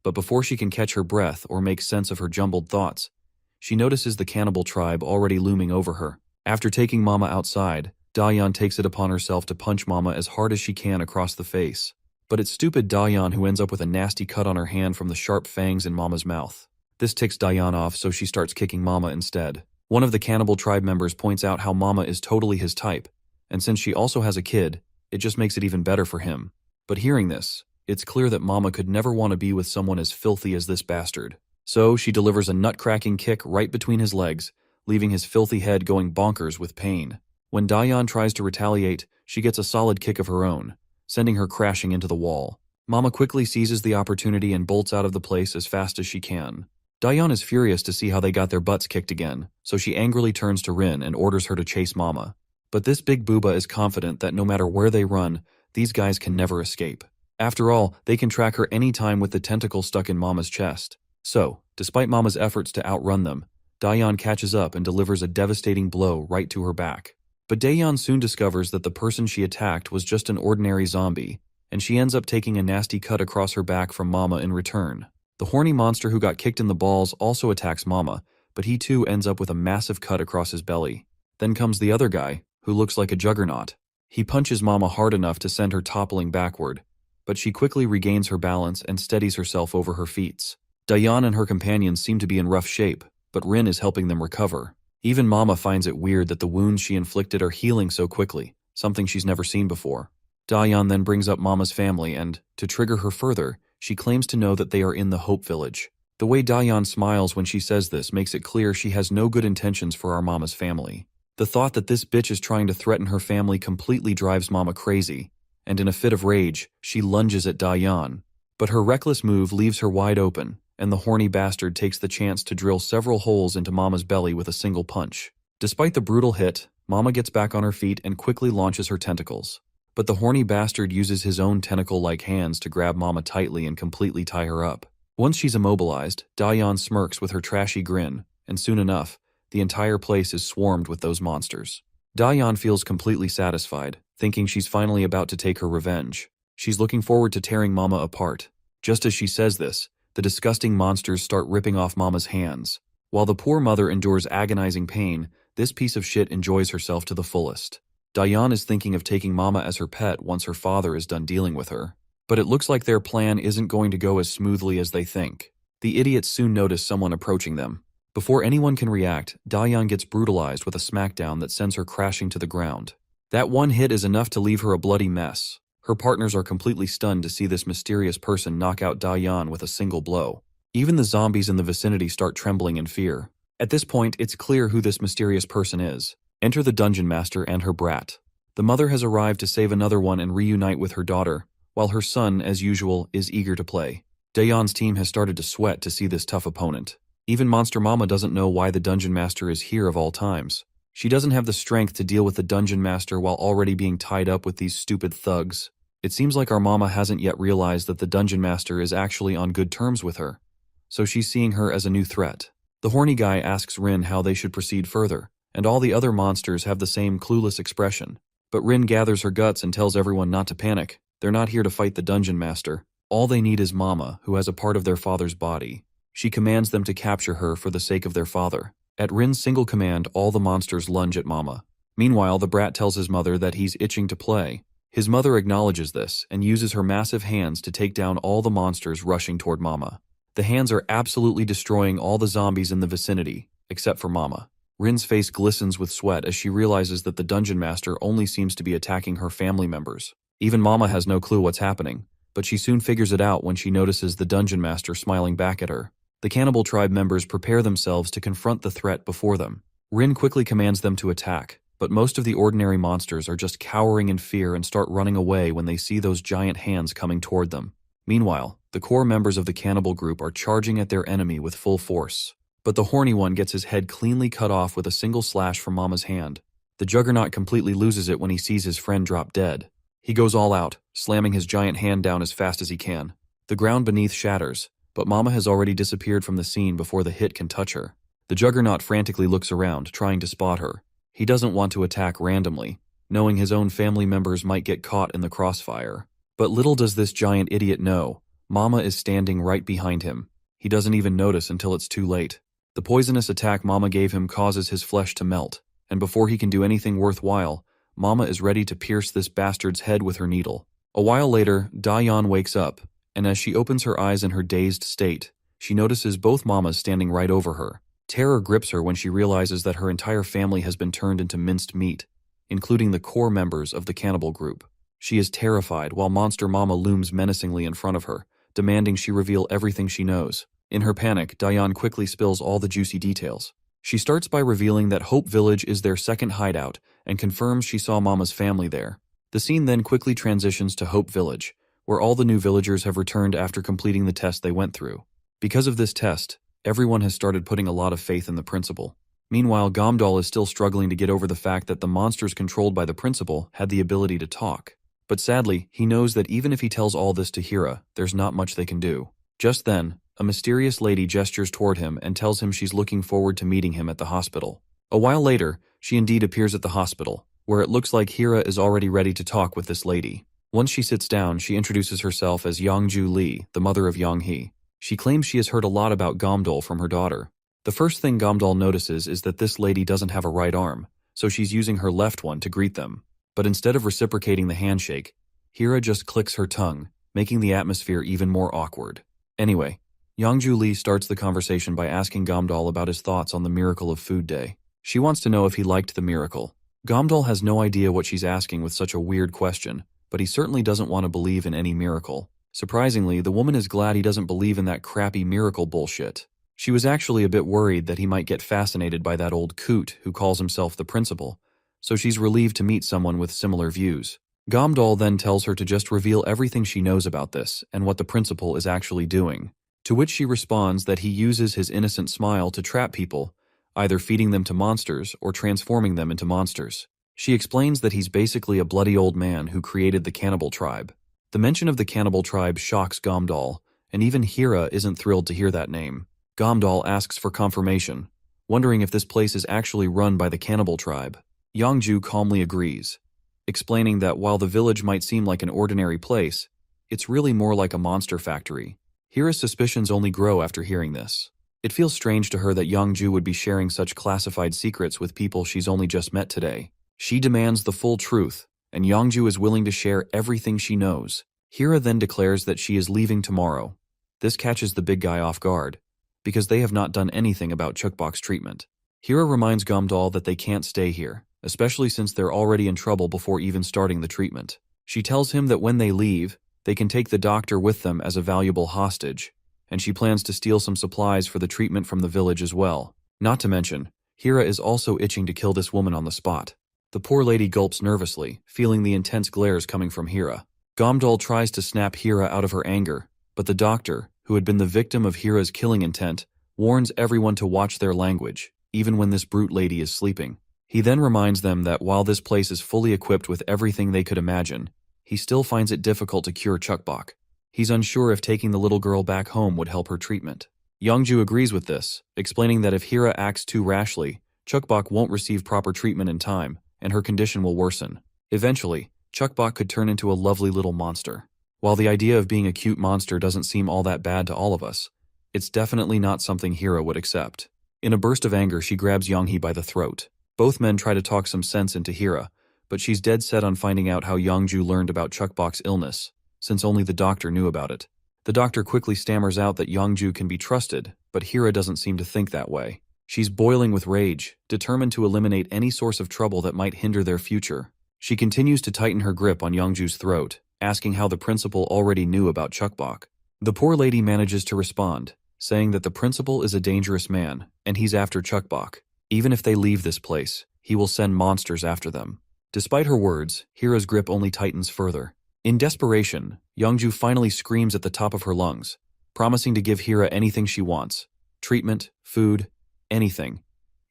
but before she can catch her breath or make sense of her jumbled thoughts, she notices the cannibal tribe already looming over her. After taking Mama outside, Dayan takes it upon herself to punch Mama as hard as she can across the face. But it's stupid Dayan who ends up with a nasty cut on her hand from the sharp fangs in Mama's mouth. This ticks Dayan off, so she starts kicking Mama instead. One of the cannibal tribe members points out how Mama is totally his type, and since she also has a kid, it just makes it even better for him. But hearing this, it's clear that Mama could never want to be with someone as filthy as this bastard. So she delivers a nut-cracking kick right between his legs, leaving his filthy head going bonkers with pain. When Dayan tries to retaliate, she gets a solid kick of her own, sending her crashing into the wall. Mama quickly seizes the opportunity and bolts out of the place as fast as she can. Dayan is furious to see how they got their butts kicked again, so she angrily turns to Rin and orders her to chase Mama. But this big booba is confident that no matter where they run, these guys can never escape. After all, they can track her anytime with the tentacle stuck in Mama's chest. So, despite Mama's efforts to outrun them, Dayan catches up and delivers a devastating blow right to her back. But Dayan soon discovers that the person she attacked was just an ordinary zombie, and she ends up taking a nasty cut across her back from Mama in return. The horny monster who got kicked in the balls also attacks Mama, but he too ends up with a massive cut across his belly. Then comes the other guy, who looks like a juggernaut. He punches Mama hard enough to send her toppling backward, but she quickly regains her balance and steadies herself over her feet. Dayan and her companions seem to be in rough shape, but Rin is helping them recover. Even Mama finds it weird that the wounds she inflicted are healing so quickly, something she's never seen before. Dayan then brings up Mama's family and, to trigger her further, she claims to know that they are in the Hope Village. The way Dayan smiles when she says this makes it clear she has no good intentions for our Mama's family. The thought that this bitch is trying to threaten her family completely drives Mama crazy, and in a fit of rage, she lunges at Dayan. But her reckless move leaves her wide open, and the horny bastard takes the chance to drill several holes into Mama's belly with a single punch. Despite the brutal hit, Mama gets back on her feet and quickly launches her tentacles. But the horny bastard uses his own tentacle-like hands to grab Mama tightly and completely tie her up. Once she's immobilized, Dayan smirks with her trashy grin, and soon enough, the entire place is swarmed with those monsters. Dayan feels completely satisfied, thinking she's finally about to take her revenge. She's looking forward to tearing Mama apart. Just as she says this, the disgusting monsters start ripping off Mama's hands. While the poor mother endures agonizing pain, this piece of shit enjoys herself to the fullest. Dayan is thinking of taking Mama as her pet once her father is done dealing with her. But it looks like their plan isn't going to go as smoothly as they think. The idiots soon notice someone approaching them. Before anyone can react, Dayan gets brutalized with a smackdown that sends her crashing to the ground. That one hit is enough to leave her a bloody mess. Her partners are completely stunned to see this mysterious person knock out Dayan with a single blow. Even the zombies in the vicinity start trembling in fear. At this point, it's clear who this mysterious person is. Enter the dungeon master and her brat. The mother has arrived to save another one and reunite with her daughter, while her son, as usual, is eager to play. Dayan's team has started to sweat to see this tough opponent. Even Monster Mama doesn't know why the dungeon master is here of all times. She doesn't have the strength to deal with the dungeon master while already being tied up with these stupid thugs. It seems like our Mama hasn't yet realized that the dungeon master is actually on good terms with her, so she's seeing her as a new threat. The horny guy asks Rin how they should proceed further, and all the other monsters have the same clueless expression. But Rin gathers her guts and tells everyone not to panic. They're not here to fight the dungeon master. All they need is Mama, who has a part of their father's body. She commands them to capture her for the sake of their father. At Rin's single command, all the monsters lunge at Mama. Meanwhile, the brat tells his mother that he's itching to play. His mother acknowledges this and uses her massive hands to take down all the monsters rushing toward Mama. The hands are absolutely destroying all the zombies in the vicinity, except for Mama. Rin's face glistens with sweat as she realizes that the dungeon master only seems to be attacking her family members. Even Mama has no clue what's happening, but she soon figures it out when she notices the dungeon master smiling back at her. The cannibal tribe members prepare themselves to confront the threat before them. Rin quickly commands them to attack, but most of the ordinary monsters are just cowering in fear and start running away when they see those giant hands coming toward them. Meanwhile, the core members of the cannibal group are charging at their enemy with full force. but the horny one gets his head cleanly cut off with a single slash from Mama's hand. The Juggernaut completely loses it when he sees his friend drop dead. He goes all out, slamming his giant hand down as fast as he can. The ground beneath shatters, but Mama has already disappeared from the scene before the hit can touch her. The Juggernaut frantically looks around, trying to spot her. He doesn't want to attack randomly, knowing his own family members might get caught in the crossfire. But little does this giant idiot know, Mama is standing right behind him. He doesn't even notice until it's too late. The poisonous attack Mama gave him causes his flesh to melt, and before he can do anything worthwhile, Mama is ready to pierce this bastard's head with her needle. A while later, Dayan wakes up, and as she opens her eyes in her dazed state, she notices both Mamas standing right over her. Terror grips her when she realizes that her entire family has been turned into minced meat, including the core members of the cannibal group. She is terrified while Monster Mama looms menacingly in front of her, demanding she reveal everything she knows. In her panic, Dayan quickly spills all the juicy details. She starts by revealing that Hope Village is their second hideout and confirms she saw Mama's family there. The scene then quickly transitions to Hope Village, where all the new villagers have returned after completing the test they went through. Because of this test, everyone has started putting a lot of faith in the principal. Meanwhile, Gamdal is still struggling to get over the fact that the monsters controlled by the principal had the ability to talk. But sadly, he knows that even if he tells all this to Hira, there's not much they can do. Just then, a mysterious lady gestures toward him and tells him she's looking forward to meeting him at the hospital. A while later, she indeed appears at the hospital, where it looks like Hira is already ready to talk with this lady. Once she sits down, she introduces herself as Yangju Li, the mother of Yanghe. She claims she has heard a lot about Gamdal from her daughter. The first thing Gamdal notices is that this lady doesn't have a right arm, so she's using her left one to greet them. But instead of reciprocating the handshake, Hira just clicks her tongue, making the atmosphere even more awkward. Anyway, Yangju Li starts the conversation by asking Gamdal about his thoughts on the miracle of Food Day. She wants to know if he liked the miracle. Gamdal has no idea what she's asking with such a weird question, but he certainly doesn't want to believe in any miracle. Surprisingly, the woman is glad he doesn't believe in that crappy miracle bullshit. She was actually a bit worried that he might get fascinated by that old coot who calls himself the principal, so she's relieved to meet someone with similar views. Gamdal then tells her to just reveal everything she knows about this and what the principal is actually doing, to which she responds that he uses his innocent smile to trap people, either feeding them to monsters or transforming them into monsters. She explains that he's basically a bloody old man who created the cannibal tribe. The mention of the cannibal tribe shocks Gamdal, and even Hira isn't thrilled to hear that name. Gamdal asks for confirmation, wondering if this place is actually run by the cannibal tribe. Yangju calmly agrees, explaining that while the village might seem like an ordinary place, it's really more like a monster factory. Hira's suspicions only grow after hearing this. It feels strange to her that Yangju would be sharing such classified secrets with people she's only just met today. She demands the full truth, and Yangju is willing to share everything she knows. Hira then declares that she is leaving tomorrow. This catches the big guy off guard, because they have not done anything about Chukbok's treatment. Hira reminds Gamdal that they can't stay here, especially since they're already in trouble before even starting the treatment. She tells him that when they leave, they can take the doctor with them as a valuable hostage, and she plans to steal some supplies for the treatment from the village as well. Not to mention, Hira is also itching to kill this woman on the spot. The poor lady gulps nervously, feeling the intense glares coming from Hira. Gamdal tries to snap Hira out of her anger, but the doctor, who had been the victim of Hira's killing intent, warns everyone to watch their language, even when this brute lady is sleeping. He then reminds them that while this place is fully equipped with everything they could imagine, he still finds it difficult to cure Chukbok. He's unsure if taking the little girl back home would help her treatment. Yangju agrees with this, explaining that if Hira acts too rashly, Chukbok won't receive proper treatment in time, and her condition will worsen. Eventually, Chukbok could turn into a lovely little monster. While the idea of being a cute monster doesn't seem all that bad to all of us, it's definitely not something Hira would accept. In a burst of anger, she grabs Yanghe by the throat. Both men try to talk some sense into Hira, but she's dead set on finding out how Yangju learned about Chukbok's illness, since only the doctor knew about it. The doctor quickly stammers out that Yangju can be trusted, but Hira doesn't seem to think that way. She's boiling with rage, determined to eliminate any source of trouble that might hinder their future. She continues to tighten her grip on Yangju's throat, asking how the principal already knew about Chukbok. The poor lady manages to respond, saying that the principal is a dangerous man, and he's after Chukbok. Even if they leave this place, he will send monsters after them. Despite her words, Hira's grip only tightens further. In desperation, Yangju finally screams at the top of her lungs, promising to give Hira anything she wants: treatment, food, Anything.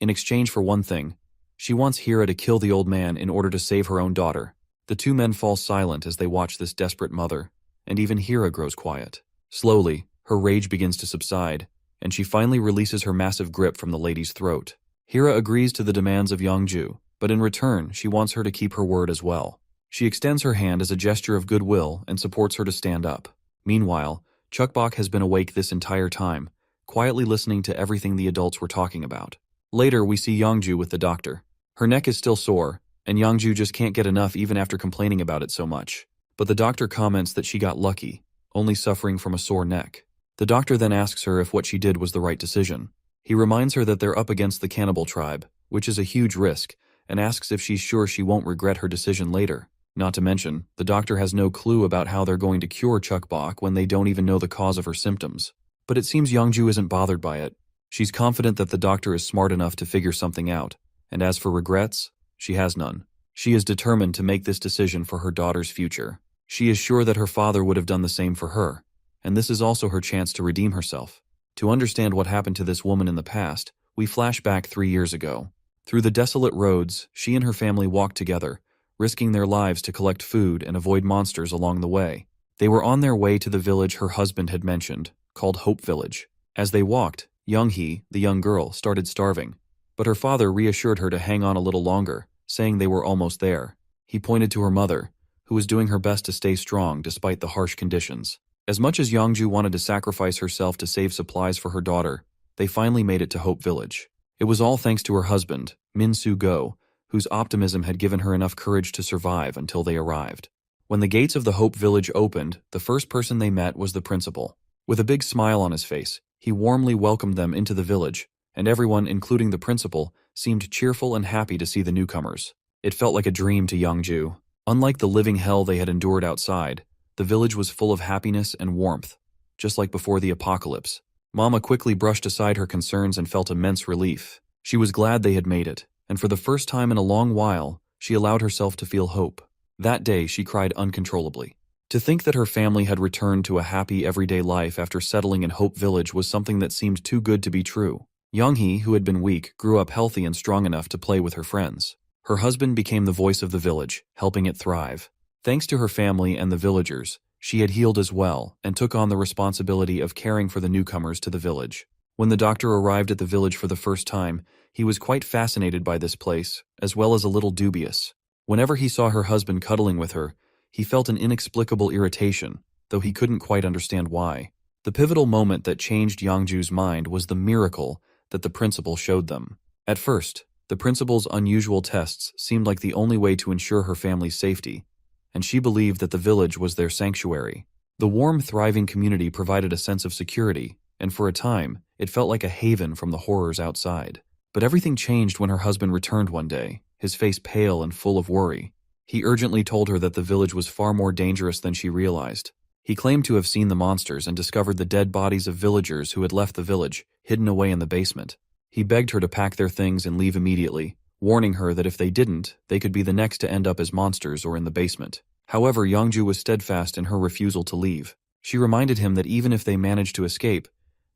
In exchange for one thing, she wants Hira to kill the old man in order to save her own daughter. The two men fall silent as they watch this desperate mother, and even Hira grows quiet. Slowly, her rage begins to subside, and she finally releases her massive grip from the lady's throat. Hira agrees to the demands of Yongju, but in return, she wants her to keep her word as well. She extends her hand as a gesture of goodwill and supports her to stand up. Meanwhile, Chukbok has been awake this entire time, quietly listening to everything the adults were talking about. Later, we see Yongju with the doctor. Her neck is still sore, and Yongju just can't get enough even after complaining about it so much. But the doctor comments that she got lucky, only suffering from a sore neck. The doctor then asks her if what she did was the right decision. He reminds her that they're up against the cannibal tribe, which is a huge risk, and asks if she's sure she won't regret her decision later. Not to mention, the doctor has no clue about how they're going to cure Chukbok when they don't even know the cause of her symptoms. But it seems Yongju isn't bothered by it. She's confident that the doctor is smart enough to figure something out, and as for regrets, she has none. She is determined to make this decision for her daughter's future. She is sure that her father would have done the same for her, and this is also her chance to redeem herself. To understand what happened to this woman in the past, we flash back 3 years ago. Through the desolate roads, she and her family walked together, risking their lives to collect food and avoid monsters along the way. They were on their way to the village her husband had mentioned, called Hope Village. As they walked, Young-hee, the young girl, started starving, but her father reassured her to hang on a little longer, saying they were almost there. He pointed to her mother, who was doing her best to stay strong despite the harsh conditions. As much as Yongju wanted to sacrifice herself to save supplies for her daughter, they finally made it to Hope Village. It was all thanks to her husband, Min Soo-go, whose optimism had given her enough courage to survive until they arrived. When the gates of the Hope Village opened, the first person they met was the principal. With a big smile on his face, he warmly welcomed them into the village, and everyone, including the principal, seemed cheerful and happy to see the newcomers. It felt like a dream to Yongju. Unlike the living hell they had endured outside, the village was full of happiness and warmth, just like before the apocalypse. Mama quickly brushed aside her concerns and felt immense relief. She was glad they had made it, and for the first time in a long while, she allowed herself to feel hope. That day, she cried uncontrollably. To think that her family had returned to a happy everyday life after settling in Hope Village was something that seemed too good to be true. Young-hee, who had been weak, grew up healthy and strong enough to play with her friends. Her husband became the voice of the village, helping it thrive. Thanks to her family and the villagers, she had healed as well and took on the responsibility of caring for the newcomers to the village. When the doctor arrived at the village for the first time, he was quite fascinated by this place, as well as a little dubious. Whenever he saw her husband cuddling with her, he felt an inexplicable irritation, though he couldn't quite understand why. The pivotal moment that changed Yongju's mind was the miracle that the principal showed them. At first, the principal's unusual tests seemed like the only way to ensure her family's safety, and she believed that the village was their sanctuary. The warm, thriving community provided a sense of security, and for a time, it felt like a haven from the horrors outside. But everything changed when her husband returned one day, his face pale and full of worry. He urgently told her that the village was far more dangerous than she realized. He claimed to have seen the monsters and discovered the dead bodies of villagers who had left the village, hidden away in the basement. He begged her to pack their things and leave immediately, warning her that if they didn't, they could be the next to end up as monsters or in the basement. However, Yongju was steadfast in her refusal to leave. She reminded him that even if they managed to escape,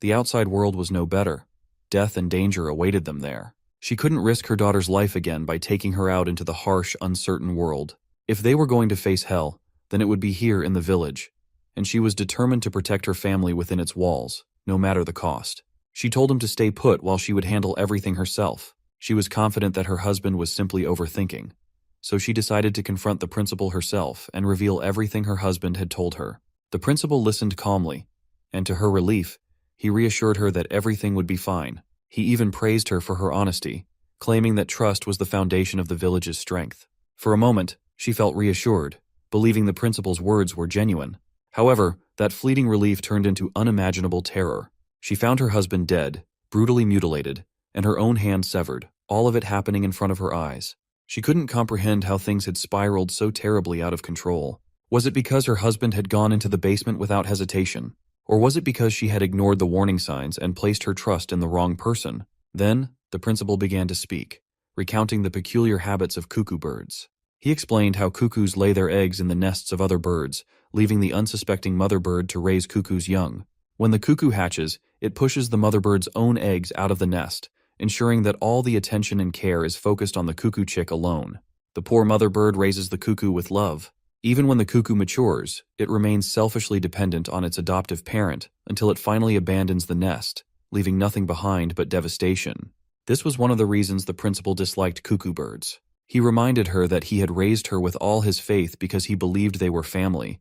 the outside world was no better. Death and danger awaited them there. She couldn't risk her daughter's life again by taking her out into the harsh, uncertain world. If they were going to face hell, then it would be here in the village, and she was determined to protect her family within its walls, no matter the cost. She told him to stay put while she would handle everything herself. She was confident that her husband was simply overthinking, so she decided to confront the principal herself and reveal everything her husband had told her. The principal listened calmly, and to her relief, he reassured her that everything would be fine. He even praised her for her honesty, claiming that trust was the foundation of the village's strength. For a moment, she felt reassured, believing the principal's words were genuine. However, that fleeting relief turned into unimaginable terror. She found her husband dead, brutally mutilated, and her own hand severed, all of it happening in front of her eyes. She couldn't comprehend how things had spiraled so terribly out of control. Was it because her husband had gone into the basement without hesitation? Or was it because she had ignored the warning signs and placed her trust in the wrong person? Then, the principal began to speak, recounting the peculiar habits of cuckoo birds. He explained how cuckoos lay their eggs in the nests of other birds, leaving the unsuspecting mother bird to raise cuckoo's young. When the cuckoo hatches, it pushes the mother bird's own eggs out of the nest ensuring that all the attention and care is focused on the cuckoo chick alone. The poor mother bird raises the cuckoo with love. Even when the cuckoo matures, it remains selfishly dependent on its adoptive parent until it finally abandons the nest, leaving nothing behind but devastation. This was one of the reasons the principal disliked cuckoo birds. He reminded her that he had raised her with all his faith because he believed they were family.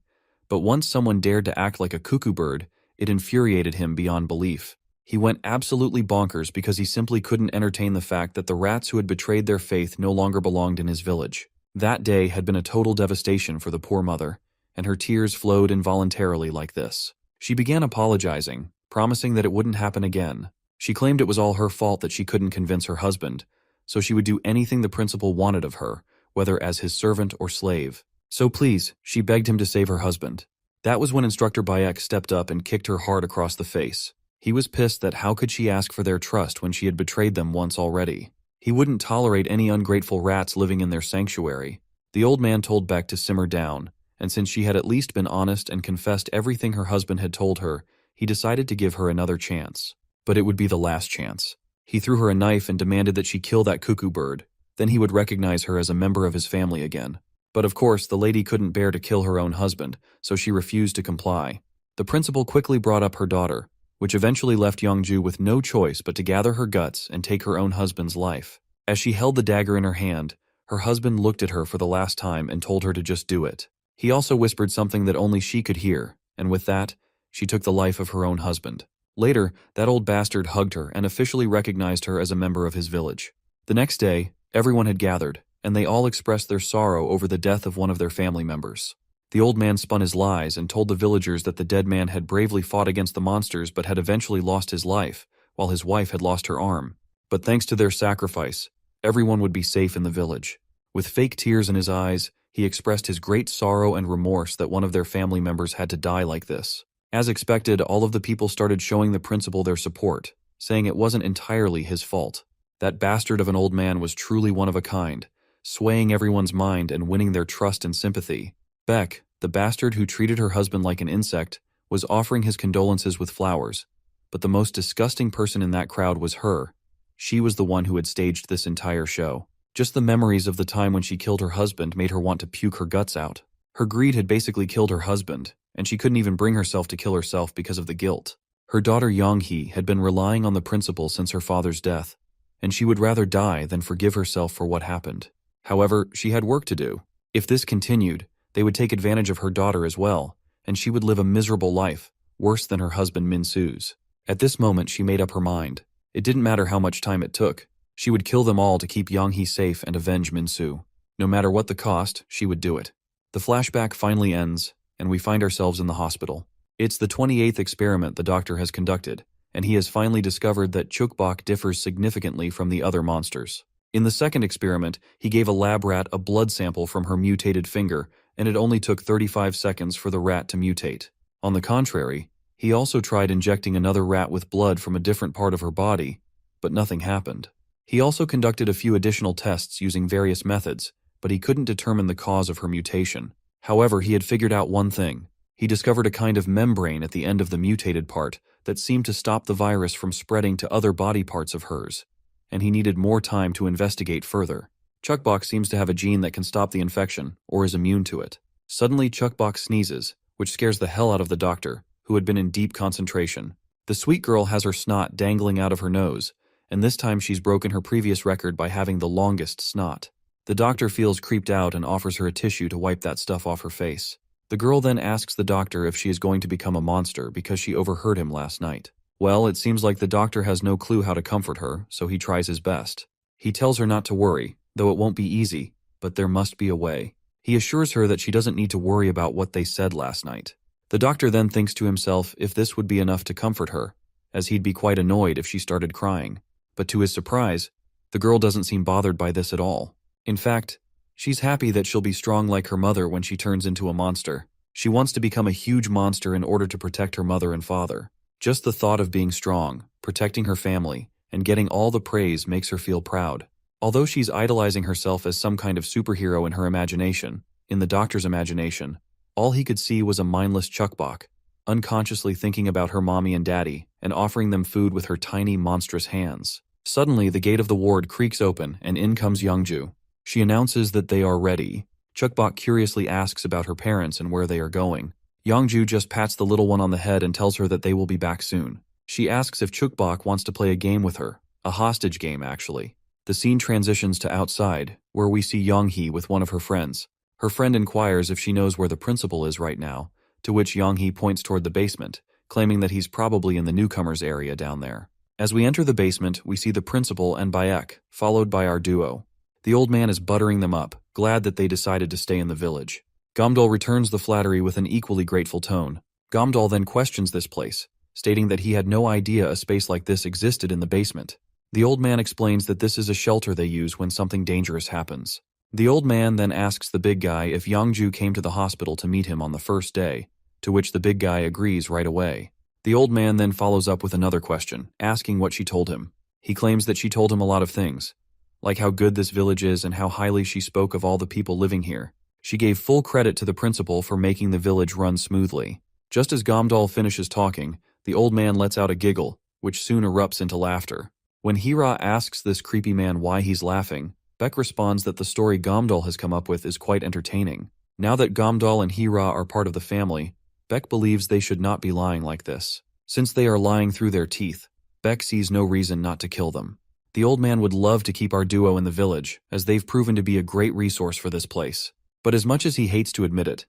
But once someone dared to act like a cuckoo bird, it infuriated him beyond belief. He went absolutely bonkers because he simply couldn't entertain the fact that the rats who had betrayed their faith no longer belonged in his village. That day had been a total devastation for the poor mother, and her tears flowed involuntarily like this. She began apologizing, promising that it wouldn't happen again. She claimed it was all her fault that she couldn't convince her husband, so she would do anything the principal wanted of her, whether as his servant or slave. So please, she begged him to save her husband. That was when Instructor Bayek stepped up and kicked her hard across the face. He was pissed that how could she ask for their trust when she had betrayed them once already. He wouldn't tolerate any ungrateful rats living in their sanctuary. The old man told Beck to simmer down, and since she had at least been honest and confessed everything her husband had told her, he decided to give her another chance. But it would be the last chance. He threw her a knife and demanded that she kill that cuckoo bird. Then he would recognize her as a member of his family again. But of course, the lady couldn't bear to kill her own husband, so she refused to comply. The principal quickly brought up her daughter, which eventually left Youngju with no choice but to gather her guts and take her own husband's life. As she held the dagger in her hand, her husband looked at her for the last time and told her to just do it. He also whispered something that only she could hear, and with that, she took the life of her own husband. Later, that old bastard hugged her and officially recognized her as a member of his village. The next day, everyone had gathered, and they all expressed their sorrow over the death of one of their family members. The old man spun his lies and told the villagers that the dead man had bravely fought against the monsters but had eventually lost his life, while his wife had lost her arm. But thanks to their sacrifice, everyone would be safe in the village. With fake tears in his eyes, he expressed his great sorrow and remorse that one of their family members had to die like this. As expected, all of the people started showing the principal their support, saying it wasn't entirely his fault. That bastard of an old man was truly one of a kind, swaying everyone's mind and winning their trust and sympathy. Beck, the bastard who treated her husband like an insect, was offering his condolences with flowers, but the most disgusting person in that crowd was her. She was the one who had staged this entire show. Just the memories of the time when she killed her husband made her want to puke her guts out. Her greed had basically killed her husband, and she couldn't even bring herself to kill herself because of the guilt. Her daughter Yonghee had been relying on the principal since her father's death, and she would rather die than forgive herself for what happened. However, she had work to do. If this continued, they would take advantage of her daughter as well, and she would live a miserable life, worse than her husband Min-soo's. At this moment, she made up her mind. It didn't matter how much time it took. She would kill them all to keep Yonghee safe and avenge Min-soo. No matter what the cost, she would do it. The flashback finally ends, and we find ourselves in the hospital. It's the 28th experiment the doctor has conducted, and he has finally discovered that Chukbok differs significantly from the other monsters. In the second experiment, he gave a lab rat a blood sample from her mutated finger, and it only took 35 seconds for the rat to mutate. On the contrary, he also tried injecting another rat with blood from a different part of her body, but nothing happened. He also conducted a few additional tests using various methods, but he couldn't determine the cause of her mutation. However, he had figured out one thing. He discovered a kind of membrane at the end of the mutated part that seemed to stop the virus from spreading to other body parts of hers, and he needed more time to investigate further. Chukbok seems to have a gene that can stop the infection, or is immune to it. Suddenly, Chukbok sneezes, which scares the hell out of the doctor, who had been in deep concentration. The sweet girl has her snot dangling out of her nose, and this time she's broken her previous record by having the longest snot. The doctor feels creeped out and offers her a tissue to wipe that stuff off her face. The girl then asks the doctor if she is going to become a monster because she overheard him last night. Well, it seems like the doctor has no clue how to comfort her, so he tries his best. He tells her not to worry, though it won't be easy, but there must be a way. He assures her that she doesn't need to worry about what they said last night. The doctor then thinks to himself if this would be enough to comfort her, as he'd be quite annoyed if she started crying. But to his surprise, the girl doesn't seem bothered by this at all. In fact, she's happy that she'll be strong like her mother when she turns into a monster. She wants to become a huge monster in order to protect her mother and father. Just the thought of being strong, protecting her family, and getting all the praise makes her feel proud. Although she's idolizing herself as some kind of superhero in her imagination, in the doctor's imagination, all he could see was a mindless Chukbok, unconsciously thinking about her mommy and daddy and offering them food with her tiny, monstrous hands. Suddenly, the gate of the ward creaks open, and in comes Youngju. She announces that they are ready. Chukbok curiously asks about her parents and where they are going. Youngju just pats the little one on the head and tells her that they will be back soon. She asks if Chukbok wants to play a game with her. A hostage game, actually. The scene transitions to outside, where we see Younghee with one of her friends. Her friend inquires if she knows where the principal is right now, to which Younghee points toward the basement, claiming that he's probably in the newcomers area down there. As we enter the basement, we see the principal and Bayek, followed by our duo. The old man is buttering them up, glad that they decided to stay in the village. Gamdol returns the flattery with an equally grateful tone. Gamdol then questions this place, stating that he had no idea a space like this existed in the basement. The old man explains that this is a shelter they use when something dangerous happens. The old man then asks the big guy if Youngju came to the hospital to meet him on the first day, to which the big guy agrees right away. The old man then follows up with another question, asking what she told him. He claims that she told him a lot of things, like how good this village is and how highly she spoke of all the people living here. She gave full credit to the principal for making the village run smoothly. Just as Gamdal finishes talking, the old man lets out a giggle, which soon erupts into laughter. When Hira asks this creepy man why he's laughing, Beck responds that the story Gamdal has come up with is quite entertaining. Now that Gamdal and Hira are part of the family, Beck believes they should not be lying like this. Since they are lying through their teeth, Beck sees no reason not to kill them. The old man would love to keep our duo in the village, as they've proven to be a great resource for this place. But as much as he hates to admit it,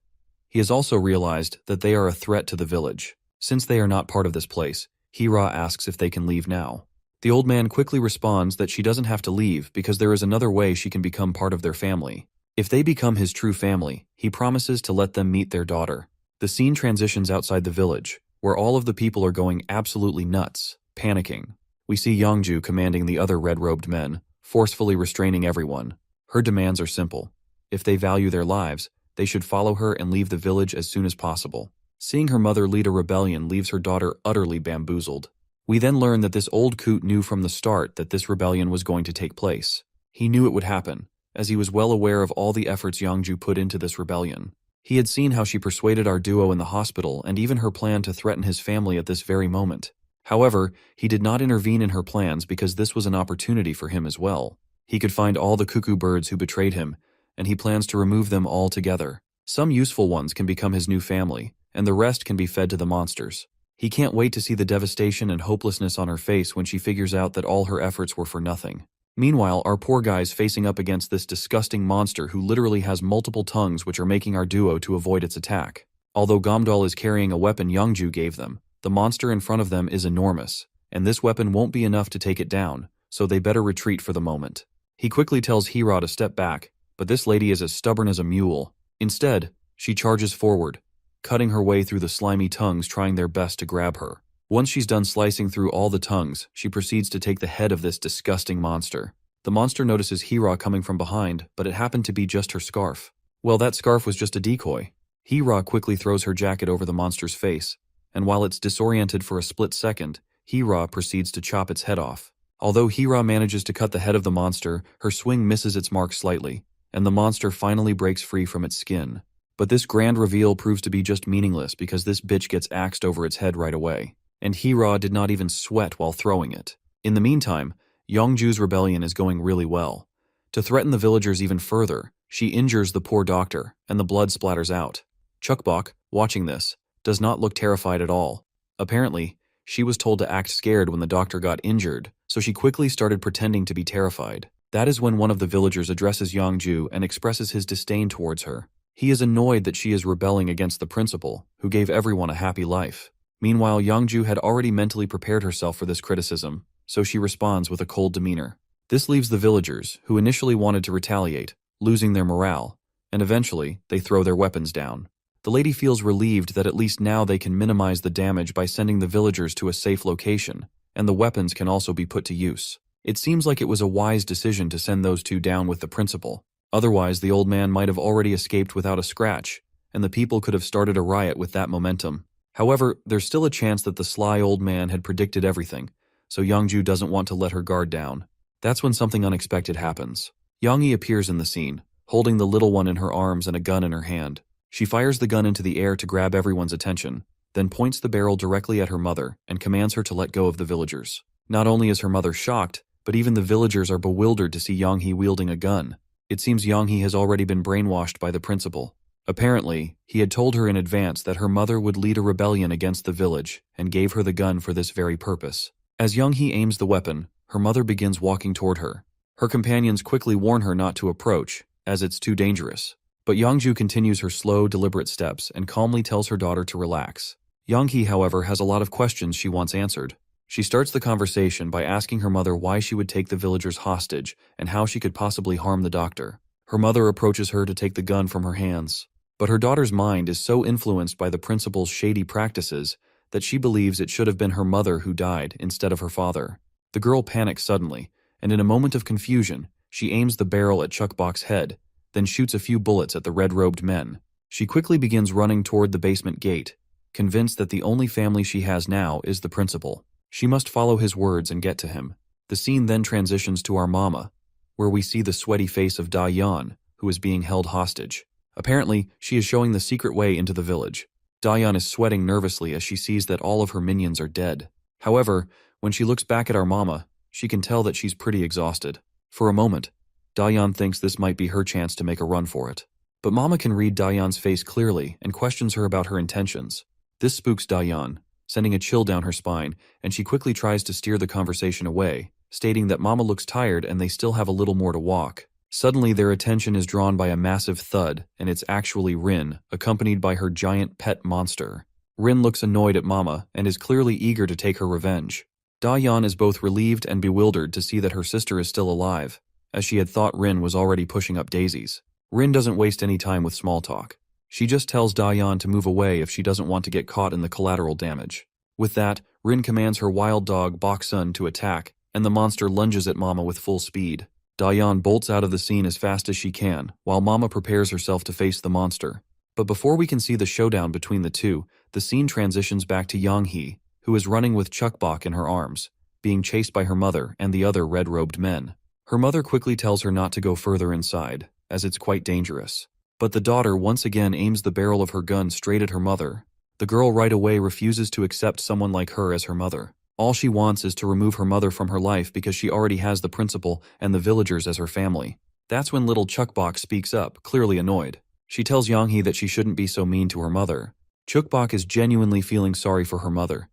he has also realized that they are a threat to the village. Since they are not part of this place, Hira asks if they can leave now. The old man quickly responds that she doesn't have to leave because there is another way she can become part of their family. If they become his true family, he promises to let them meet their daughter. The scene transitions outside the village, where all of the people are going absolutely nuts, panicking. We see Youngju commanding the other red-robed men, forcefully restraining everyone. Her demands are simple. If they value their lives, they should follow her and leave the village as soon as possible. Seeing her mother lead a rebellion leaves her daughter utterly bamboozled. We then learn that this old coot knew from the start that this rebellion was going to take place. He knew it would happen, as he was well aware of all the efforts Youngju put into this rebellion. He had seen how she persuaded our duo in the hospital and even her plan to threaten his family at this very moment. However, he did not intervene in her plans because this was an opportunity for him as well. He could find all the cuckoo birds who betrayed him, and he plans to remove them all together. Some useful ones can become his new family, and the rest can be fed to the monsters. He can't wait to see the devastation and hopelessness on her face when she figures out that all her efforts were for nothing. Meanwhile, our poor guy's facing up against this disgusting monster who literally has multiple tongues which are making our duo to avoid its attack. Although Gamdal is carrying a weapon Youngju gave them, the monster in front of them is enormous, and this weapon won't be enough to take it down, so they better retreat for the moment. He quickly tells Hira to step back, but this lady is as stubborn as a mule. Instead, she charges forward, cutting her way through the slimy tongues trying their best to grab her. Once she's done slicing through all the tongues, she proceeds to take the head of this disgusting monster. The monster notices Hira coming from behind, but it happened to be just her scarf. Well, that scarf was just a decoy. Hira quickly throws her jacket over the monster's face, and while it's disoriented for a split second, Hira proceeds to chop its head off. Although Hira manages to cut the head of the monster, her swing misses its mark slightly, and the monster finally breaks free from its skin. But this grand reveal proves to be just meaningless because this bitch gets axed over its head right away, and Hira did not even sweat while throwing it. In the meantime, Youngju's rebellion is going really well. To threaten the villagers even further, she injures the poor doctor, and the blood splatters out. Chukbok, watching this, does not look terrified at all. Apparently, she was told to act scared when the doctor got injured, so she quickly started pretending to be terrified. That is when one of the villagers addresses Youngju and expresses his disdain towards her. He is annoyed that she is rebelling against the principal, who gave everyone a happy life. Meanwhile, Youngju had already mentally prepared herself for this criticism, so she responds with a cold demeanor. This leaves the villagers, who initially wanted to retaliate, losing their morale, and eventually, they throw their weapons down. The lady feels relieved that at least now they can minimize the damage by sending the villagers to a safe location, and the weapons can also be put to use. It seems like it was a wise decision to send those two down with the principal. Otherwise, the old man might have already escaped without a scratch, and the people could have started a riot with that momentum. However, there's still a chance that the sly old man had predicted everything, so Youngju doesn't want to let her guard down. That's when something unexpected happens. Younghee appears in the scene, holding the little one in her arms and a gun in her hand. She fires the gun into the air to grab everyone's attention, then points the barrel directly at her mother and commands her to let go of the villagers. Not only is her mother shocked, but even the villagers are bewildered to see Yang-hee wielding a gun. It seems Yang-hee has already been brainwashed by the principal. Apparently, he had told her in advance that her mother would lead a rebellion against the village and gave her the gun for this very purpose. As Yang-hee aims the weapon, her mother begins walking toward her. Her companions quickly warn her not to approach, as it's too dangerous. But Yangju continues her slow, deliberate steps and calmly tells her daughter to relax. Yang-hee, however, has a lot of questions she wants answered. She starts the conversation by asking her mother why she would take the villagers hostage and how she could possibly harm the doctor. Her mother approaches her to take the gun from her hands. But her daughter's mind is so influenced by the principal's shady practices that she believes it should have been her mother who died instead of her father. The girl panics suddenly, and in a moment of confusion, she aims the barrel at Chukbok's head, then shoots a few bullets at the red-robed men. She quickly begins running toward the basement gate, convinced that the only family she has now is the principal. She must follow his words and get to him. The scene then transitions to our mama, where we see the sweaty face of Da-yeon, who is being held hostage. Apparently, she is showing the secret way into the village. Da-yeon is sweating nervously as she sees that all of her minions are dead. However, when she looks back at our mama, she can tell that she's pretty exhausted. For a moment, Da-yeon thinks this might be her chance to make a run for it. But mama can read Da-yeon's face clearly and questions her about her intentions. This spooks Da-yeon, sending a chill down her spine, and she quickly tries to steer the conversation away, stating that mama looks tired and they still have a little more to walk. Suddenly, their attention is drawn by a massive thud, and it's actually Rin, accompanied by her giant pet monster. Rin looks annoyed at mama and is clearly eager to take her revenge. Da-yeon is both relieved and bewildered to see that her sister is still alive, as she had thought Rin was already pushing up daisies. Rin doesn't waste any time with small talk. She just tells Da-yeon to move away if she doesn't want to get caught in the collateral damage. With that, Rin commands her wild dog Bok-sun to attack, and the monster lunges at mama with full speed. Da-yeon bolts out of the scene as fast as she can, while mama prepares herself to face the monster. But before we can see the showdown between the two, the scene transitions back to Yang-hee, who is running with Chukbok in her arms, being chased by her mother and the other red-robed men. Her mother quickly tells her not to go further inside, as it's quite dangerous. But the daughter once again aims the barrel of her gun straight at her mother. The girl right away refuses to accept someone like her as her mother. All she wants is to remove her mother from her life because she already has the principal and the villagers as her family. That's when little Chukbok speaks up, clearly annoyed. She tells Yang-hee that she shouldn't be so mean to her mother. Chukbok is genuinely feeling sorry for her mother,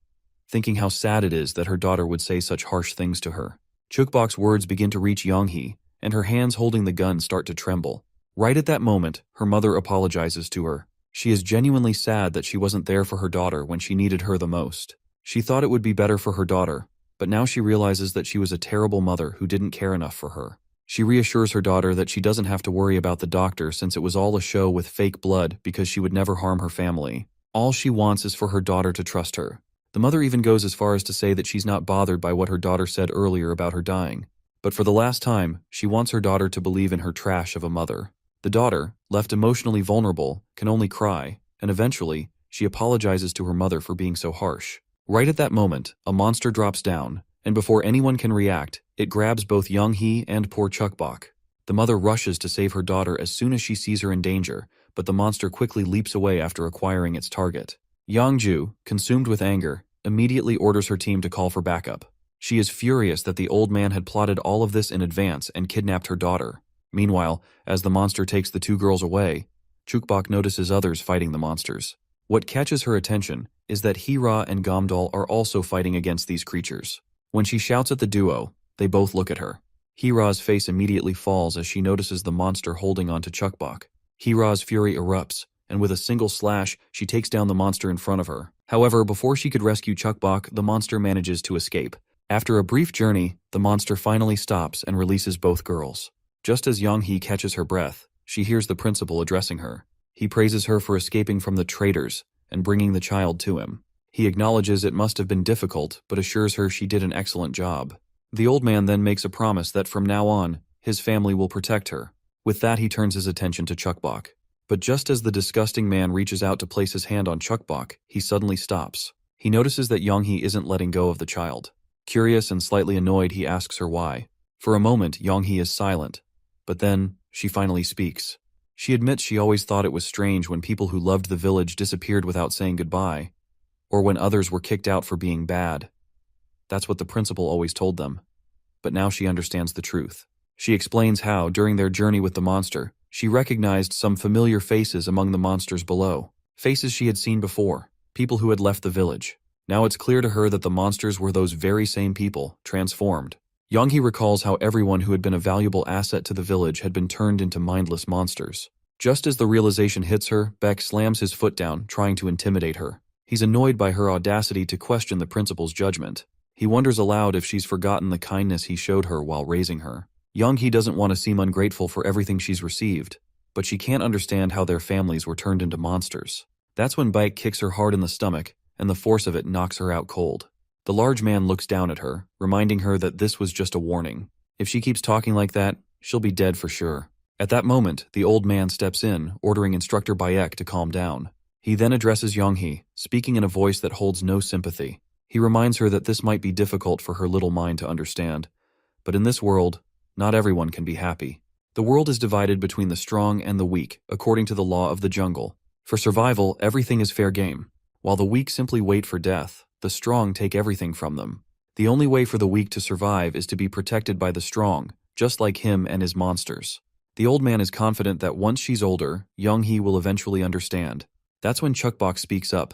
thinking how sad it is that her daughter would say such harsh things to her. Chukbok's words begin to reach Yang-hee, and her hands holding the gun start to tremble. Right at that moment, her mother apologizes to her. She is genuinely sad that she wasn't there for her daughter when she needed her the most. She thought it would be better for her daughter, but now she realizes that she was a terrible mother who didn't care enough for her. She reassures her daughter that she doesn't have to worry about the doctor since it was all a show with fake blood because she would never harm her family. All she wants is for her daughter to trust her. The mother even goes as far as to say that she's not bothered by what her daughter said earlier about her dying. But for the last time, she wants her daughter to believe in her trash of a mother. The daughter, left emotionally vulnerable, can only cry, and eventually, she apologizes to her mother for being so harsh. Right at that moment, a monster drops down, and before anyone can react, it grabs both Yang-hee and poor Chukbok. The mother rushes to save her daughter as soon as she sees her in danger, but the monster quickly leaps away after acquiring its target. Yangju, consumed with anger, immediately orders her team to call for backup. She is furious that the old man had plotted all of this in advance and kidnapped her daughter. Meanwhile, as the monster takes the two girls away, Chukbok notices others fighting the monsters. What catches her attention is that Hira and Gamdal are also fighting against these creatures. When she shouts at the duo, they both look at her. Hira's face immediately falls as she notices the monster holding onto Chukbok. Hira's fury erupts, and with a single slash, she takes down the monster in front of her. However, before she could rescue Chukbok, the monster manages to escape. After a brief journey, the monster finally stops and releases both girls. Just as Yang-hee catches her breath, she hears the principal addressing her. He praises her for escaping from the traitors and bringing the child to him. He acknowledges it must have been difficult, but assures her she did an excellent job. The old man then makes a promise that from now on, his family will protect her. With that, he turns his attention to Chukbok. But just as the disgusting man reaches out to place his hand on Chukbok, he suddenly stops. He notices that Yang-hee isn't letting go of the child. Curious and slightly annoyed, he asks her why. For a moment, Yang-hee is silent, but then she finally speaks. She admits she always thought it was strange when people who loved the village disappeared without saying goodbye, or when others were kicked out for being bad. That's what the principal always told them. but now she understands the truth. She explains how, during their journey with the monster, she recognized some familiar faces among the monsters below. Faces she had seen before, people who had left the village. Now it's clear to her that the monsters were those very same people, transformed. Young-hee recalls how everyone who had been a valuable asset to the village had been turned into mindless monsters. Just as the realization hits her, Beck slams his foot down, trying to intimidate her. He's annoyed by her audacity to question the principal's judgment. He wonders aloud if she's forgotten the kindness he showed her while raising her. Young-hee doesn't want to seem ungrateful for everything she's received, but she can't understand how their families were turned into monsters. That's when Beck kicks her hard in the stomach, and the force of it knocks her out cold. The large man looks down at her, reminding her that this was just a warning. If she keeps talking like that, she'll be dead for sure. At that moment, the old man steps in, ordering Instructor Bayek to calm down. He then addresses Young-hee, speaking in a voice that holds no sympathy. He reminds her that this might be difficult for her little mind to understand. But in this world, not everyone can be happy. The world is divided between the strong and the weak, according to the law of the jungle. For survival, everything is fair game. While the weak simply wait for death, the strong take everything from them. The only way for the weak to survive is to be protected by the strong, just like him and his monsters. The old man is confident that once she's older, Young-hee will eventually understand. That's when Chukbok speaks up,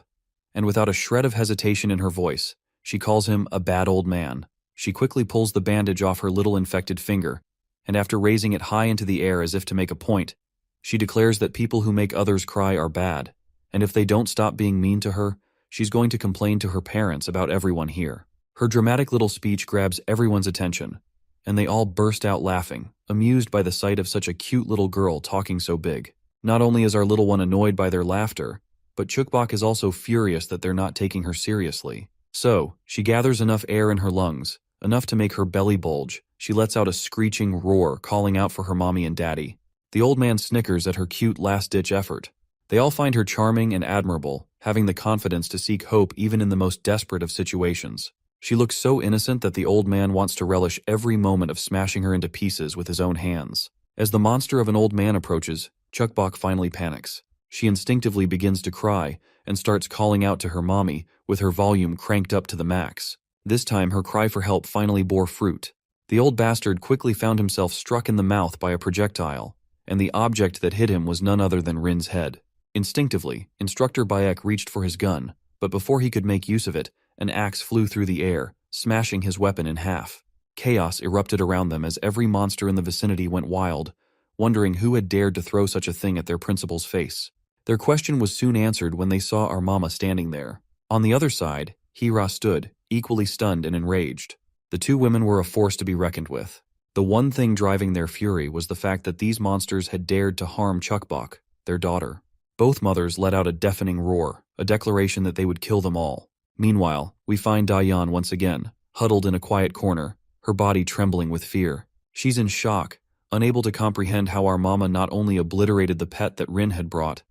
and without a shred of hesitation in her voice, she calls him a bad old man. She quickly pulls the bandage off her little infected finger, and after raising it high into the air as if to make a point, she declares that people who make others cry are bad, and if they don't stop being mean to her, she's going to complain to her parents about everyone here. Her dramatic little speech grabs everyone's attention, and they all burst out laughing, amused by the sight of such a cute little girl talking so big. Not only is our little one annoyed by their laughter, but Chukbok is also furious that they're not taking her seriously. So, she gathers enough air in her lungs, enough to make her belly bulge. She lets out a screeching roar, calling out for her mommy and daddy. The old man snickers at her cute last-ditch effort. They all find her charming and admirable, having the confidence to seek hope even in the most desperate of situations. She looks so innocent that the old man wants to relish every moment of smashing her into pieces with his own hands. As the monster of an old man approaches, Chukbok finally panics. She instinctively begins to cry and starts calling out to her mommy with her volume cranked up to the max. This time her cry for help finally bore fruit. The old bastard quickly found himself struck in the mouth by a projectile, and the object that hit him was none other than Rin's head. Instinctively, Instructor Bayek reached for his gun, but before he could make use of it, an axe flew through the air, smashing his weapon in half. Chaos erupted around them as every monster in the vicinity went wild, wondering who had dared to throw such a thing at their principal's face. Their question was soon answered when they saw our mama standing there. On the other side, Hira stood, equally stunned and enraged. The two women were a force to be reckoned with. The one thing driving their fury was the fact that these monsters had dared to harm Chukbok, their daughter. Both mothers let out a deafening roar, a declaration that they would kill them all. Meanwhile, we find Dayan once again, huddled in a quiet corner, her body trembling with fear. She's in shock, unable to comprehend how our mama not only obliterated the pet that Rin had brought,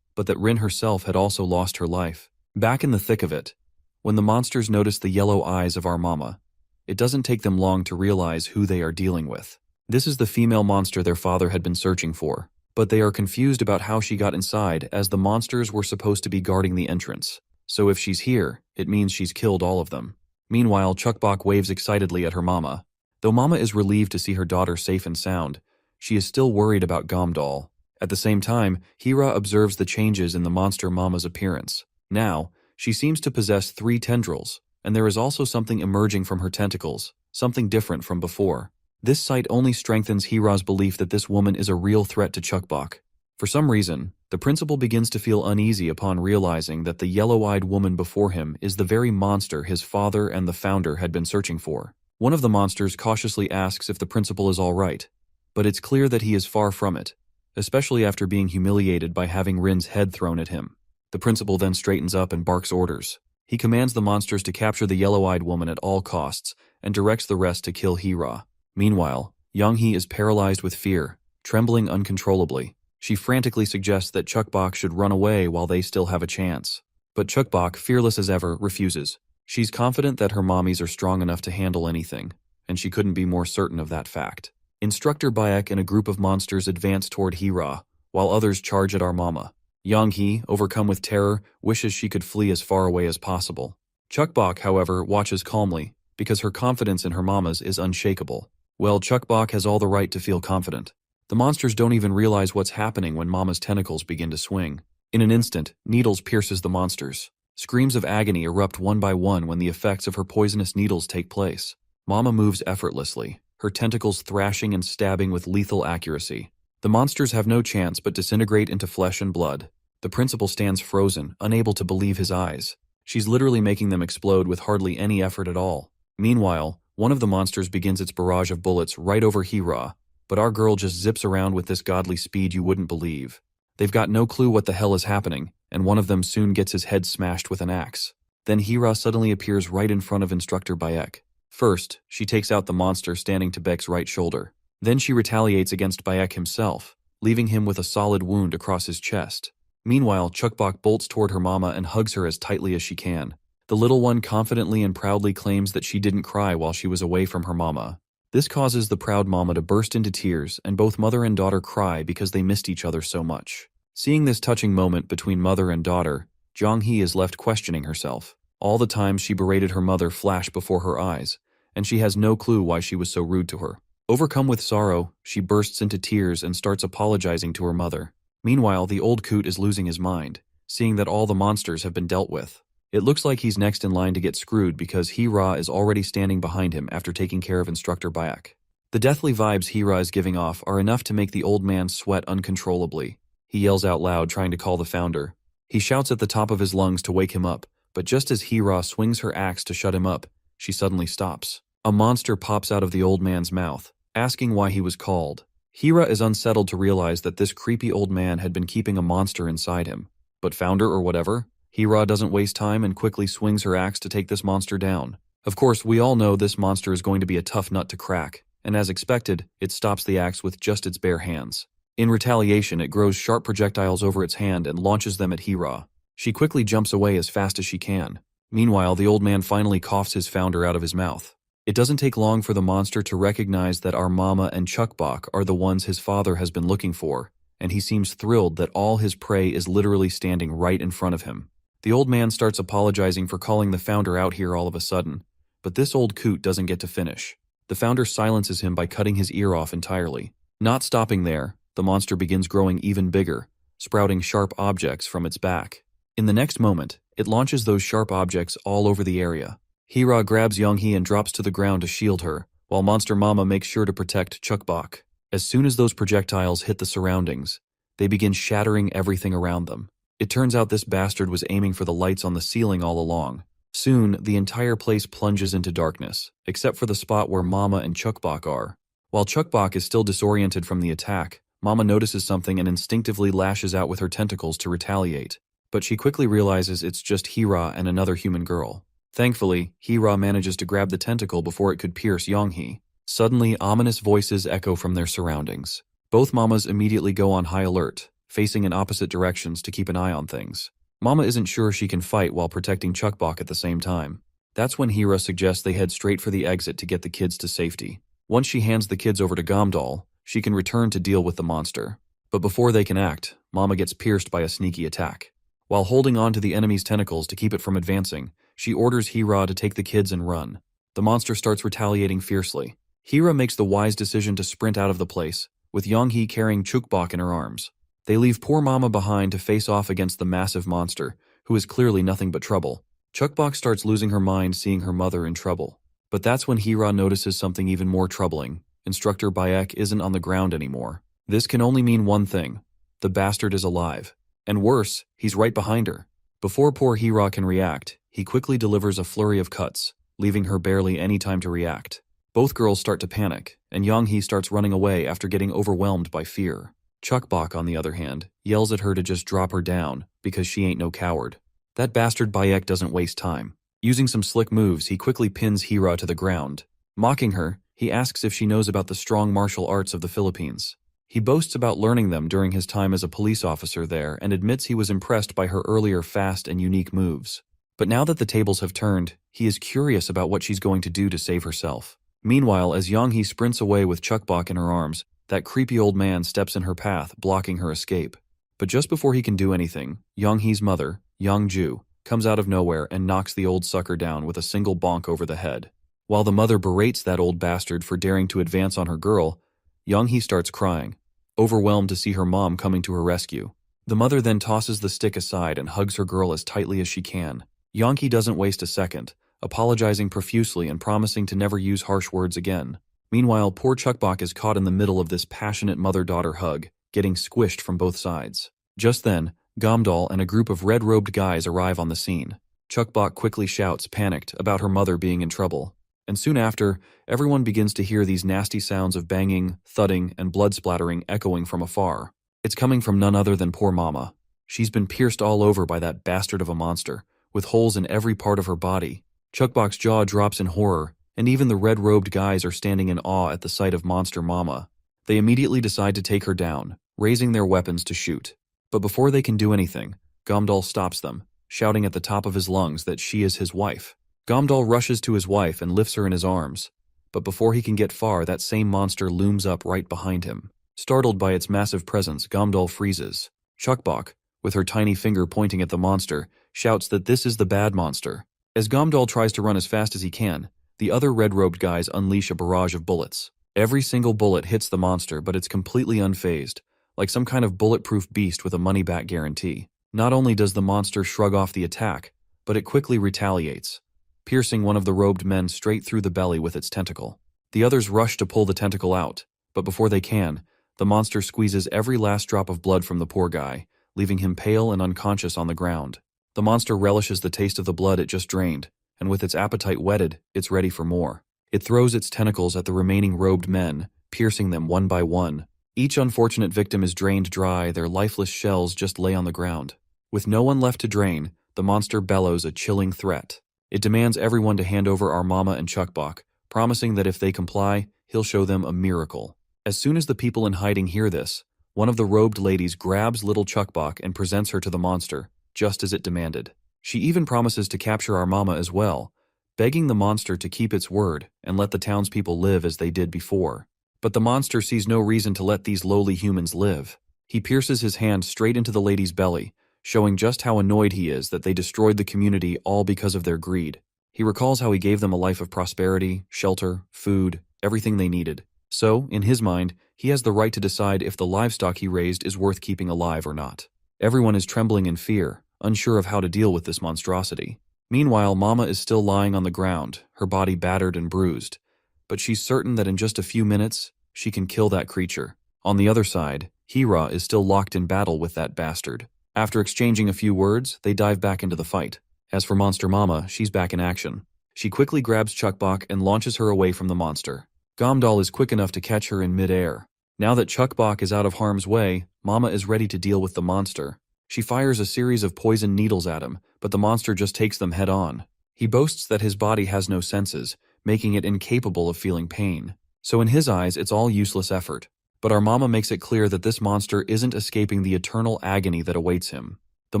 but that Rin herself had also lost her life. Back in the thick of it, when the monsters notice the yellow eyes of our mama, it doesn't take them long to realize who they are dealing with. This is the female monster their father had been searching for, but they are confused about how she got inside as the monsters were supposed to be guarding the entrance. So if she's here, it means she's killed all of them. Meanwhile, Chukbok waves excitedly at her mama. Though mama is relieved to see her daughter safe and sound, she is still worried about Gomdal. At the same time, Hira observes the changes in the monster mama's appearance. Now, she seems to possess 3 tendrils, and there is also something emerging from her tentacles, something different from before. This sight only strengthens Hira's belief that this woman is a real threat to Chukbok. For some reason, the principal begins to feel uneasy upon realizing that the yellow-eyed woman before him is the very monster his father and the founder had been searching for. One of the monsters cautiously asks if the principal is all right, but it's clear that he is far from it, especially after being humiliated by having Rin's head thrown at him. The principal then straightens up and barks orders. He commands the monsters to capture the yellow-eyed woman at all costs and directs the rest to kill Hira. Meanwhile, Young-hee is paralyzed with fear, trembling uncontrollably. She frantically suggests that Chukbok should run away while they still have a chance. But Chukbok, fearless as ever, refuses. She's confident that her mommies are strong enough to handle anything, and she couldn't be more certain of that fact. Instructor Bayek and a group of monsters advance toward Hira, while others charge at our mama. Young-hee, overcome with terror, wishes she could flee as far away as possible. Chukbok, however, watches calmly, because her confidence in her mamas is unshakable. Well, Chukbok has all the right to feel confident. The monsters don't even realize what's happening when Mama's tentacles begin to swing. In an instant, needles pierces the monsters. Screams of agony erupt one by one when the effects of her poisonous needles take place. Mama moves effortlessly, her tentacles thrashing and stabbing with lethal accuracy. The monsters have no chance but disintegrate into flesh and blood. The principal stands frozen, unable to believe his eyes. She's literally making them explode with hardly any effort at all. Meanwhile, one of the monsters begins its barrage of bullets right over Hira, but our girl just zips around with this godly speed you wouldn't believe. They've got no clue what the hell is happening, and one of them soon gets his head smashed with an axe. Then Hira suddenly appears right in front of Instructor Bayek. First, she takes out the monster standing to Bek's right shoulder. Then she retaliates against Bayek himself, leaving him with a solid wound across his chest. Meanwhile, Chukbok bolts toward her mama and hugs her as tightly as she can. The little one confidently and proudly claims that she didn't cry while she was away from her mama. This causes the proud mama to burst into tears, and both mother and daughter cry because they missed each other so much. Seeing this touching moment between mother and daughter, Jong-hee is left questioning herself. All the times she berated her mother flash before her eyes, and she has no clue why she was so rude to her. Overcome with sorrow, she bursts into tears and starts apologizing to her mother. Meanwhile, the old coot is losing his mind, seeing that all the monsters have been dealt with. It looks like he's next in line to get screwed because Hira is already standing behind him after taking care of Instructor Bayek. The deathly vibes Hira is giving off are enough to make the old man sweat uncontrollably. He yells out loud trying to call the founder. He shouts at the top of his lungs to wake him up, but just as Hira swings her axe to shut him up, she suddenly stops. A monster pops out of the old man's mouth, asking why he was called. Hira is unsettled to realize that this creepy old man had been keeping a monster inside him. But founder or whatever? Hira doesn't waste time and quickly swings her axe to take this monster down. Of course, we all know this monster is going to be a tough nut to crack, and as expected, it stops the axe with just its bare hands. In retaliation, it grows sharp projectiles over its hand and launches them at Hira. She quickly jumps away as fast as she can. Meanwhile, the old man finally coughs his founder out of his mouth. It doesn't take long for the monster to recognize that our mama and Chukbok are the ones his father has been looking for, and he seems thrilled that all his prey is literally standing right in front of him. The old man starts apologizing for calling the founder out here all of a sudden, but this old coot doesn't get to finish. The founder silences him by cutting his ear off entirely. Not stopping there, the monster begins growing even bigger, sprouting sharp objects from its back. In the next moment, it launches those sharp objects all over the area. Hira grabs Young-hee and drops to the ground to shield her, while Monster Mama makes sure to protect Chukbok. As soon as those projectiles hit the surroundings, they begin shattering everything around them. It turns out this bastard was aiming for the lights on the ceiling all along. Soon, the entire place plunges into darkness, except for the spot where Mama and Chukbok are. While Chukbok is still disoriented from the attack, Mama notices something and instinctively lashes out with her tentacles to retaliate. But she quickly realizes it's just Hira and another human girl. Thankfully, Hira manages to grab the tentacle before it could pierce Young-hee. Suddenly, ominous voices echo from their surroundings. Both mamas immediately go on high alert, facing in opposite directions to keep an eye on things. Mama isn't sure she can fight while protecting Chukbok at the same time. That's when Hira suggests they head straight for the exit to get the kids to safety. Once she hands the kids over to Gamdal, she can return to deal with the monster. But before they can act, Mama gets pierced by a sneaky attack. While holding on to the enemy's tentacles to keep it from advancing, she orders Hira to take the kids and run. The monster starts retaliating fiercely. Hira makes the wise decision to sprint out of the place, with Young-hee carrying Chukbok in her arms. They leave poor Mama behind to face off against the massive monster, who is clearly nothing but trouble. Chukbok starts losing her mind seeing her mother in trouble. But that's when Hira notices something even more troubling. Instructor Bayek isn't on the ground anymore. This can only mean one thing. The bastard is alive. And worse, he's right behind her. Before poor Hira can react, he quickly delivers a flurry of cuts, leaving her barely any time to react. Both girls start to panic, and Young-hee starts running away after getting overwhelmed by fear. Chukbok, on the other hand, yells at her to just drop her down, because she ain't no coward. That bastard Bayek doesn't waste time. Using some slick moves, he quickly pins Hira to the ground. Mocking her, he asks if she knows about the strong martial arts of the Philippines. He boasts about learning them during his time as a police officer there and admits he was impressed by her earlier fast and unique moves. But now that the tables have turned, he is curious about what she's going to do to save herself. Meanwhile, as Young-hee sprints away with Chukbok in her arms, that creepy old man steps in her path, blocking her escape. But just before he can do anything, Young-hee's mother, Young-ju, comes out of nowhere and knocks the old sucker down with a single bonk over the head. While the mother berates that old bastard for daring to advance on her girl, Young-hee starts crying, overwhelmed to see her mom coming to her rescue. The mother then tosses the stick aside and hugs her girl as tightly as she can. Young-hee doesn't waste a second, apologizing profusely and promising to never use harsh words again. Meanwhile, poor Chukbok is caught in the middle of this passionate mother-daughter hug, getting squished from both sides. Just then, Gamdal and a group of red-robed guys arrive on the scene. Chukbok quickly shouts, panicked, about her mother being in trouble. And soon after, everyone begins to hear these nasty sounds of banging, thudding, and blood splattering echoing from afar. It's coming from none other than poor Mama. She's been pierced all over by that bastard of a monster, with holes in every part of her body. Chukbok's jaw drops in horror, and even the red-robed guys are standing in awe at the sight of Monster Mama. They immediately decide to take her down, raising their weapons to shoot. But before they can do anything, Gamdal stops them, shouting at the top of his lungs that she is his wife. Gamdal rushes to his wife and lifts her in his arms, but before he can get far, that same monster looms up right behind him. Startled by its massive presence, Gamdal freezes. Chukbok, with her tiny finger pointing at the monster, shouts that this is the bad monster. As Gamdal tries to run as fast as he can, the other red-robed guys unleash a barrage of bullets. Every single bullet hits the monster, but it's completely unfazed, like some kind of bulletproof beast with a money-back guarantee. Not only does the monster shrug off the attack, but it quickly retaliates, piercing one of the robed men straight through the belly with its tentacle. The others rush to pull the tentacle out, but before they can, the monster squeezes every last drop of blood from the poor guy, leaving him pale and unconscious on the ground. The monster relishes the taste of the blood it just drained, and with its appetite whetted, it's ready for more. It throws its tentacles at the remaining robed men, piercing them one by one. Each unfortunate victim is drained dry, their lifeless shells just lay on the ground. With no one left to drain, the monster bellows a chilling threat. It demands everyone to hand over our Mama and Chukbok, promising that if they comply, he'll show them a miracle. As soon as the people in hiding hear this, one of the robed ladies grabs little Chukbok and presents her to the monster, just as it demanded. She even promises to capture our Mama as well, begging the monster to keep its word and let the townspeople live as they did before. But the monster sees no reason to let these lowly humans live. He pierces his hand straight into the lady's belly, showing just how annoyed he is that they destroyed the community all because of their greed. He recalls how he gave them a life of prosperity, shelter, food, everything they needed. So, in his mind, he has the right to decide if the livestock he raised is worth keeping alive or not. Everyone is trembling in fear, unsure of how to deal with this monstrosity. Meanwhile, Mama is still lying on the ground, her body battered and bruised. But she's certain that in just a few minutes, she can kill that creature. On the other side, Hira is still locked in battle with that bastard. After exchanging a few words, they dive back into the fight. As for Monster Mama, she's back in action. She quickly grabs Chukbok and launches her away from the monster. Gamdal is quick enough to catch her in mid-air. Now that Chukbok is out of harm's way, Mama is ready to deal with the monster. She fires a series of poison needles at him, but the monster just takes them head-on. He boasts that his body has no senses, making it incapable of feeling pain. So in his eyes, it's all useless effort. But our Mama makes it clear that this monster isn't escaping the eternal agony that awaits him. The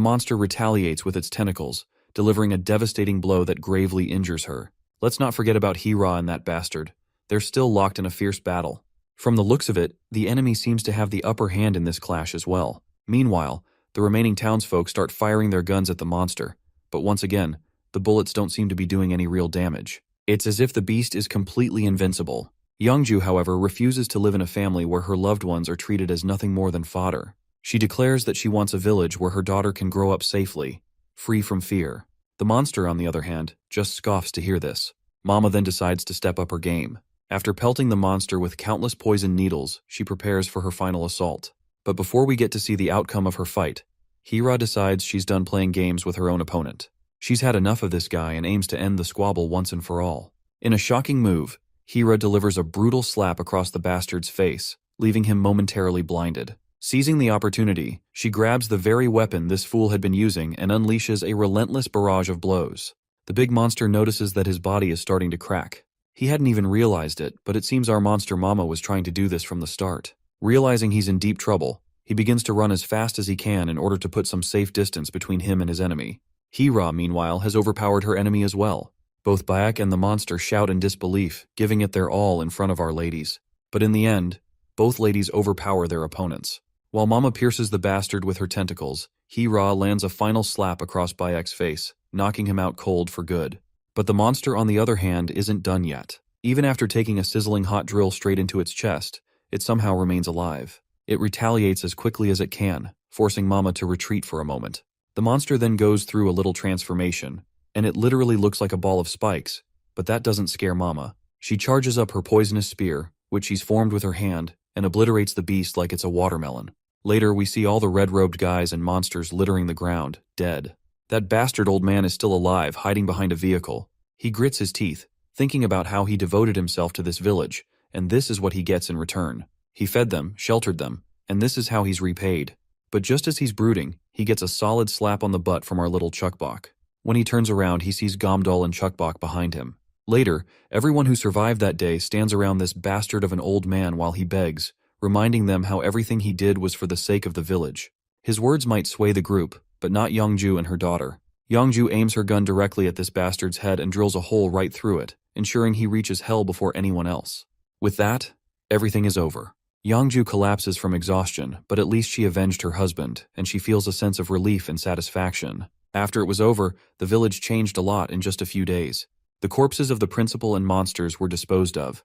monster retaliates with its tentacles, delivering a devastating blow that gravely injures her. Let's not forget about Hira and that bastard. They're still locked in a fierce battle. From the looks of it, the enemy seems to have the upper hand in this clash as well. Meanwhile, the remaining townsfolk start firing their guns at the monster, but once again, the bullets don't seem to be doing any real damage. It's as if the beast is completely invincible. Youngju, however, refuses to live in a family where her loved ones are treated as nothing more than fodder. She declares that she wants a village where her daughter can grow up safely, free from fear. The monster, on the other hand, just scoffs to hear this. Mama then decides to step up her game. After pelting the monster with countless poison needles, she prepares for her final assault. But before we get to see the outcome of her fight, Hira decides she's done playing games with her own opponent. She's had enough of this guy and aims to end the squabble once and for all. In a shocking move, Hira delivers a brutal slap across the bastard's face, leaving him momentarily blinded. Seizing the opportunity, she grabs the very weapon this fool had been using and unleashes a relentless barrage of blows. The big monster notices that his body is starting to crack. He hadn't even realized it, but it seems our Monster Mama was trying to do this from the start. Realizing he's in deep trouble, he begins to run as fast as he can in order to put some safe distance between him and his enemy. Hira, meanwhile, has overpowered her enemy as well. Both Baek and the monster shout in disbelief, giving it their all in front of our ladies. But in the end, both ladies overpower their opponents. While Mama pierces the bastard with her tentacles, Hira lands a final slap across Baek's face, knocking him out cold for good. But the monster, on the other hand, isn't done yet. Even after taking a sizzling hot drill straight into its chest, it somehow remains alive. It retaliates as quickly as it can, forcing Mama to retreat for a moment. The monster then goes through a little transformation, and it literally looks like a ball of spikes, but that doesn't scare Mama. She charges up her poisonous spear, which she's formed with her hand, and obliterates the beast like it's a watermelon. Later, we see all the red-robed guys and monsters littering the ground, dead. That bastard old man is still alive, hiding behind a vehicle. He grits his teeth, thinking about how he devoted himself to this village, and this is what he gets in return. He fed them, sheltered them, and this is how he's repaid. But just as he's brooding, he gets a solid slap on the butt from our little Chuckbok. When he turns around, he sees Gomdal and Chuckbok behind him. Later, everyone who survived that day stands around this bastard of an old man while he begs, reminding them how everything he did was for the sake of the village. His words might sway the group, but not Youngju and her daughter. Youngju aims her gun directly at this bastard's head and drills a hole right through it, ensuring he reaches hell before anyone else. With that, everything is over. Youngju collapses from exhaustion, but at least she avenged her husband, and she feels a sense of relief and satisfaction. After it was over, the village changed a lot in just a few days. The corpses of the principal and monsters were disposed of,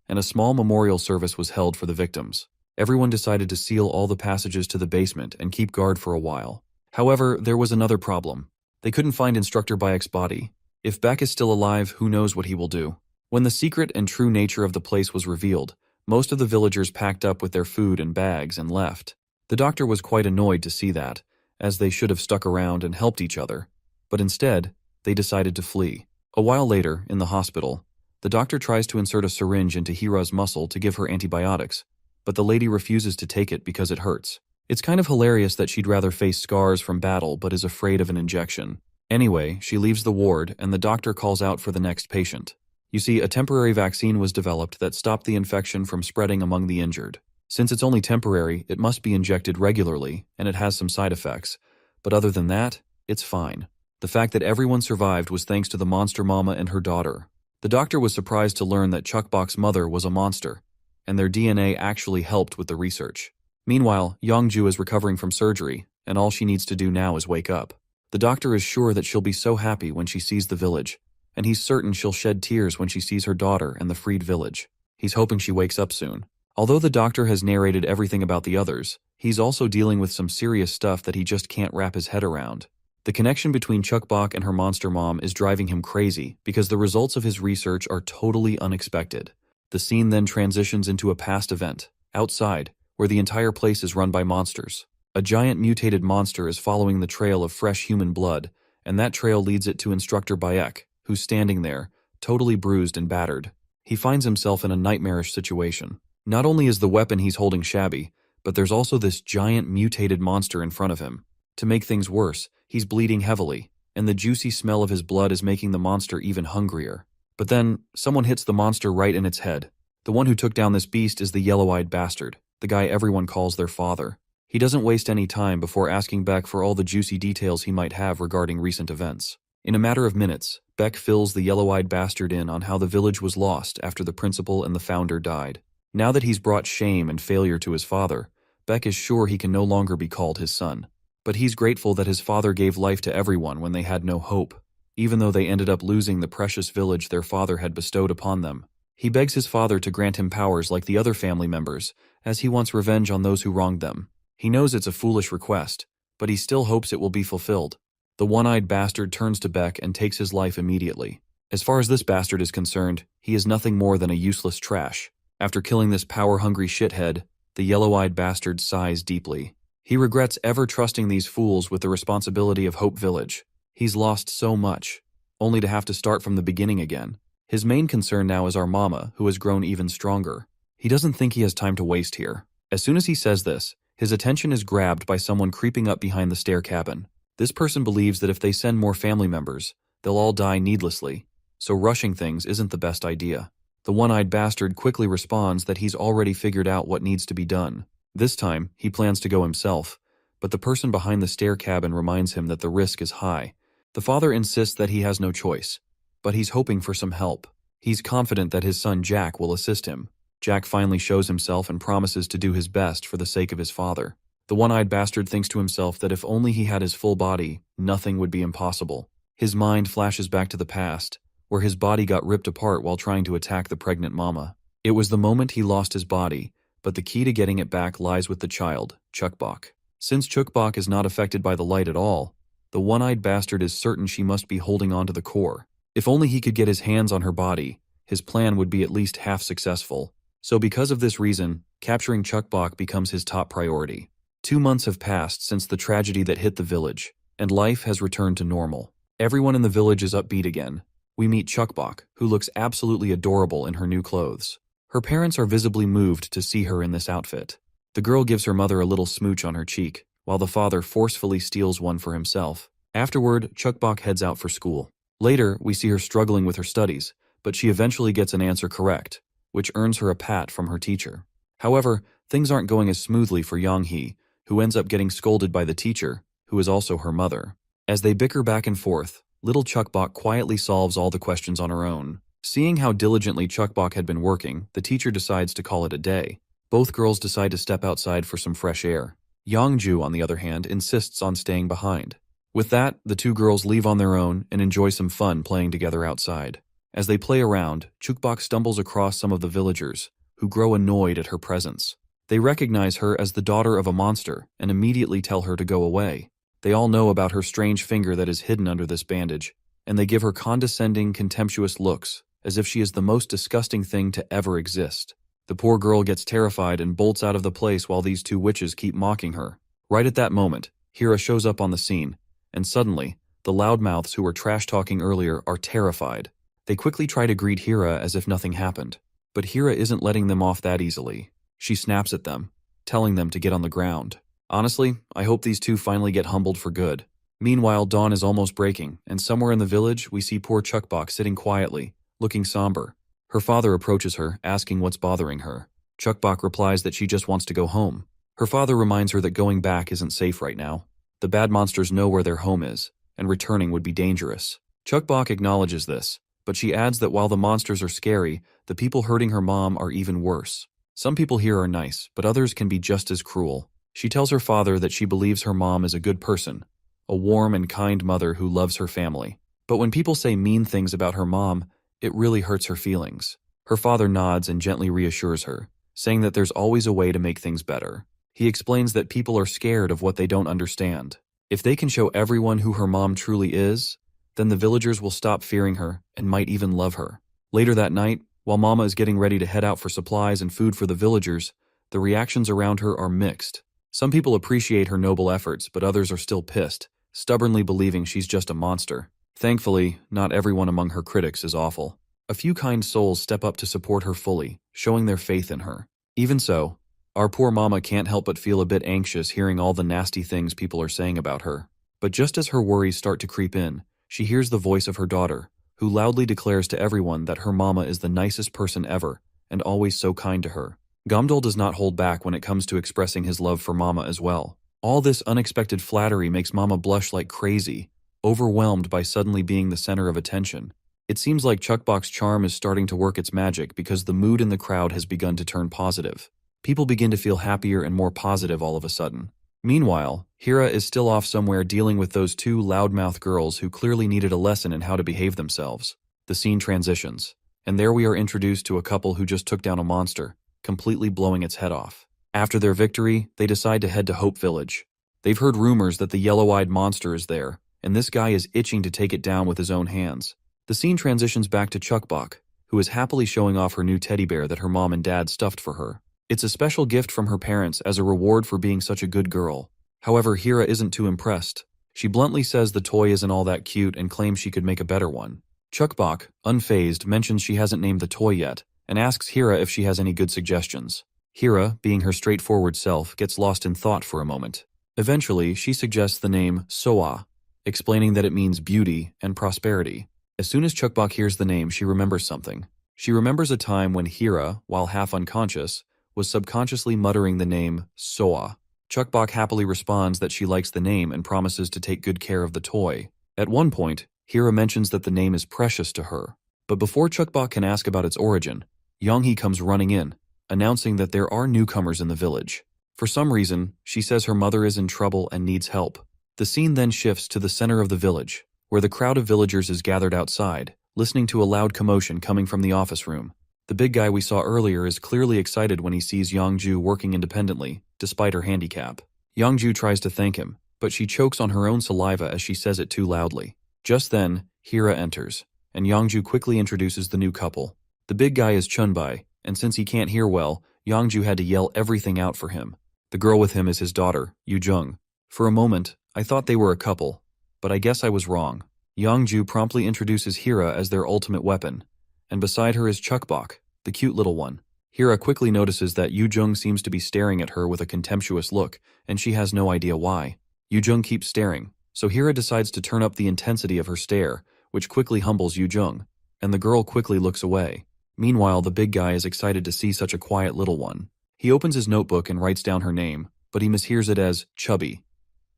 and a small memorial service was held for the victims. Everyone decided to seal all the passages to the basement and keep guard for a while. However, there was another problem. They couldn't find Instructor Bayek's body. If Beck is still alive, who knows what he will do. When the secret and true nature of the place was revealed, most of the villagers packed up with their food and bags and left. The doctor was quite annoyed to see that, as they should have stuck around and helped each other. But instead, they decided to flee. A while later, in the hospital, the doctor tries to insert a syringe into Hira's muscle to give her antibiotics, but the lady refuses to take it because it hurts. It's kind of hilarious that she'd rather face scars from battle but is afraid of an injection. Anyway, she leaves the ward and the doctor calls out for the next patient. You see, a temporary vaccine was developed that stopped the infection from spreading among the injured. Since it's only temporary, it must be injected regularly, and it has some side effects. But other than that, it's fine. The fact that everyone survived was thanks to the monster mama and her daughter. The doctor was surprised to learn that Chuckbok's mother was a monster, and their DNA actually helped with the research. Meanwhile, Youngju is recovering from surgery, and all she needs to do now is wake up. The doctor is sure that she'll be so happy when she sees the village, and he's certain she'll shed tears when she sees her daughter and the freed village. He's hoping she wakes up soon. Although the doctor has narrated everything about the others, he's also dealing with some serious stuff that he just can't wrap his head around. The connection between Chuckbok and her monster mom is driving him crazy because the results of his research are totally unexpected. The scene then transitions into a past event, outside, where the entire place is run by monsters. A giant mutated monster is following the trail of fresh human blood, and that trail leads it to Instructor Bayek, who's standing there, totally bruised and battered. He finds himself in a nightmarish situation. Not only is the weapon he's holding shabby, but there's also this giant mutated monster in front of him. To make things worse, he's bleeding heavily, and the juicy smell of his blood is making the monster even hungrier. But then, someone hits the monster right in its head. The one who took down this beast is the yellow-eyed bastard, the guy everyone calls their father. He doesn't waste any time before asking Beck for all the juicy details he might have regarding recent events. In a matter of minutes, Beck fills the yellow-eyed bastard in on how the village was lost after the principal and the founder died. Now that he's brought shame and failure to his father, Beck is sure he can no longer be called his son. But he's grateful that his father gave life to everyone when they had no hope, even though they ended up losing the precious village their father had bestowed upon them. He begs his father to grant him powers like the other family members, as he wants revenge on those who wronged them. He knows it's a foolish request, but he still hopes it will be fulfilled. The one-eyed bastard turns to Beck and takes his life immediately. As far as this bastard is concerned, he is nothing more than a useless trash. After killing this power-hungry shithead, the yellow-eyed bastard sighs deeply. He regrets ever trusting these fools with the responsibility of Hope Village. He's lost so much, only to have to start from the beginning again. His main concern now is our mama, who has grown even stronger. He doesn't think he has time to waste here. As soon as he says this, his attention is grabbed by someone creeping up behind the stair cabin. This person believes that if they send more family members, they'll all die needlessly, so rushing things isn't the best idea. The one-eyed bastard quickly responds that he's already figured out what needs to be done. This time, he plans to go himself, but the person behind the stair cabin reminds him that the risk is high. The father insists that he has no choice, but he's hoping for some help. He's confident that his son Jack will assist him. Jack finally shows himself and promises to do his best for the sake of his father. The one-eyed bastard thinks to himself that if only he had his full body, nothing would be impossible. His mind flashes back to the past, where his body got ripped apart while trying to attack the pregnant mama. It was the moment he lost his body, but the key to getting it back lies with the child, Chukbok. Since Chukbok is not affected by the light at all, the one-eyed bastard is certain she must be holding on to the core. If only he could get his hands on her body, his plan would be at least half successful. So because of this reason, capturing Chukbok becomes his top priority. 2 months have passed since the tragedy that hit the village, and life has returned to normal. Everyone in the village is upbeat again. We meet Chukbok, who looks absolutely adorable in her new clothes. Her parents are visibly moved to see her in this outfit. The girl gives her mother a little smooch on her cheek, while the father forcefully steals one for himself. Afterward, Chukbok heads out for school. Later, we see her struggling with her studies, but she eventually gets an answer correct, which earns her a pat from her teacher. However, things aren't going as smoothly for Young-hee, who ends up getting scolded by the teacher, who is also her mother. As they bicker back and forth, little Chukbok quietly solves all the questions on her own. Seeing how diligently Chukbok had been working, the teacher decides to call it a day. Both girls decide to step outside for some fresh air. Yongju, on the other hand, insists on staying behind. With that, the two girls leave on their own and enjoy some fun playing together outside. As they play around, Chukbok stumbles across some of the villagers, who grow annoyed at her presence. They recognize her as the daughter of a monster and immediately tell her to go away. They all know about her strange finger that is hidden under this bandage, and they give her condescending, contemptuous looks, as if she is the most disgusting thing to ever exist. The poor girl gets terrified and bolts out of the place while these two witches keep mocking her. Right at that moment, Hira shows up on the scene, and suddenly, the loudmouths who were trash-talking earlier are terrified. They quickly try to greet Hira as if nothing happened, but Hira isn't letting them off that easily. She snaps at them, telling them to get on the ground. Honestly, I hope these two finally get humbled for good. Meanwhile, dawn is almost breaking, and somewhere in the village, we see poor Chukbok sitting quietly, looking somber. Her father approaches her, asking what's bothering her. Chukbok replies that she just wants to go home. Her father reminds her that going back isn't safe right now. The bad monsters know where their home is, and returning would be dangerous. Chukbok acknowledges this, but she adds that while the monsters are scary, the people hurting her mom are even worse. Some people here are nice, but others can be just as cruel. She tells her father that she believes her mom is a good person, a warm and kind mother who loves her family. But when people say mean things about her mom, it really hurts her feelings. Her father nods and gently reassures her, saying that there's always a way to make things better. He explains that people are scared of what they don't understand. If they can show everyone who her mom truly is, then the villagers will stop fearing her and might even love her. Later that night, while Mama is getting ready to head out for supplies and food for the villagers, the reactions around her are mixed. Some people appreciate her noble efforts, but others are still pissed, stubbornly believing she's just a monster. Thankfully, not everyone among her critics is awful. A few kind souls step up to support her fully, showing their faith in her. Even so, our poor Mama can't help but feel a bit anxious hearing all the nasty things people are saying about her. But just as her worries start to creep in, she hears the voice of her daughter, who loudly declares to everyone that her Mama is the nicest person ever, and always so kind to her. Gamdol does not hold back when it comes to expressing his love for Mama as well. All this unexpected flattery makes Mama blush like crazy, overwhelmed by suddenly being the center of attention. It seems like Chukbok's charm is starting to work its magic because the mood in the crowd has begun to turn positive. People begin to feel happier and more positive all of a sudden. Meanwhile, Hira is still off somewhere dealing with those two loudmouth girls who clearly needed a lesson in how to behave themselves. The scene transitions, and there we are introduced to a couple who just took down a monster, completely blowing its head off. After their victory, they decide to head to Hope Village. They've heard rumors that the yellow-eyed monster is there, and this guy is itching to take it down with his own hands. The scene transitions back to Chukbok, who is happily showing off her new teddy bear that her mom and dad stuffed for her. It's a special gift from her parents as a reward for being such a good girl. However, Hira isn't too impressed. She bluntly says the toy isn't all that cute and claims she could make a better one. Chukbok, unfazed, mentions she hasn't named the toy yet, and asks Hira if she has any good suggestions. Hira, being her straightforward self, gets lost in thought for a moment. Eventually, she suggests the name Soa, explaining that it means beauty and prosperity. As soon as Chukbok hears the name, she remembers something. She remembers a time when Hira, while half unconscious, was subconsciously muttering the name Soa. Chukbok happily responds that she likes the name and promises to take good care of the toy. At one point, Hira mentions that the name is precious to her. But before Chukbok can ask about its origin, Young-hee comes running in, announcing that there are newcomers in the village. For some reason, she says her mother is in trouble and needs help. The scene then shifts to the center of the village, where the crowd of villagers is gathered outside, listening to a loud commotion coming from the office room. The big guy we saw earlier is clearly excited when he sees Yongju working independently, despite her handicap. Yongju tries to thank him, but she chokes on her own saliva as she says it too loudly. Just then, Hira enters, and Yongju quickly introduces the new couple. The big guy is Chunbai, and since he can't hear well, Yongju had to yell everything out for him. The girl with him is his daughter, Yujung. For a moment, I thought they were a couple, but I guess I was wrong. Yongju promptly introduces Hira as their ultimate weapon, and beside her is Chukbok, the cute little one. Hira quickly notices that Yujung seems to be staring at her with a contemptuous look, and she has no idea why. Yujung keeps staring, so Hira decides to turn up the intensity of her stare, which quickly humbles Yujung, and the girl quickly looks away. Meanwhile, the big guy is excited to see such a quiet little one. He opens his notebook and writes down her name, but he mishears it as Chubby.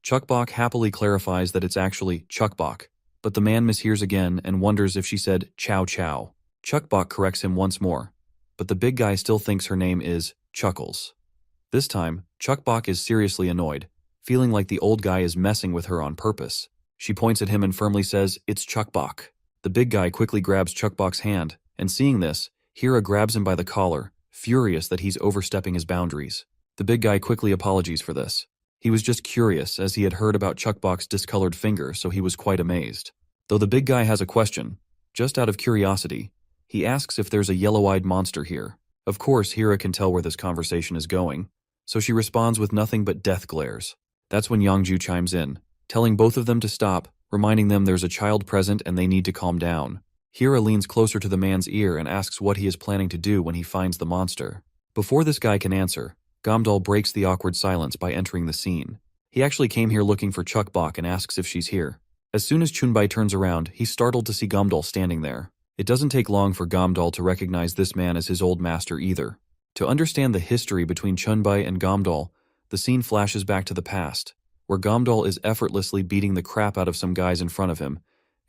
Chukbok happily clarifies that it's actually Chukbok, but the man mishears again and wonders if she said Chow Chow. Chukbok corrects him once more, but the big guy still thinks her name is Chuckles. This time, Chukbok is seriously annoyed, feeling like the old guy is messing with her on purpose. She points at him and firmly says, "It's Chukbok." The big guy quickly grabs Chukbok's hand, and seeing this, Hira grabs him by the collar, furious that he's overstepping his boundaries. The big guy quickly apologizes for this. He was just curious, as he had heard about Chukbok's discolored finger, so he was quite amazed. Though the big guy has a question, just out of curiosity, he asks if there's a yellow-eyed monster here. Of course, Hira can tell where this conversation is going, so she responds with nothing but death glares. That's when Yongju chimes in, telling both of them to stop, reminding them there's a child present and they need to calm down. Hira leans closer to the man's ear and asks what he is planning to do when he finds the monster. Before this guy can answer, Gamdal breaks the awkward silence by entering the scene. He actually came here looking for Chukbok and asks if she's here. As soon as Chunbai turns around, he's startled to see Gamdal standing there. It doesn't take long for Gamdal to recognize this man as his old master either. To understand the history between Chunbai and Gamdal, the scene flashes back to the past, where Gamdal is effortlessly beating the crap out of some guys in front of him,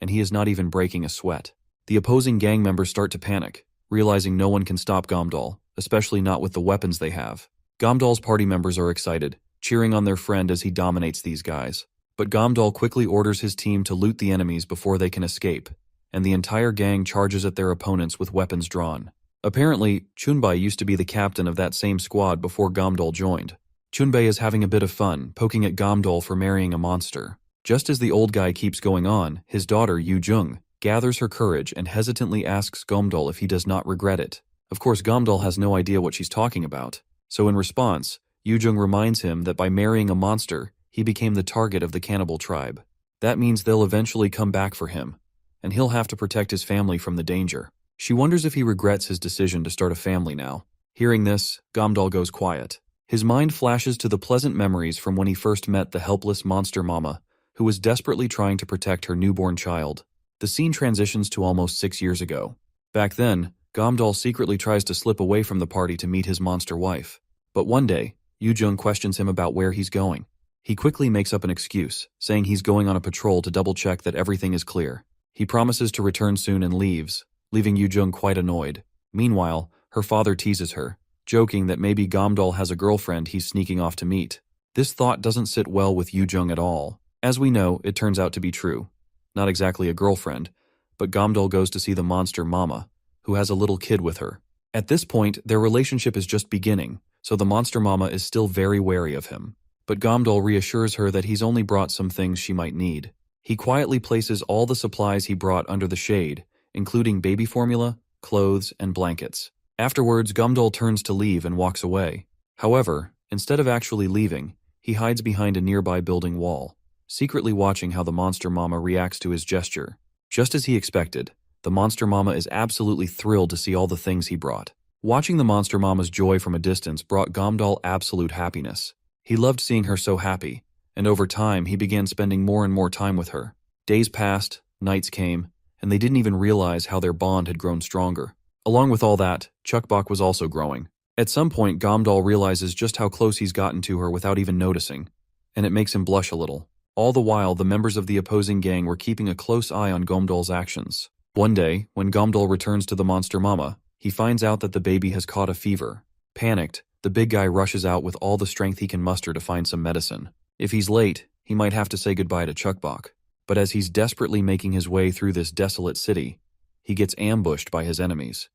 and he is not even breaking a sweat. The opposing gang members start to panic, realizing no one can stop Gamdal, especially not with the weapons they have. Gamdal's party members are excited, cheering on their friend as he dominates these guys. But Gamdal quickly orders his team to loot the enemies before they can escape, and the entire gang charges at their opponents with weapons drawn. Apparently, Chunbai used to be the captain of that same squad before Gamdal joined. Chunbai is having a bit of fun, poking at Gamdal for marrying a monster. Just as the old guy keeps going on, his daughter, Yujung, gathers her courage and hesitantly asks Gamdal if he does not regret it. Of course, Gamdal has no idea what she's talking about, so in response, Yujung reminds him that by marrying a monster, he became the target of the cannibal tribe. That means they'll eventually come back for him, and he'll have to protect his family from the danger. She wonders if he regrets his decision to start a family now. Hearing this, Gamdal goes quiet. His mind flashes to the pleasant memories from when he first met the helpless monster mama, who was desperately trying to protect her newborn child. The scene transitions to almost 6 years ago. Back then, Gamdal secretly tries to slip away from the party to meet his monster wife. But one day, Yujung questions him about where he's going. He quickly makes up an excuse, saying he's going on a patrol to double-check that everything is clear. He promises to return soon and leaves, leaving Yujung quite annoyed. Meanwhile, her father teases her, joking that maybe Gamdal has a girlfriend he's sneaking off to meet. This thought doesn't sit well with Yujung at all. As we know, it turns out to be true. Not exactly a girlfriend, but Gamdal goes to see the monster mama, who has a little kid with her. At this point, their relationship is just beginning, so the monster mama is still very wary of him. But Gamdal reassures her that he's only brought some things she might need. He quietly places all the supplies he brought under the shade, including baby formula, clothes, and blankets. Afterwards, Gamdal turns to leave and walks away. However, instead of actually leaving, he hides behind a nearby building wall, secretly watching how the monster mama reacts to his gesture. Just as he expected, the monster mama is absolutely thrilled to see all the things he brought. Watching the monster mama's joy from a distance brought Gamdal absolute happiness. He loved seeing her so happy, and over time he began spending more and more time with her. Days passed, nights came, and they didn't even realize how their bond had grown stronger. Along with all that, Chukbok was also growing. At some point, Gamdal realizes just how close he's gotten to her without even noticing, and it makes him blush a little. All the while, the members of the opposing gang were keeping a close eye on Gamdal's actions. One day, when Gamdal returns to the monster mama, he finds out that the baby has caught a fever. Panicked, the big guy rushes out with all the strength he can muster to find some medicine. If he's late, he might have to say goodbye to Chukbok. But as he's desperately making his way through this desolate city, he gets ambushed by his enemies.